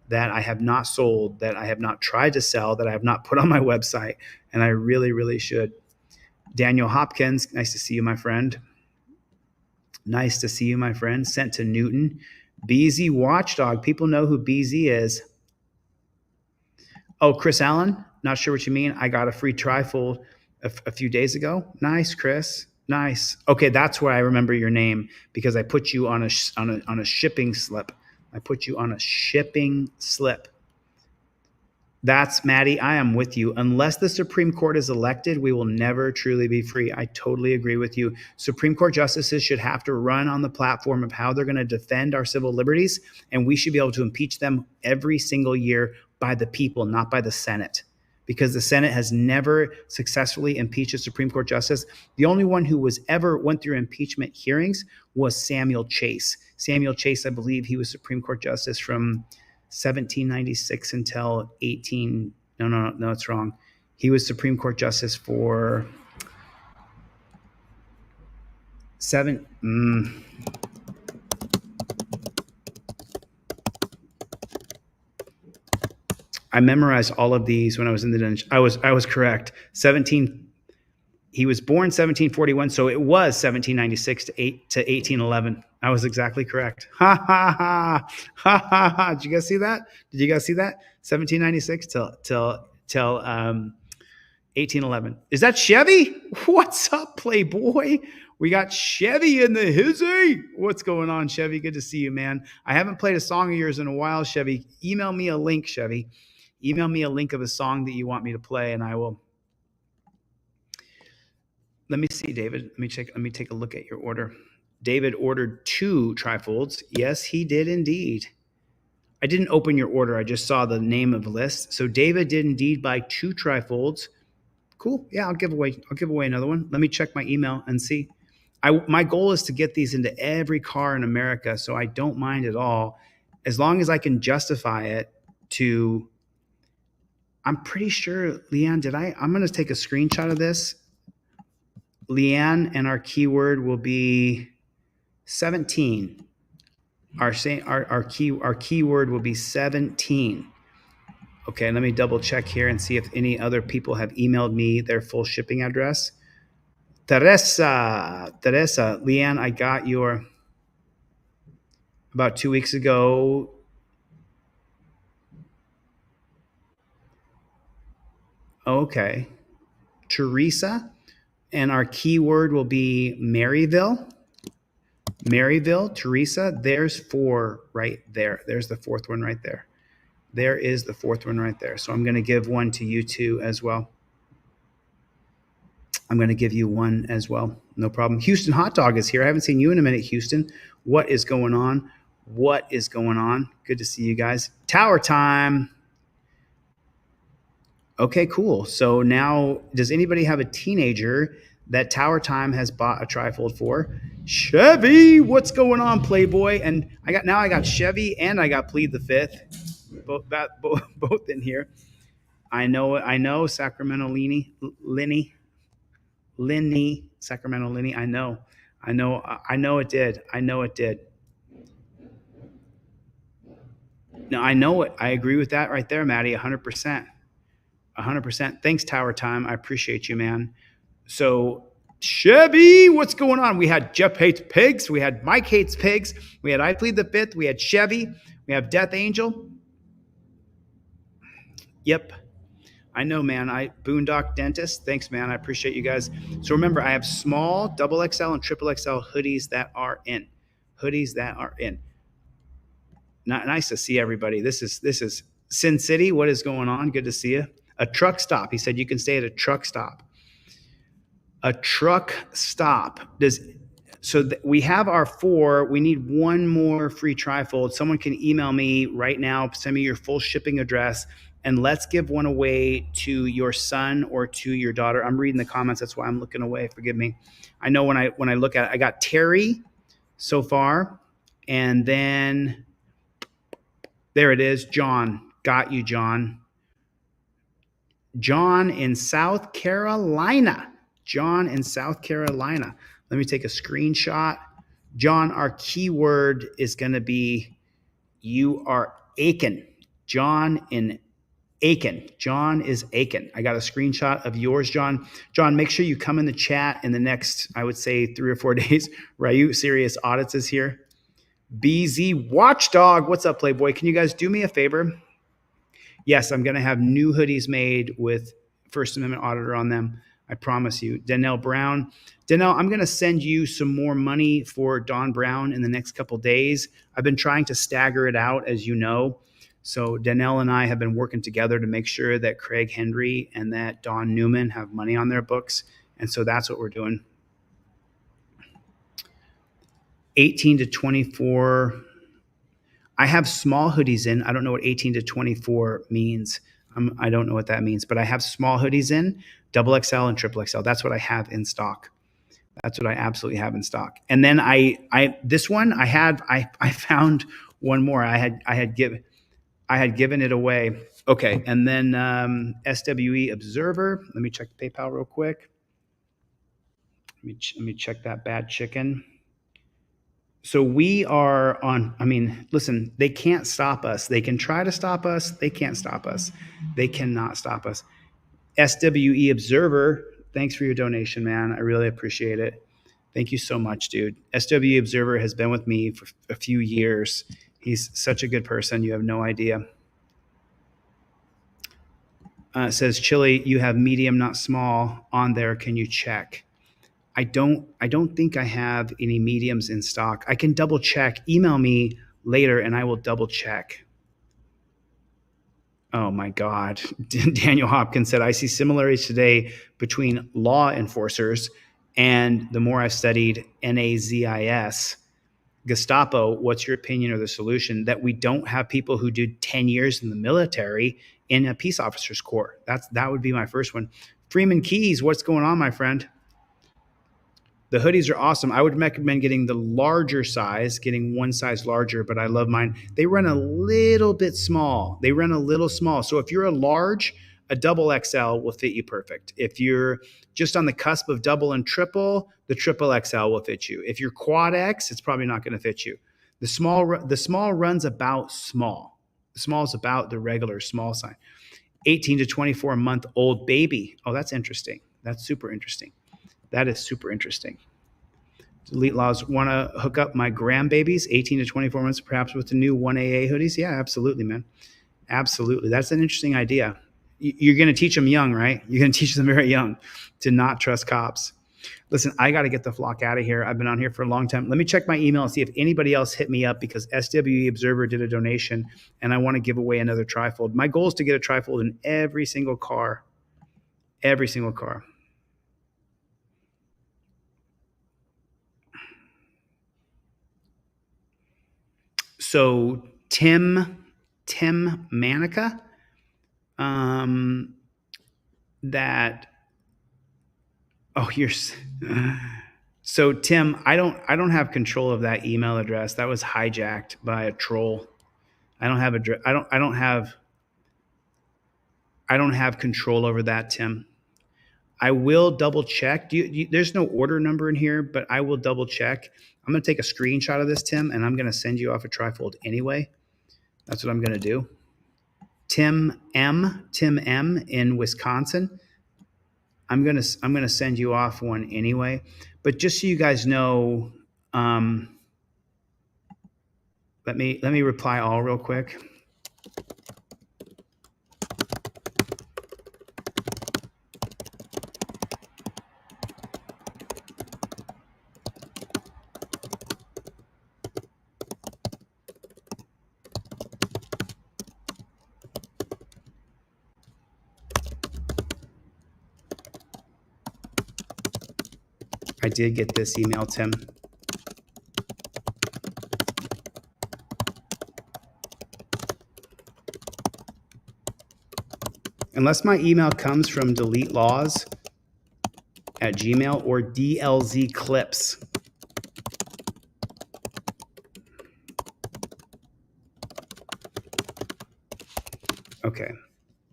that I have not sold, that I have not tried to sell, that I have not put on my website, and I really, really should. Daniel Hopkins, nice to see you, my friend. Nice to see you, my friend. Sent to Newton. BZ Watchdog, people know who BZ is. Oh, Chris Allen, not sure what you mean. I got a free trifold a few days ago. Nice, Chris. Nice. Okay, that's where I remember your name, because I put you on a shipping slip. I put you on a shipping slip. That's Maddie. I am with you. Unless the Supreme Court is elected, we will never truly be free. I totally agree with you. Supreme Court justices should have to run on the platform of how they're going to defend our civil liberties, and we should be able to impeach them every single year by the people, not by the Senate, because the Senate has never successfully impeached a Supreme Court justice. The only one who went through impeachment hearings was Samuel Chase. Samuel Chase, I believe he was Supreme Court justice from 1796 until no, it's wrong. He was Supreme Court justice for I memorized all of these when I was in the dungeon. I was correct. He was born 1741, so it was 1796 to 1811. I was exactly correct. Ha ha ha ha ha ha! Did you guys see that? 1796 till 1811. Is that Chevy? What's up, Playboy? We got Chevy in the hizzy. What's going on, Chevy? Good to see you, man. I haven't played a song of yours in a while, Chevy. Email me a link, Chevy. Email me a link of a song that you want me to play, and I will. Let me see, David. Let me take a look at your order. David ordered 2 trifolds. Yes, he did indeed. I didn't open your order. I just saw the name of the list. So David did indeed buy 2 trifolds. Cool. Yeah, I'll give away another one. Let me check my email and see. My goal is to get these into every car in America, so I don't mind at all, as long as I can justify it to. I'm pretty sure, Leanne, I'm going to take a screenshot of this. Leanne, and our keyword will be 17. Our keyword will be 17. Okay, let me double check here and see if any other people have emailed me their full shipping address. Teresa, Leanne, I got your about 2 weeks ago. Okay, Teresa, and our keyword will be Maryville. Maryville, Teresa, there's 4 right there. There's the 4th one right there. There is the 4th one right there. So I'm going to give one to you too as well. I'm going to give you one as well. No problem. Houston Hot Dog is here. I haven't seen you in a minute, Houston. What is going on? What is going on? Good to see you guys. Tower time. Okay, cool. So now, does anybody have a teenager that Tower Time has bought a trifold for? Chevy, what's going on, Playboy? And I got Chevy and I got Plead the Fifth, both in here. I know, Sacramento Lenny, Sacramento Lenny. I know it did. No, I know it. I agree with that right there, Maddie. 100%. 100%. Thanks, Tower Time. I appreciate you, man. So, Chevy, what's going on? We had Jeff Hates Pigs. We had Mike Hates Pigs. We had I Plead the Fifth. We had Chevy. We have Death Angel. Yep. I know, man. Boondock Dentist. Thanks, man. I appreciate you guys. So remember, I have small, XXL, and XXL hoodies that are in. Nice to see everybody. This is Sin City. What is going on? Good to see you. A truck stop. He said you can stay at a truck stop. A truck stop. So we have our 4. We need one more free trifold. Someone can email me right now, send me your full shipping address, and let's give one away to your son or to your daughter. I'm reading the comments. That's why I'm looking away. Forgive me. I know when I look at it, I got Terry so far. And then there it is. John. Got you, John. John in South Carolina. John in South Carolina. Let me take a screenshot. John, our keyword is going to be you are Aiken. John in Aiken. John is Aiken. I got a screenshot of yours, John. John, make sure you come in the chat in the next, I would say, 3 or 4 days. Ryu Serious Audits is here. BZ Watchdog. What's up, Playboy? Can you guys do me a favor? Yes, I'm going to have new hoodies made with First Amendment Auditor on them. I promise you. Danelle Brown. Danelle, I'm going to send you some more money for Don Brown in the next couple days. I've been trying to stagger it out, as you know. So Danelle and I have been working together to make sure that Craig Henry and that Don Newman have money on their books. And so that's what we're doing. 18 to 24. I have small hoodies in. I don't know what 18 to 24 means. I don't know what that means, but I have small hoodies in, double XL and triple XL. That's what I have in stock. That's what I absolutely have in stock. And then this one I found one more. I had given it away. Okay. And then SWE Observer. Let me check the PayPal real quick. Let me check that bad chicken. So we are on, I mean, listen, they can't stop us. They can try to stop us. They can't stop us. They cannot stop us. SWE Observer, thanks for your donation, man. I really appreciate it. Thank you so much, dude. SWE Observer has been with me for a few years. He's such a good person. You have no idea. It says, Chili, you have medium, not small on there. Can you check? I don't think I have any mediums in stock. I can double check. Email me later and I will double check. Oh my God. Daniel Hopkins said, I see similarities today between law enforcers and the more I've studied NAZIS. Gestapo, what's your opinion or the solution? That we don't have people who did 10 years in the military in a peace officers corps. That would be my first one. Freeman Keys, what's going on, my friend? The hoodies are awesome. I would recommend getting the larger size, getting one size larger, but I love mine. They run a little bit small. They run a little small. So if you're a large, a double XL will fit you perfect. If you're just on the cusp of double and triple, the triple XL will fit you. If you're quad X, it's probably not going to fit you. The small runs about small. The small is about the regular small size. 18 to 24 month old baby. Oh, that's interesting. That's super interesting. That is super interesting. Elite Laws want to hook up my grandbabies, 18 to 24 months, perhaps with the new 1AA hoodies. Yeah, absolutely, man. Absolutely. That's an interesting idea. You're going to teach them young, right? You're going to teach them very young to not trust cops. Listen, I got to get the flock out of here. I've been on here for a long time. Let me check my email and see if anybody else hit me up because SWE Observer did a donation and I want to give away another trifold. My goal is to get a trifold in every single car. Every single car. So Tim Manica, so Tim, I don't have control of that email address. That was hijacked by a troll. I don't have control over that, Tim. I will double check. There's no order number in here, but I will double check. I'm going to take a screenshot of this, Tim, and I'm going to send you off a trifold anyway. That's what I'm going to do. Tim M in Wisconsin. I'm going to send you off one anyway. But just so you guys know, let me reply all real quick. I did get this email, Tim. Unless my email comes from deletelaws@gmail or DLZ clips. Okay,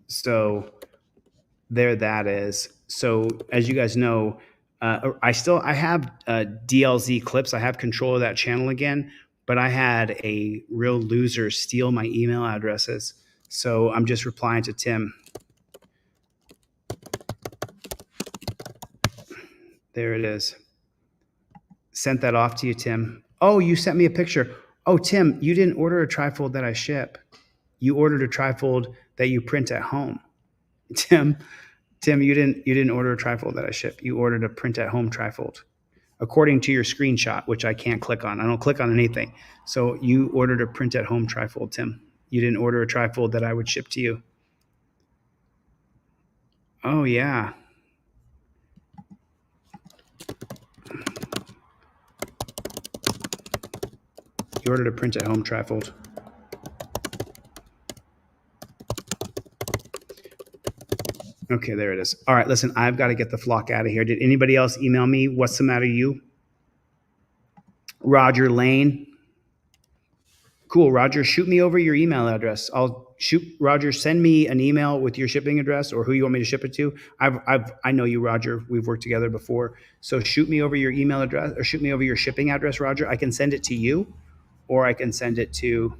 so there that is. So as you guys know, I have DLZ clips. I have control of that channel again, but I had a real loser steal my email addresses. So I'm just replying to Tim. There it is. Sent that off to you, Tim. Oh, you sent me a picture. Oh, Tim, you didn't order a trifold that I ship. You ordered a trifold that you print at home. Tim, you didn't order a trifold that I ship. You ordered a print at home trifold. According to your screenshot, which I can't click on. I don't click on anything. So you ordered a print at home trifold, Tim. You didn't order a trifold that I would ship to you. Oh, yeah. You ordered a print at home trifold. Okay, there it is. All right, listen, I've got to get the flock out of here. Did anybody else email me? What's the matter, you? Roger Lane. Cool, Roger, shoot me over your email address. Roger, send me an email with your shipping address or who you want me to ship it to. I know you, Roger. We've worked together before. So shoot me over your email address or shoot me over your shipping address, Roger. I can send it to you or I can send it to,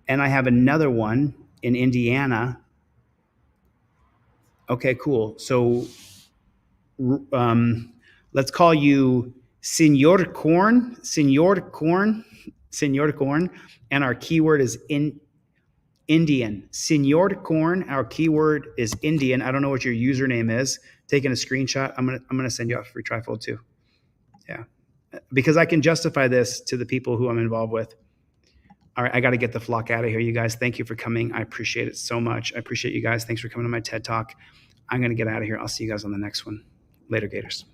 and I have another one in Indiana. Okay, cool. So let's call you Senor Corn, and our keyword is Indian. Senor Corn, our keyword is Indian. I don't know what your username is. Taking a screenshot. I'm gonna send you off a free trifold too. Yeah, because I can justify this to the people who I'm involved with. All right, I got to get the flock out of here, you guys. Thank you for coming. I appreciate it so much. I appreciate you guys. Thanks for coming to my TED Talk. I'm going to get out of here. I'll see you guys on the next one. Later, Gators.